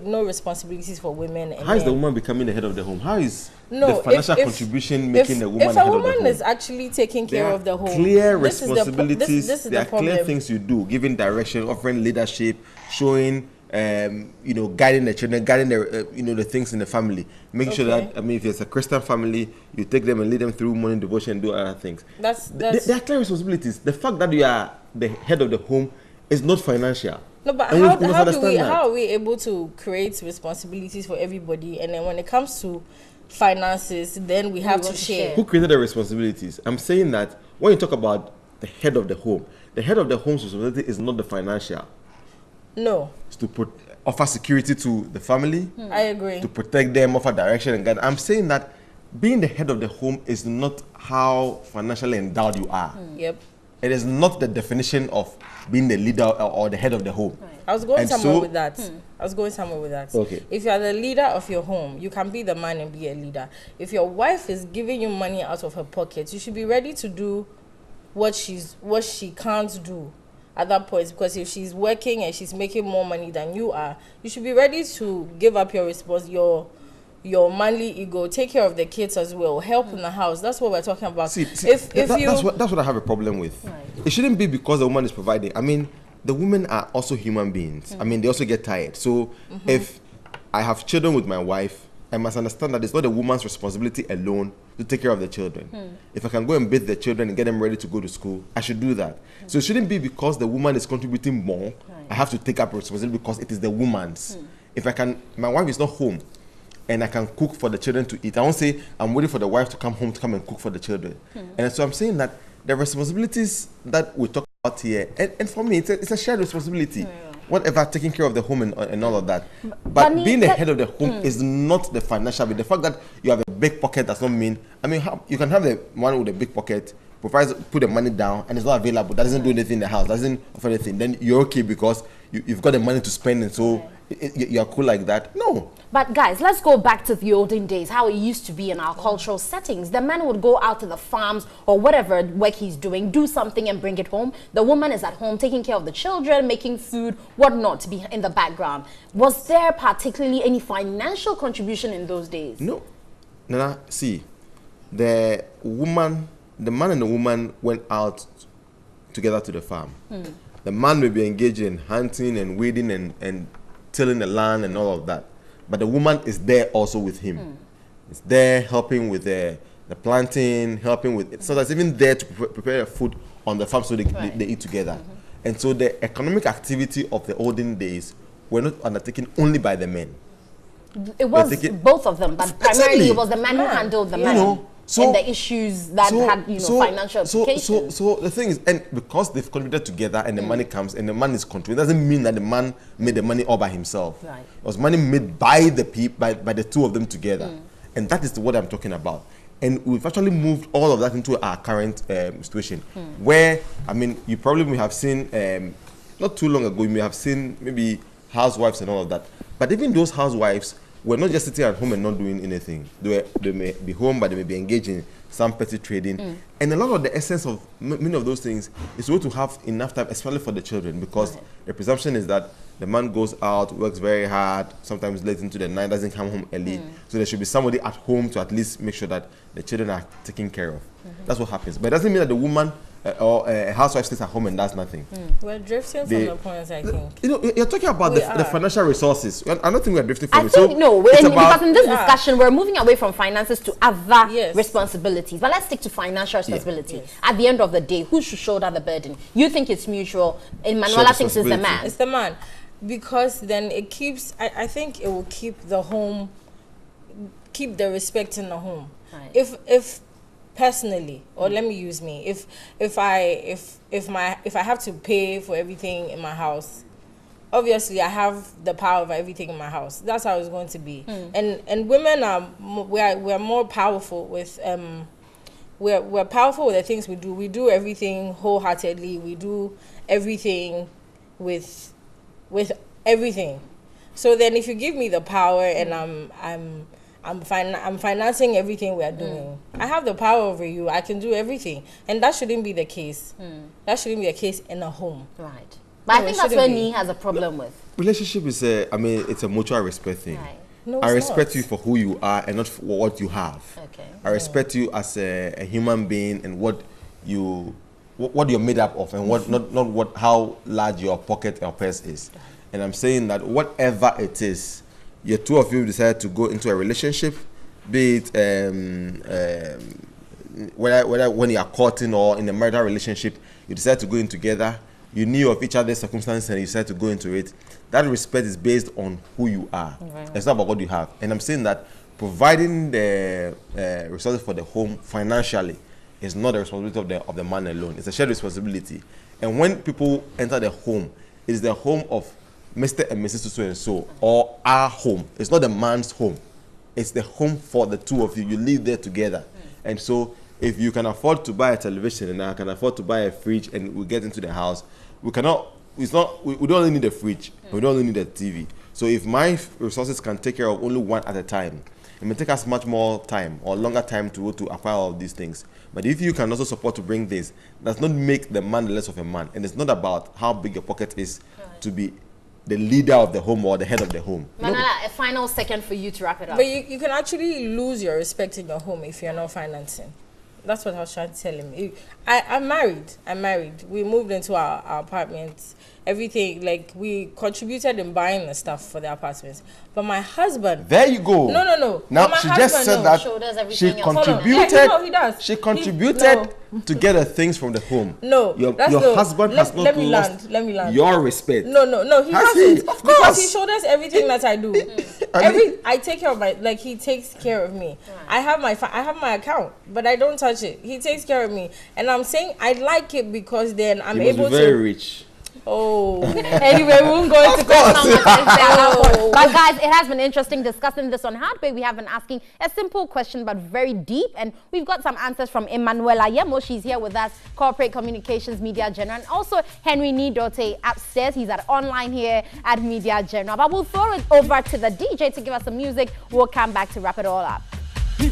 no responsibilities for women. And how is the woman becoming the head of the home? How is the financial contribution making the woman the head of the home? If a woman is actually taking care of the home, clear responsibilities. This is there are clear things you do, giving direction, offering leadership, showing. Guiding the children, guiding the the things in the family, making sure that if it's a Christian family, you take them and lead them through morning devotion and do other things. There are clear responsibilities. The fact that you are the head of the home is not financial. No, but how are we able to create responsibilities for everybody, and then when it comes to finances, then we have to share? Who created the responsibilities? I'm saying that when you talk about the head of the home's responsibility is not the financial. No. It's to offer security to the family. I agree. To protect them, offer direction and guidance. I'm saying that being the head of the home is not how financially endowed you are. Yep. It is not the definition of being the leader or the head of the home. I was going somewhere with that. Okay. If you are the leader of your home, you can be the man and be a leader. If your wife is giving you money out of her pocket, you should be ready to do what she can't do at that point, because if she's working and she's making more money than you are, you should be ready to give up your manly ego, take care of the kids as well, help in the house. That's what we're talking about. That's what I have a problem with. Right. It shouldn't be because the woman is providing. I mean, the women are also human beings. I mean, they also get tired. So if I have children with my wife, I must understand that it's not a woman's responsibility alone to take care of the children. If I can go and bathe the children and get them ready to go to school, I should do that. So it shouldn't be because the woman is contributing more, I have to take up responsibility because it is the woman's. If my wife is not home and I can cook for the children to eat, I won't say I'm waiting for the wife to come home to come and cook for the children. And so I'm saying that the responsibilities that we talk about here, and for me, it's a shared responsibility. Whatever, taking care of the home and all of that. But being the head of the home is not the financial bit. The fact that you have a big pocket does not mean, you can have the one with a big pocket, put the money down, and it's not available. That doesn't do anything in the house, doesn't offer anything. Then you're okay because you've got the money to spend, and so you're cool like that. No. But guys, let's go back to the olden days, how it used to be in our cultural settings. The man would go out to the farms or whatever work he's doing, do something and bring it home. The woman is at home taking care of the children, making food, whatnot, to be in the background. Was there particularly any financial contribution in those days? No. Nana, see, the man and the woman went out together to the farm. The man may be engaged in hunting and weeding and tilling the land and all of that. But the woman is there also with him. It's there helping with the planting, helping with it. So that's even there to prepare food on the farm so they eat together. And so the economic activity of the olden days were not undertaken only by the men. It was both of them, but primarily it was the man who handled the money. And the issues that had financial implications. So the thing is, and because they've contributed together and the money comes and the man is contributing, it doesn't mean that the man made the money all by himself. Right. It was money made by the people, by the two of them together. And that is what I'm talking about. And we've actually moved all of that into our current situation, where, you probably may have seen, not too long ago, you may have seen maybe housewives and all of that. But even those housewives were not just sitting at home and not doing anything. They may be home, but they may be engaged in some petty trading. And a lot of the essence of many of those things is to have enough time, especially for the children, because the presumption is that the man goes out, works very hard, sometimes late into the night, doesn't come home early. So there should be somebody at home to at least make sure that the children are taken care of. That's what happens. But it doesn't mean that the woman or a housewife stays at home and does nothing. We're drifting from the points, I think. You know, you're talking about the financial resources. I don't think we're drifting from I it. think no, because in this discussion we're moving away from finances to other responsibilities. But let's stick to financial responsibility. At the end of the day, who should shoulder the burden? You think it's mutual. Manuela thinks it's the man. It's the man. Because then it keeps, I think it will keep the home, keep the respect in the home. Right. If personally, or let me use me, if I have to pay for everything in my house, obviously I have the power over everything in my house. That's how it's going to be. And women are we're more powerful with we're powerful with the things we do. We do everything wholeheartedly. We do everything with everything. So then if you give me the power and I'm financing everything we are doing, I have the power over you. I can do everything. And that shouldn't be the case. That shouldn't be the case in a home. Right. But I think that's where Nee has a problem with. Relationship is it's a mutual respect thing. Right. No, I respect you for who you are and not for what you have. Okay. I respect you as a human being and what you're made up of, and how large your pocket or purse is. And I'm saying that whatever it is, the two of you decide to go into a relationship, be it whether when you are courting or in a marital relationship, you decide to go in together. You knew of each other's circumstances and you decide to go into it. That respect is based on who you are. Right. It's not about what you have. And I'm saying that providing the resources for the home financially is not the responsibility of the man alone. It's a shared responsibility. And when people enter the home, it's the home of Mr. and Mrs. So-and-so, or our home. It's not the man's home. It's the home for the two of you. You live there together. And so if you can afford to buy a television and I can afford to buy a fridge and we get into the house, we don't only need a fridge. We don't only need a TV. So if my resources can take care of only one at a time, it may take us much more time or longer time to acquire all of these things. But if you can also support to bring this, does not make the man less of a man. And it's not about how big your pocket is to be the leader of the home or the head of the home. Manuela, a final second for you to wrap it up. But you can actually lose your respect in your home if you're not financing. That's what I was trying to tell him. I'm married. We moved into our apartments. Everything, like, we contributed in buying the stuff for the apartments. But my husband... There you go. No. Now, she just said that she contributed... he does. She contributed to get the things from the home. No, your husband has not lost let me land. your respect. No, he hasn't. Of course. Because he showed us everything that I do. I take care of he takes care of me. I have my account, but I don't touch it. He takes care of me. And I'm saying I like it because then I'm able to... very rich. Oh. Anyway, we won't go into questions. But guys, it has been interesting discussing this on Hardway. We have been asking a simple question, but very deep. And we've got some answers from Emanuela Yemo. She's here with us, Corporate Communications Media General. And also Henry Nidote upstairs. He's online here at Media General. But we'll throw it over to the DJ to give us some music. We'll come back to wrap it all up. They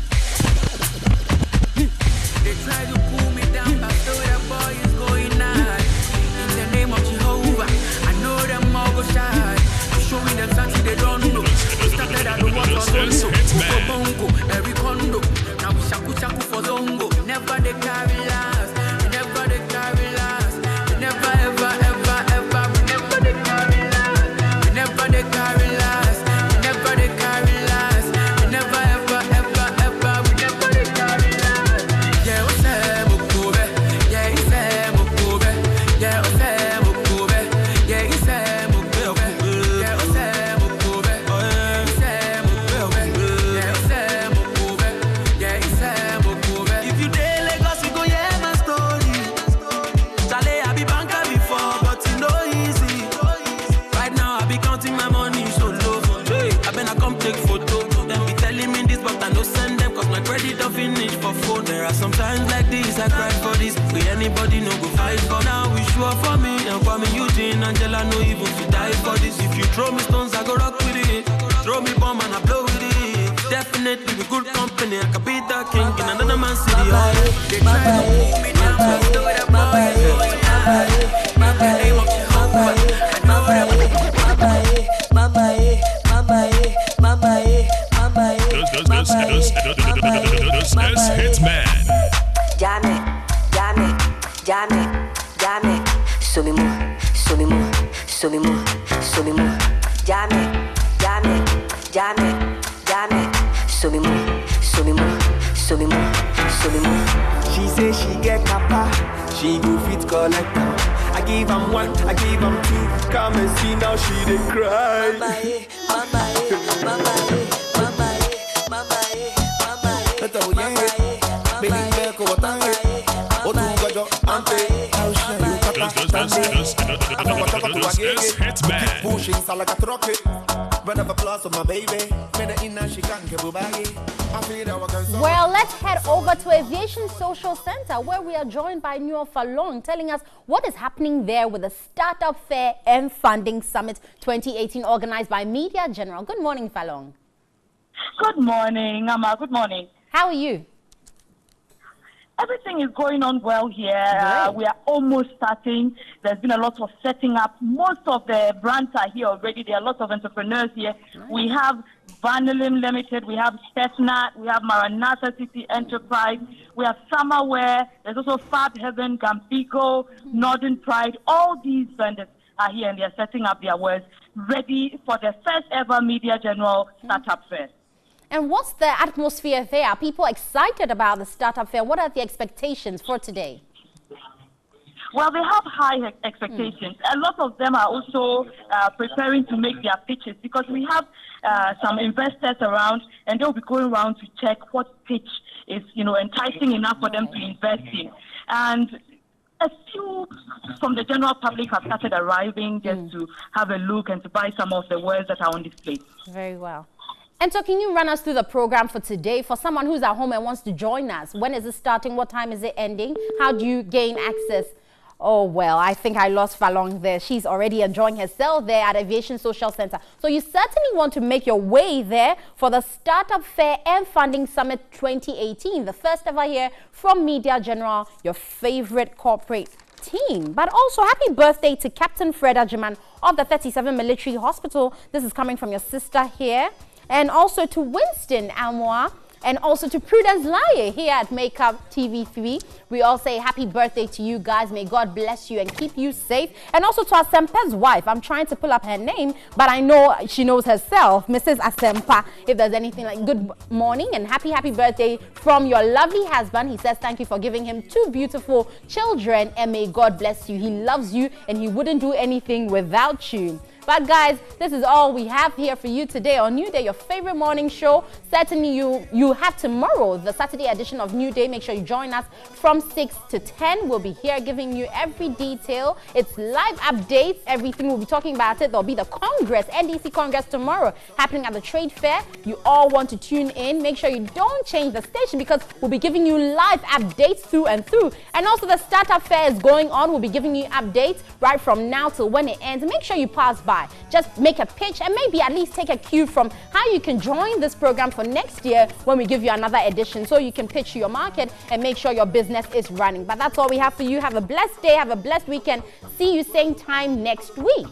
try to pull me down, but still that boy is going on. In the name of Jehovah, I know them all go shy. I'm showing them something they don't know. We started at the water, Bongo, every condo. Now we shaku for Zongo. Never they carry last. Never they carry last. Never ever. We never they carry last. We never they carry last. Never they carry last. Never ever. phone. There are sometimes like this, I cry for this. We anybody no go fight for. Now we sure for me, and for me Eugene, Angela no even to die for this. If you throw me stones, I go rock with it. Throw me bomb and I blow with it. Definitely with good company, I can be the king in another man's city. They try to pull me down, but I know that boy is going high. In the name of Jehovah, I know that This Hitman. Jam it, jam it, jam it, jam it. Show me more, show me more, show me more, show me more. Jam it, jam it, jam it, jam it. Show me more, show me more, show me more, show me more. she say she get kappa, she go fit collector. I give him one, I give him two. Come and see now she dey cry. Mama, eh, mama, eh, mama, eh, mama, eh, mama, eh, mama, eh. Let her yeah, baby, make a water. Otu gajo ante, This Hitman. pushing salaga troke. Run up applause for my baby. She can't get Well, let's head over to Aviation Social Center, where we are joined by Newday Falong, telling us what is happening there with the Startup Fair and Funding Summit 2018 organized by Media General. Good morning, Falong. Good morning, Amma. Good morning. How are you? Everything is going on well here. We are almost starting. There's been a lot of setting up. Most of the brands are here already. There are lots of entrepreneurs here. We have Vanillin Limited, we have Chestnut, we have Maranatha City Enterprise, we have Summerwear, there's also Fab Heaven, Gambigo, Northern Pride. All these vendors are here and they're setting up their wares ready for the first ever Media General Startup Fair. And what's the atmosphere there? Are people excited about the Startup Fair? What are the expectations for today? Well, they have high expectations. A lot of them are also preparing to make their pitches because we have some investors around and they'll be going around to check what pitch is, enticing enough for them to invest in. And a few from the general public have started arriving just to have a look and to buy some of the wares that are on display. Very well. And so can you run us through the program for today for someone who's at home and wants to join us? When is it starting? What time is it ending? How do you gain access? Oh, well, I think I lost Falong there. She's already enjoying herself there at Aviation Social Center. So you certainly want to make your way there for the Startup Fair and Funding Summit 2018, the first ever here from Media General, your favorite corporate team. But also, happy birthday to Captain Fred Ajiman of the 37 Military Hospital. This is coming from your sister here. And also to Winston Amoa, and also to Prudence Laye here at Makeup TV3. We all say happy birthday to you guys. May God bless you and keep you safe. And also to Asempe's wife. I'm trying to pull up her name, but I know she knows herself, Mrs. Asempa. If there's anything like good morning and happy birthday from your lovely husband. He says thank you for giving him 2 beautiful children and may God bless you. He loves you and he wouldn't do anything without you. But guys, this is all we have here for you today on Newday, your favorite morning show. Certainly you have tomorrow, the Saturday edition of Newday. Make sure you join us from 6 to 10. We'll be here giving you every detail. It's live updates, everything. We'll be talking about it. There'll be the Congress, NDC Congress tomorrow happening at the Trade Fair. You all want to tune in. Make sure you don't change the station because we'll be giving you live updates through and through. And also the Startup Fair is going on. We'll be giving you updates right from now till when it ends. Make sure you pass by. Just make a pitch and maybe at least take a cue from how you can join this program for next year when we give you another edition so you can pitch your market and make sure your business is running. But that's all we have for you. Have a blessed day. Have a blessed weekend. See you same time next week.